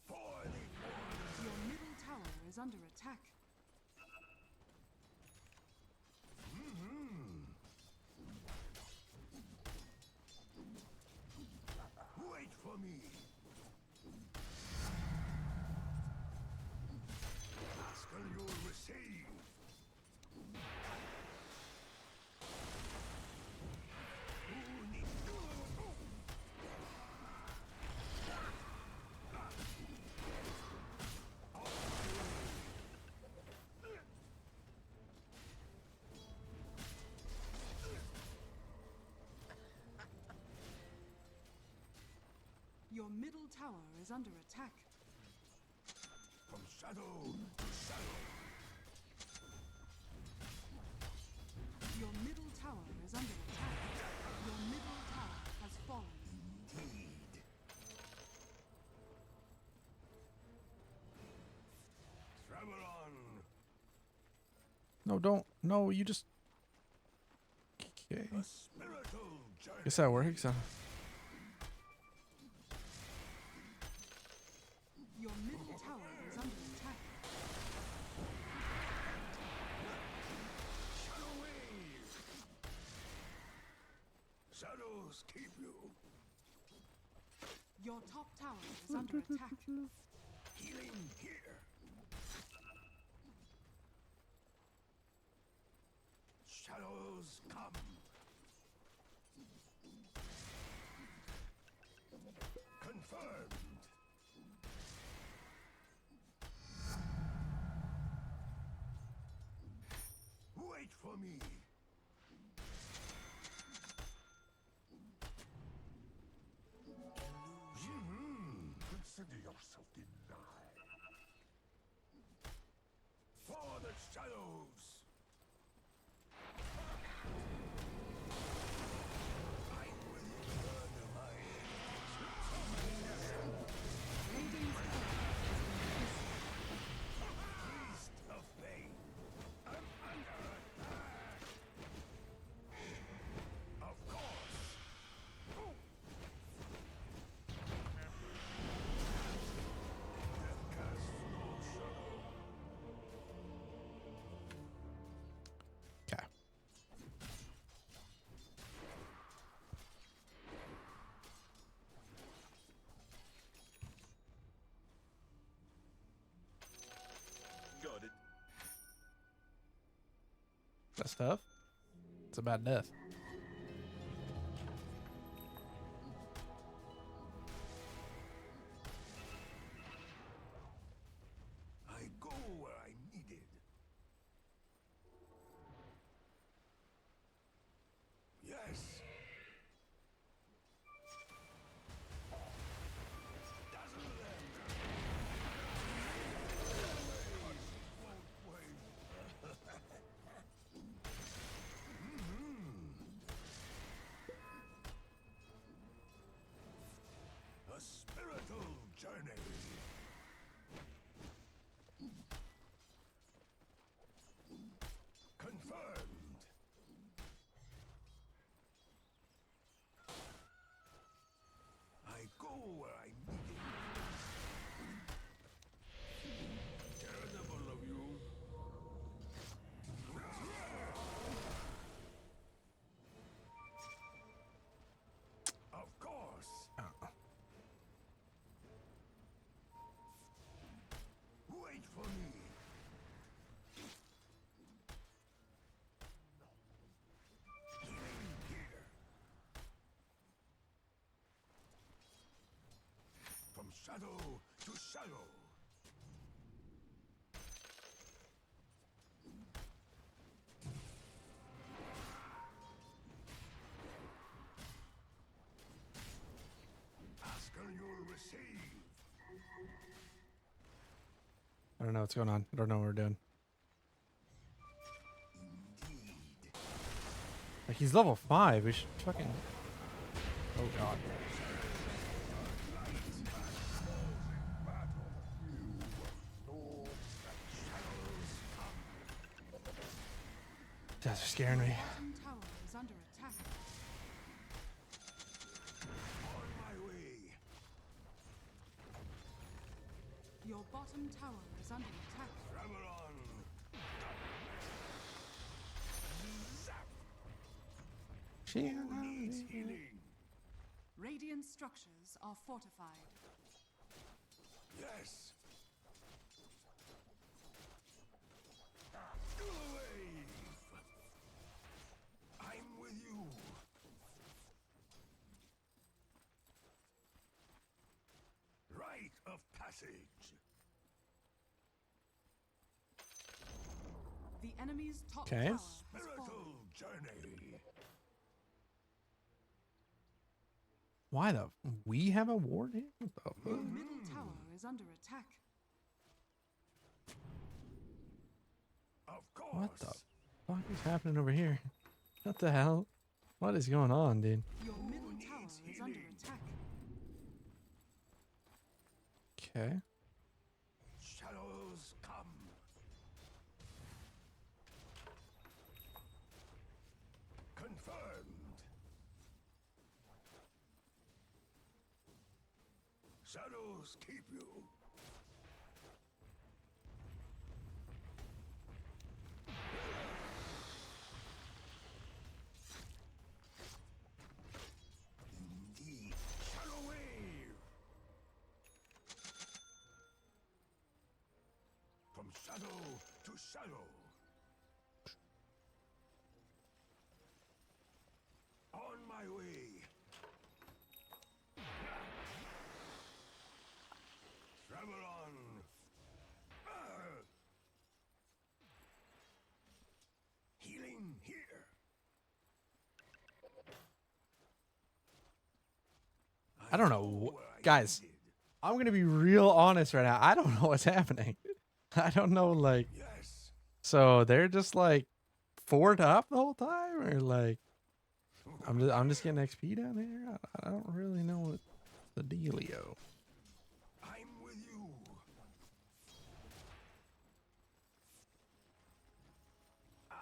For the order. Your middle tower is under attack. Your middle tower is under attack. From shadow to shadow. Your middle tower is under attack. Your middle tower has fallen. Indeed. Travel on. No, don't. No, you just. Okay. A spiritual journey. Guess that works. Your middle tower is under attack. Shadow wave. Shadows keep you. Your top tower is under attack. Healing here. Shadows come. Confirmed. Wait for me. Consider yourself denied. For the shadows. I will murder my Feast of pain. I'm under attack. Of course. Okay. Got it. That's tough. It's a bad death. I go where I'm needed. Yes. Dazzle them. Won't wait. A spiritual journey. Confirmed. I go where I'm needed. Charitable of you. Of course. Wait for me. Healing here. From shadow to shadow. Ask and you'll receive. I don't know what's going on. I don't know what we're doing. Like, he's level 5. We should fucking. Oh god. That's scaring me. Bottom tower is under attack. On my way. Your bottom tower is under attack. Travel on. Who needs healing? Radiant structures are fortified. Yes. Do the wave. I'm with you. Rite of passage. The enemy's top Okay. tower has Spiritual fallen. journey. Why the? We have a warden? What the Your fuck? middle tower is under attack. Of course. What the fuck is happening over here? What the hell? What is going on, dude? Your middle tower is under attack. Okay. Shadows come. Confirmed. Shadows keep you. Indeed. Shadow wave. From shadow to shadow. On my way. Travel on. Ah. Healing here. I don't know, guys. I'm gonna be real honest right now. I don't know what's happening. I don't know, like. Yes. So they're just like forward up the whole time, or like, I'm just getting XP down here. I don't really know what the dealio. I'm with you.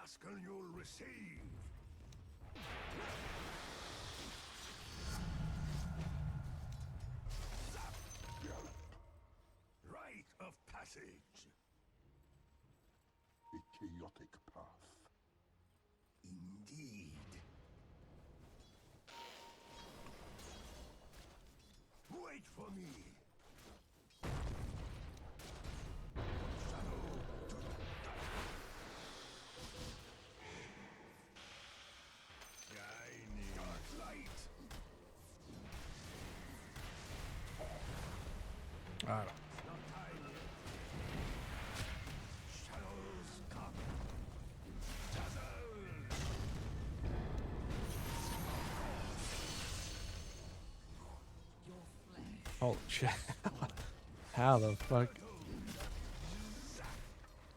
Ask and you'll receive. Rite of passage. A chaotic path. Indeed. Wait for me. Shadow to shining dark light. I don't. Not time yet. Shadows come. Dazzle. Holy shit! How the fuck?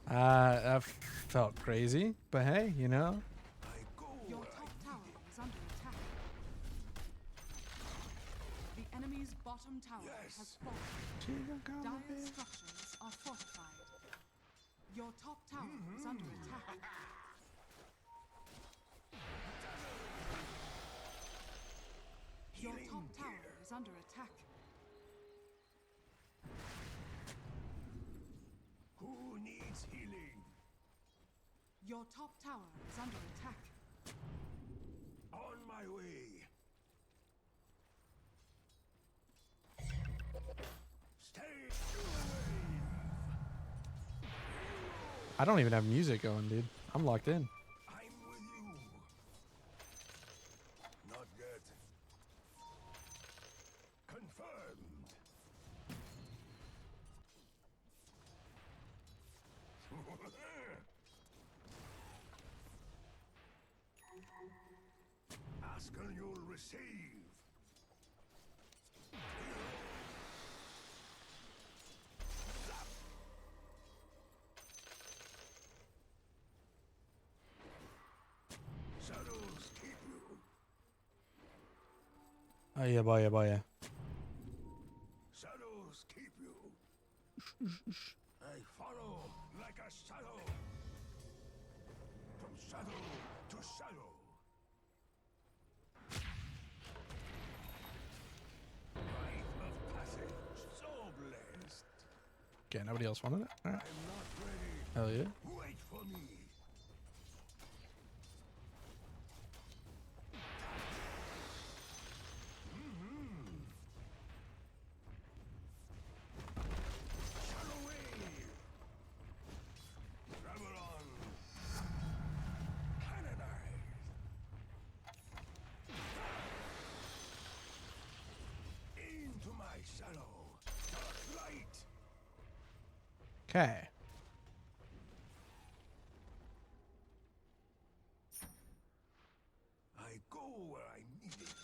That felt crazy, but hey, you know. Your top tower is under attack. The enemy's bottom tower has fallen. Dire structures are fortified. Your top tower is under attack. Your top tower is under attack. Who needs healing? Your top tower is under attack. On my way. Stay away. I don't even have music going, dude. I'm locked in. I'm with you. Not yet. Confirmed. Ask and you'll receive. Shadows keep you. Oh yeah, boy, yeah, boy, yeah. Shadows keep you. I follow like a shadow. From shadow to shadow. Rite of passage. So blessed. Okay, nobody else wanted it. All right. I'm not ready. Hell yeah. Wait for me. Shadow wave. Travel on. Canonized. Into my shadow. Dark light. Okay. I go where I need it.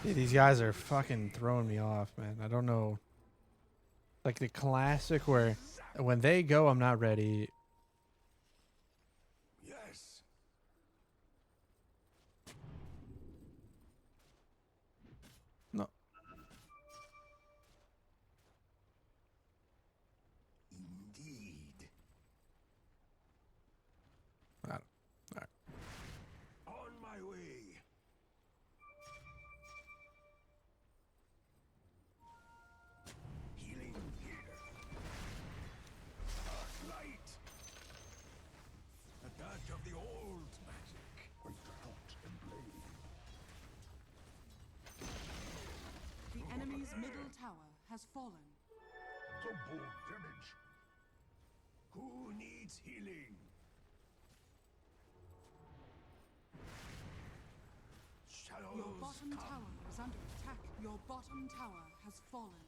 Dude, these guys are fucking throwing me off, man. I don't know. Like the classic where when they go, I'm not ready. Yes. No. Indeed. All right. On my way. Healing here. Dark light. A touch of the old magic. With thought and blade. The enemy's middle tower has fallen. The bold damage. Who needs healing? Shadows Your bottom come. tower is under attack. Your bottom tower has fallen.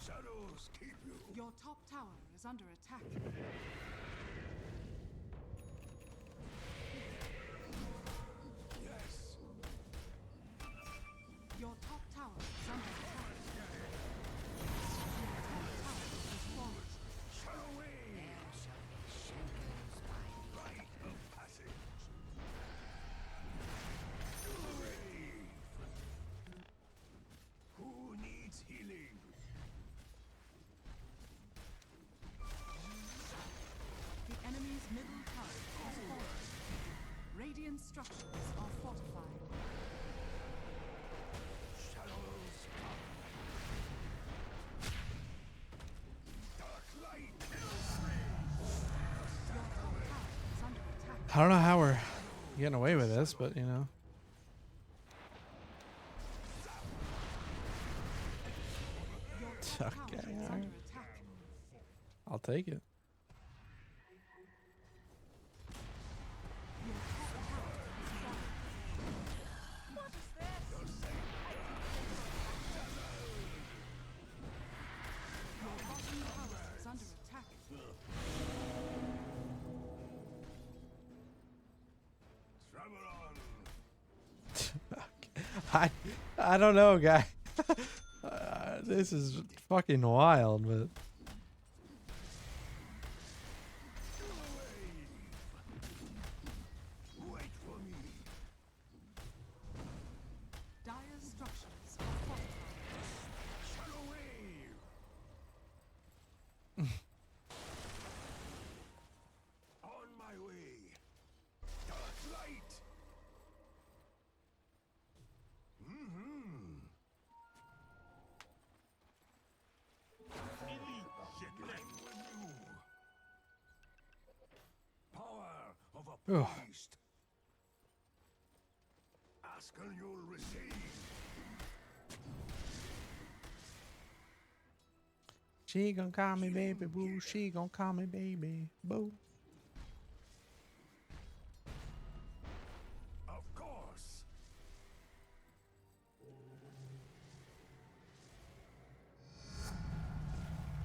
Shadows keep you. Your top tower is under attack. Yes. Your top tower is under attack. Your top tower has fallen. Shadow wave. Rite of passage. Brave. Who needs healing? The enemy's middle tower has fallen. Radiant structures are fortified. Shadows come. Dark light. Your top tower is under attack. I don't know how we're getting away with this, but you know. Your top Okay, tower is alright. under attack. I'll take it. Your top tower has fallen. What is this? Your bottom tower is under attack. Travel on. I don't know, guy. This is fucking wild, but Wait for me. Dire structures are fortified. Shadow wave. On my way. Dark light. Elite shipment with you. Power of a Ugh. priest. Ask and you'll receive. she gonna call me baby boo. She gonna call me baby boo. Of course.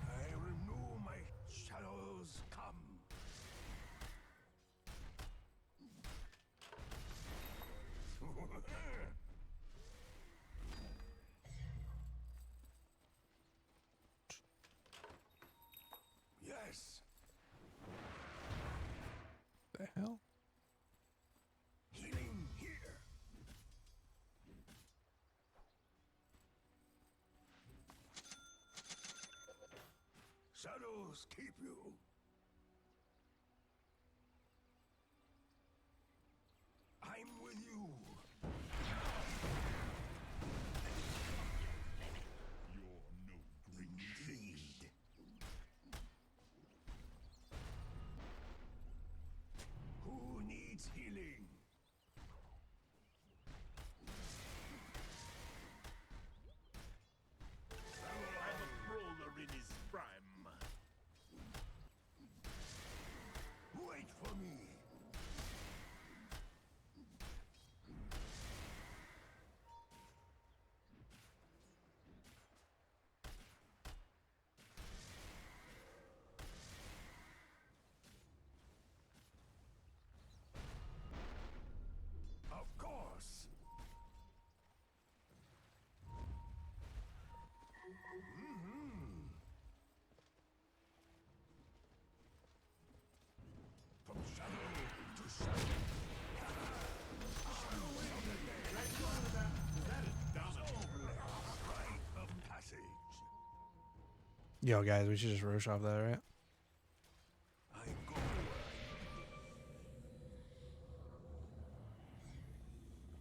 I renew my shadows come. Yes. The hell? Healing here. Shadows keep you. I'm with you. You're no great shakes. Who needs healing? I'm a brawler in his prime. Wait for me. Yo, guys, we should just Roche off that, right?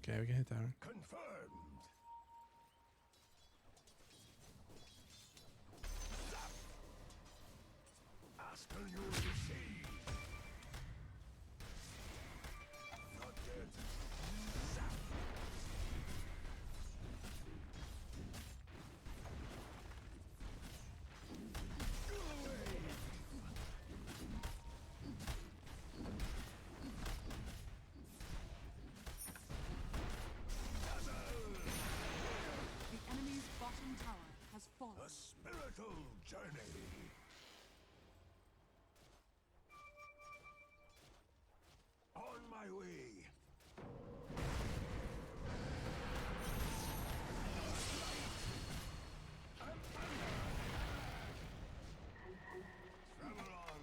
Okay, we can hit that one. Confirmed. Askel, you receive. Not dead. Zap. The enemy's bottom tower has fallen. A spiritual journey. On my way. Travel on.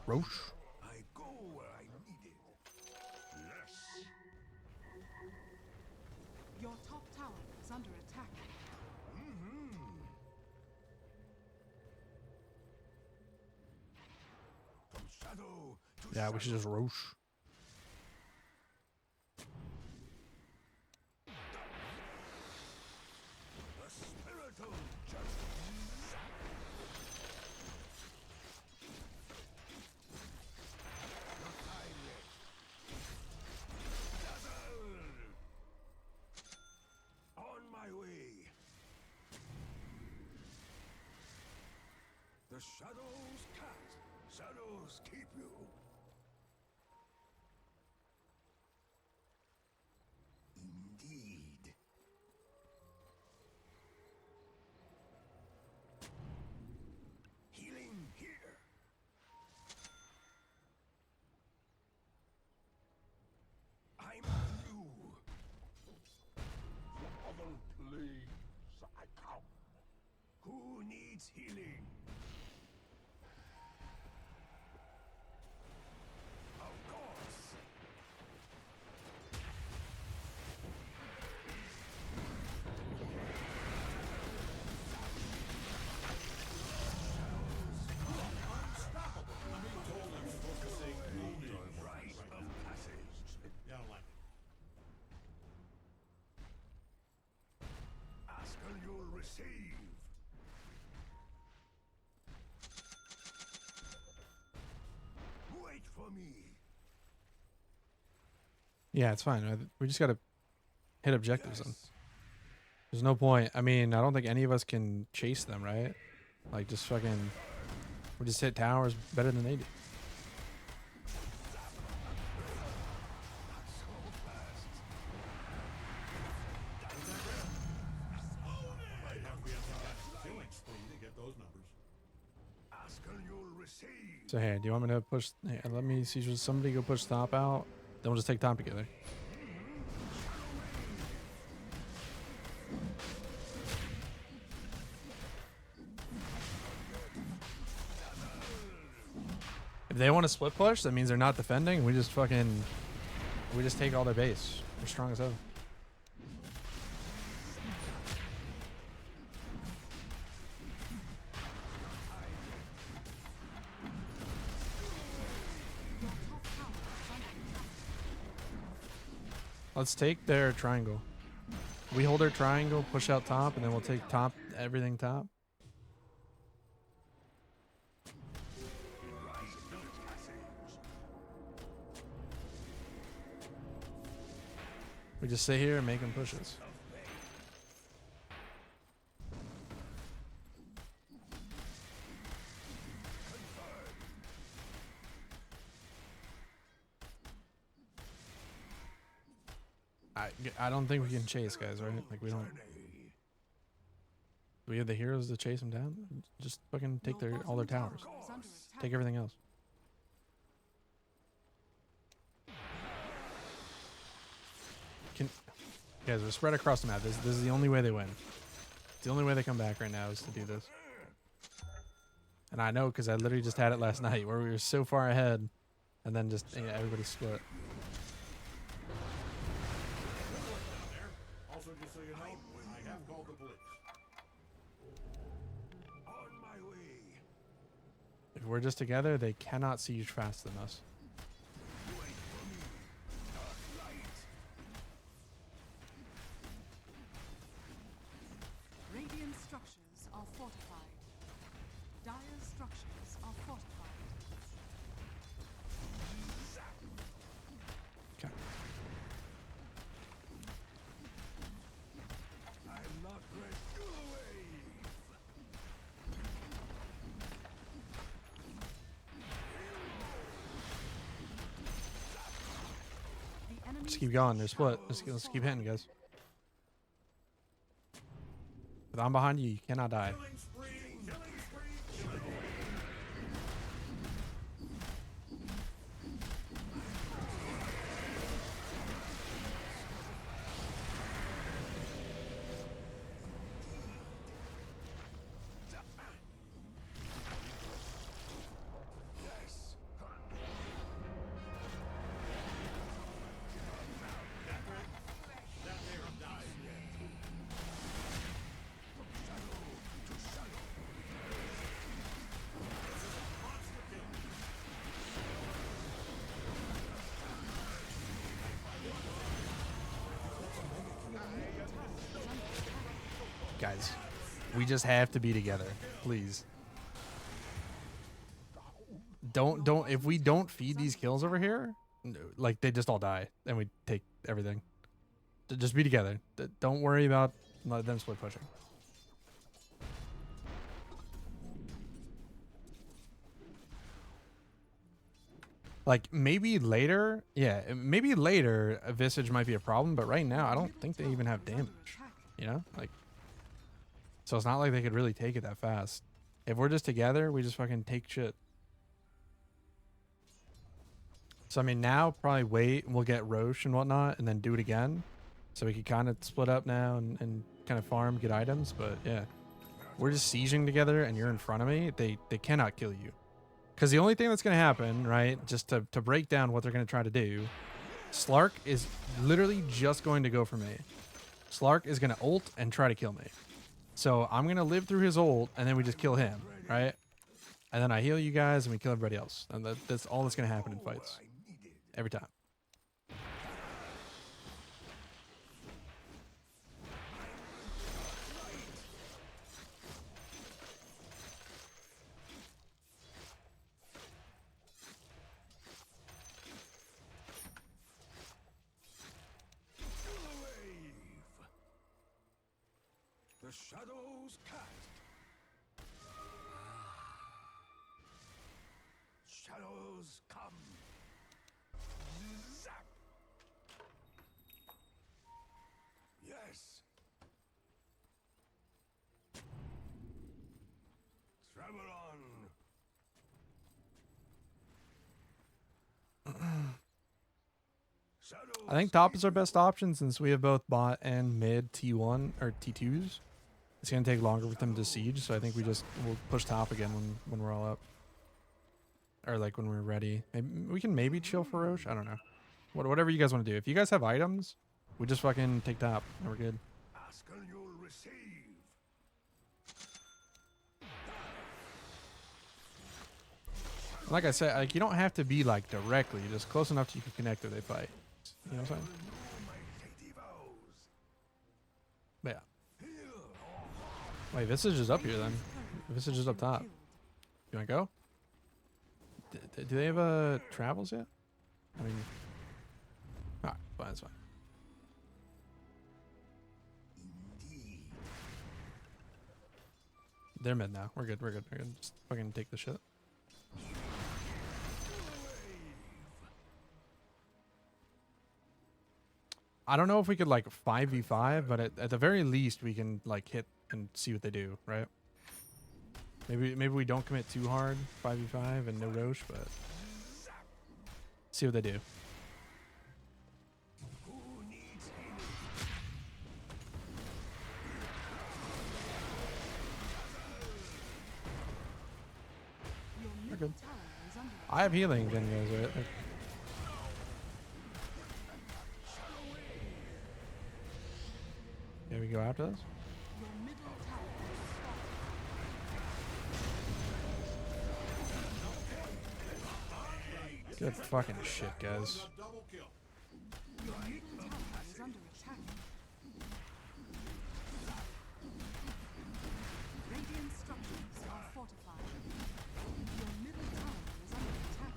Roche. I go where I need it. Less. Your top tower is under attack. From shadow to Yeah, we should just Roche. a spiritual journey. No time yet. Dazzle! On my way. The shadows cast, shadows keep you. Indeed. Healing here. I'm you. Other please, I come. Who needs healing? Of course. Rite of passage. Yeah, I don't like it. Askel, you'll receive. Wait for me. Yeah, it's fine. We just gotta hit objectives. Then. There's no point. I mean, I don't think any of us can chase them, right? Like, just fucking... We just hit towers better than they do. Askel, you'll receive. So, hey, do you want me to push... Hey, let me see. Should somebody go push top out? Then we'll just take top together. If they want to split push, that means they're not defending. We just fucking... We just take all their base. We're strong as hell. Let's take their triangle. We hold their triangle, push out top, and then we'll take top, everything top. We just sit here and make them push us. I don't think we can chase, guys, right? Like, we don't... We have the heroes to chase them down? Just fucking take all their towers. Take everything else. Guys, we're spread across the map. This is the only way they win. It's the only way they come back right now is to do this. And I know because I literally just had it last night where we were so far ahead and then just everybody split. Also, just so you know, I we're just together, they cannot siege faster than us. Radiant structures are fortified. Dire structures are fortified. Okay. I'm not ready. Away. Just keep going. They're split. Let's keep hitting, guys. If I'm behind you, you cannot die. Guys, we just have to be together, please. Don't if we don't feed these kills over here, like they just all die and we take everything. Just be together. Don't worry about them split pushing. Like maybe later, yeah, maybe later a Visage might be a problem, but right now I don't think they even have damage. You know, like. So it's not like they could really take it that fast. If we're just together, we just fucking take shit. So I mean now probably wait and we'll get Roche and whatnot and then do it again. So we could kind of split up now and kind of farm, get items. But yeah, we're just sieging together and you're in front of me. They cannot kill you. Because the only thing that's going to happen, right, just to break down what they're going to try to do, Slark is literally just going to go for me. Slark is going to ult and try to kill me. So I'm going to live through his ult, and then we just kill him, right? And then I heal you guys, and we kill everybody else. And that's all that's going to happen in fights. Every time. The shadows cast. Shadows come. Zap. Yes. Travel on. I think top is our best option since we have both bot and mid T1 or T2s. It's going to take longer for them to siege, so I think we'll push top again when we're all up. Or like when we're ready. Maybe, we can maybe chill for Roche. I don't know. Whatever you guys want to do. If you guys have items, we just fucking take top and we're good. Ask and you'll receive. Like I said, like you don't have to be like directly, just close enough so you can connect or they fight. You know what I'm saying? But yeah. Wait, Visage is up here then. Visage is up top. You wanna go? Do they have travels yet? I mean, alright, fine, that's fine. They're mid now. We're good. We're good. We're good. Just fucking take the shit. I don't know if we could like 5v5, but at the very least we can like hit and see what they do, right? Maybe we don't commit too hard 5v5 and no Roche, but see what they do. We're good. I have healing then, guys, right? Like, here we go after this. Good fucking shit, guys. Your middle tower is under attack. Radiant structures are fortified. Your middle tower is under attack.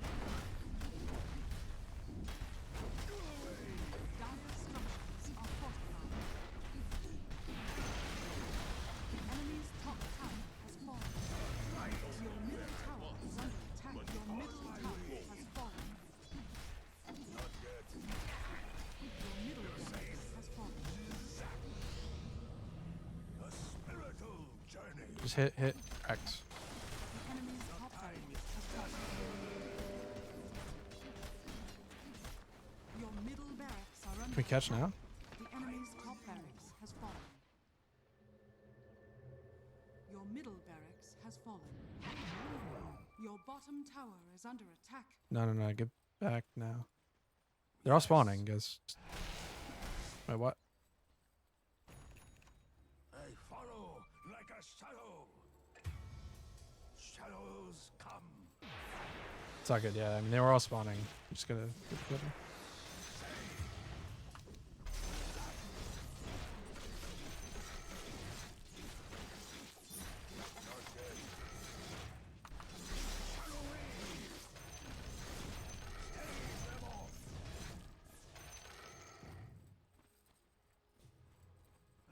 Dire structures are fortified. The enemy's top tower has fallen. Your middle tower is under attack. Your middle tower has fallen. Your middle tower has fallen. Just hit X. The enemy's top barracks has fallen. Your middle barracks are under Can we catch now? The enemy's top barracks has fallen. Your middle barracks has fallen. Your bottom tower is under attack. No. Get back now. They're all spawning, guys. Wait, what? I follow like a shadow. Shadows come. It's not good, yeah. I mean, they were all spawning. I'm just gonna get rid of them.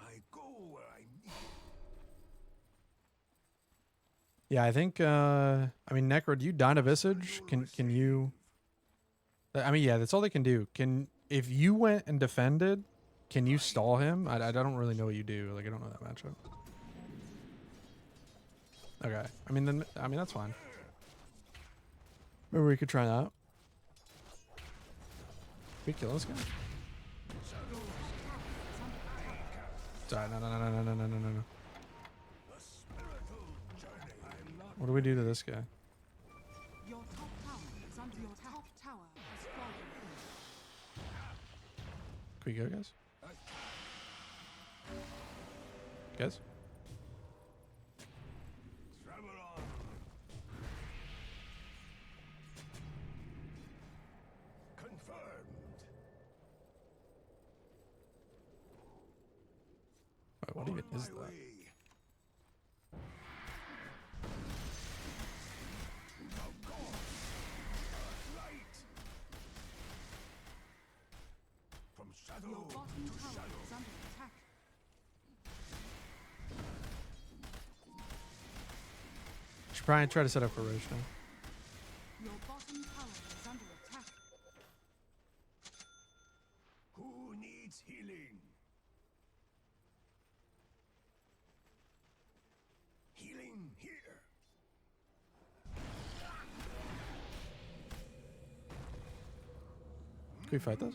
I go where I need. Yeah, I think, I mean, Necro, do you Dyna Visage? Can you... I mean, yeah, that's all they can do. If you went and defended, can you stall him? I don't really know what you do. Like, I don't know that matchup. Okay. I mean, that's fine. Maybe we could try that. We kill this guy? Sorry, no. What do we do to this guy? Your top tower is under your top tower has fallen. Can we go, guys? Guys? Travel on. Confirmed. Wait, what even is that? From shadow Your bottom to tower shadow. is under attack. Should probably try to set up for Roche now. Your bottom tower is under attack. Who needs healing? Healing here. Can we fight this?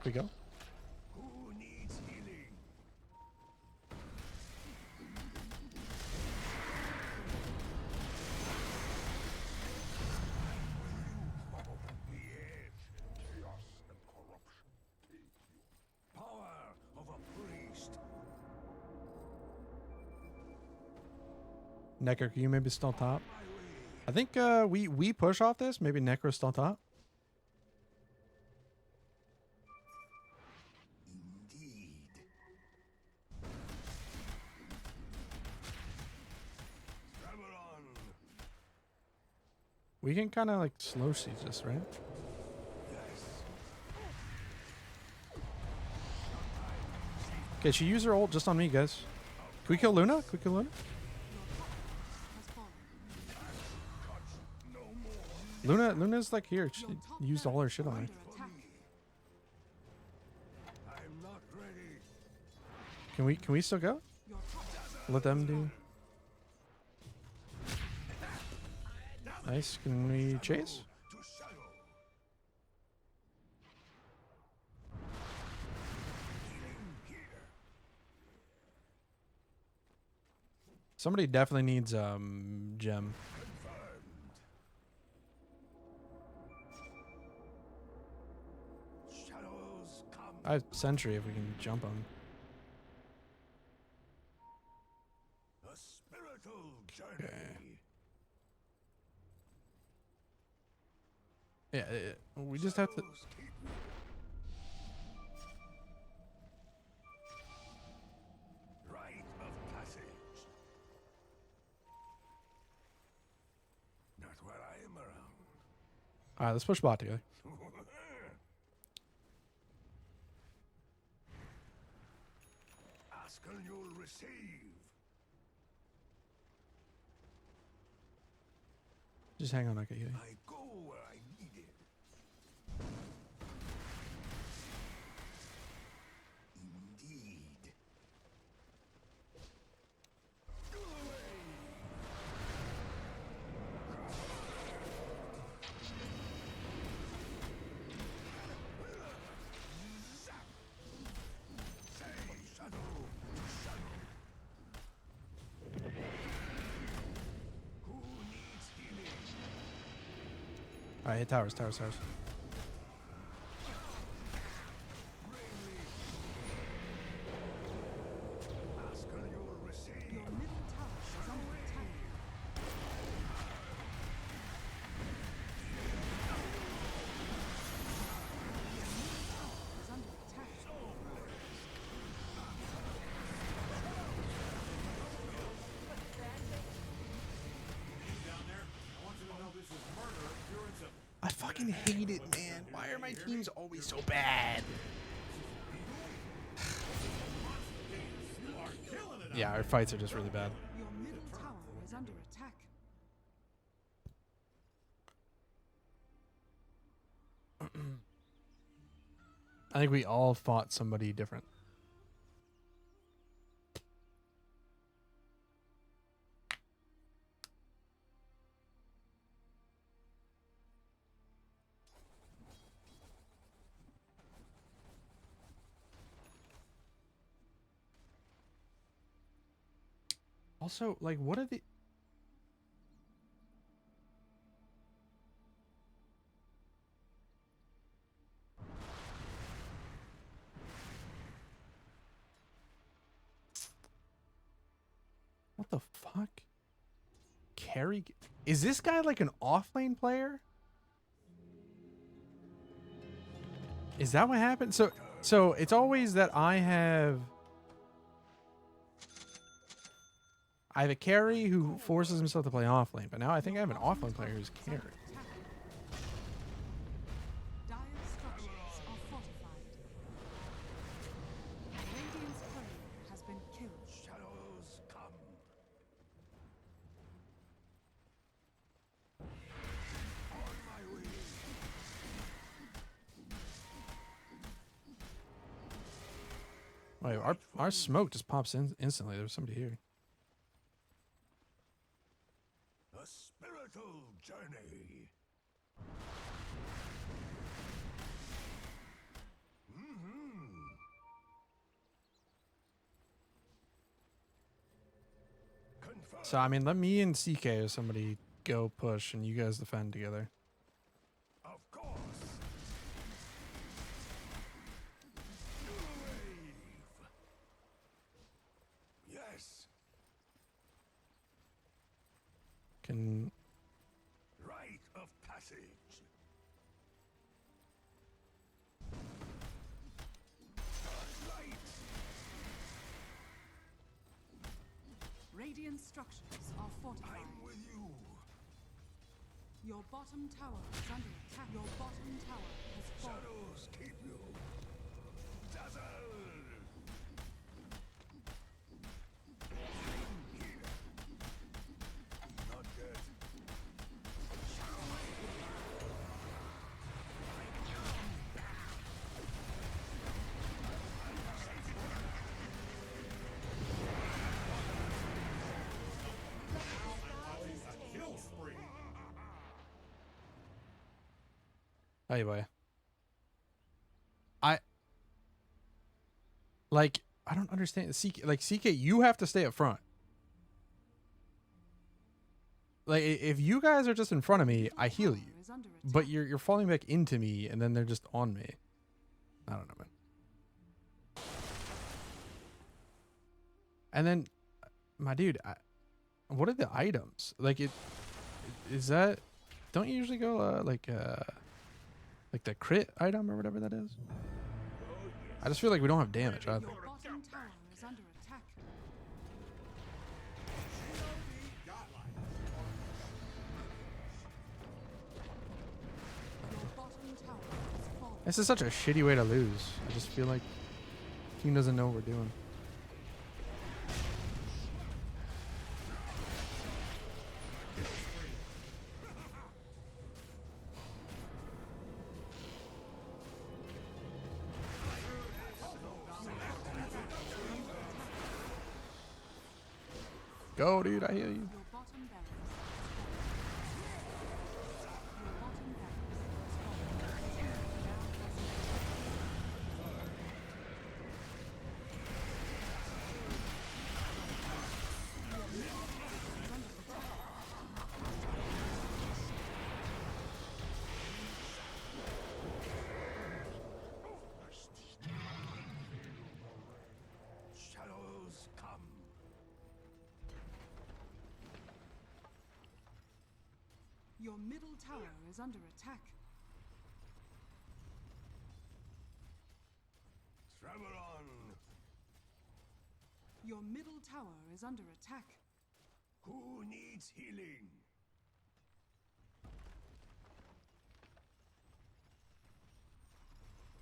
Can we go? Who needs healing? Chaos and corruption take you. Power of a priest. Necro, can you maybe still top? I think we push off this. Maybe Necro still top. Indeed. Travel on. We can kind of like slow siege this, right? Okay, she used her ult just on me, guys. Can we kill Luna? Can we kill Luna? Luna's like here. She used all her shit on me. I'm not ready. Can we still go? Let them do. Nice. Can we chase? Somebody definitely needs gem. Shadows come. I have sentry if we can jump him. A spiritual journey. Okay. Yeah, we just have to. Rite of passage. Not while I am around. All right, let's push bot together. Ask and you'll receive. Just hang on, I got you. I go where I need it. Indeed. Go away. Zap. Say shadow to shadow. Who needs healing? All right, hit towers. Ask and you'll receive. Your middle tower is under attack. Is under attack. I fucking hate it, man. Why are my teams always so bad? Yeah, our fights are just really bad. Your middle tower is under attack. I think we all fought somebody different. Also, like, what are the... What the fuck? Carry... Is this guy like an offlane player? Is that what happened? So it's always that I have a carry who forces himself to play offlane, but now I think I have an offlane player who's carry. Dire structures are fortified. Radiant's courier has been killed. Shadows come. On my way. Wait, our smoke just pops in instantly. There's somebody here. A spiritual journey. Confirm. So I mean, let me and CK or somebody go push, and you guys defend together. Of course. New wave. Yes. Can Rite of passage. Light. Radiant structures are fortified. I'm with you. Your bottom tower is under attack. Your bottom tower has fallen. Shadows keep you. Dazzle. Here. Not dead. Kill spree. Hey, boy. I don't understand. CK, you have to stay up front. Like, if you guys are just in front of me, I heal you. But you're falling back into me, and then they're just on me. I don't know, man. And then, my dude, what are the items? Like, is that... Don't you usually go, Like the crit item or whatever that is. I just feel like we don't have damage either. Your bottom tower is under attack. Your bottom tower has fallen. This is such a shitty way to lose. I just feel like team doesn't know what we're doing. Go, dude, I hear you. Your bottom barracks Your bottom barracks Shadows come. Your middle tower is under attack. Travel on. Your middle tower is under attack. Who needs healing?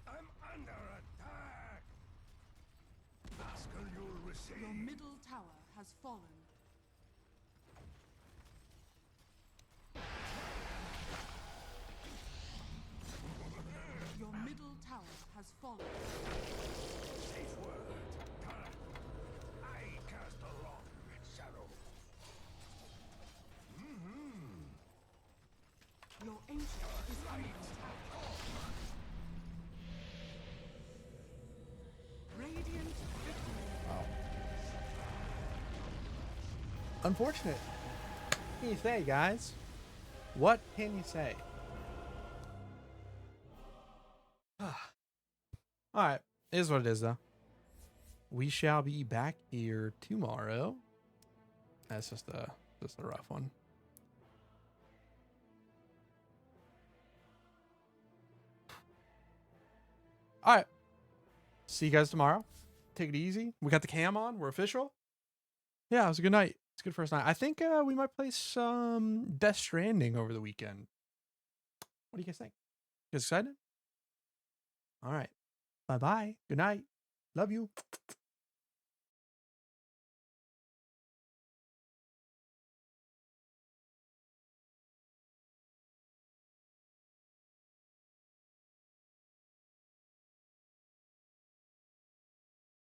I'm under attack. Ask and you'll receive. Your middle tower has fallen. Your middle tower has fallen. Safe word. I cast a long shadow. Your ancient is under attack. Radiant victory. Unfortunate. What can you say, guys? What can you say? Alright. It is what it is, though. We shall be back here tomorrow. That's just a rough one. Alright. See you guys tomorrow. Take it easy. We got the cam on. We're official. Yeah, it was a good night. It's a good first night. I think we might play some Death Stranding over the weekend. What do you guys think? You guys excited? All right. Bye-bye. Good night. Love you.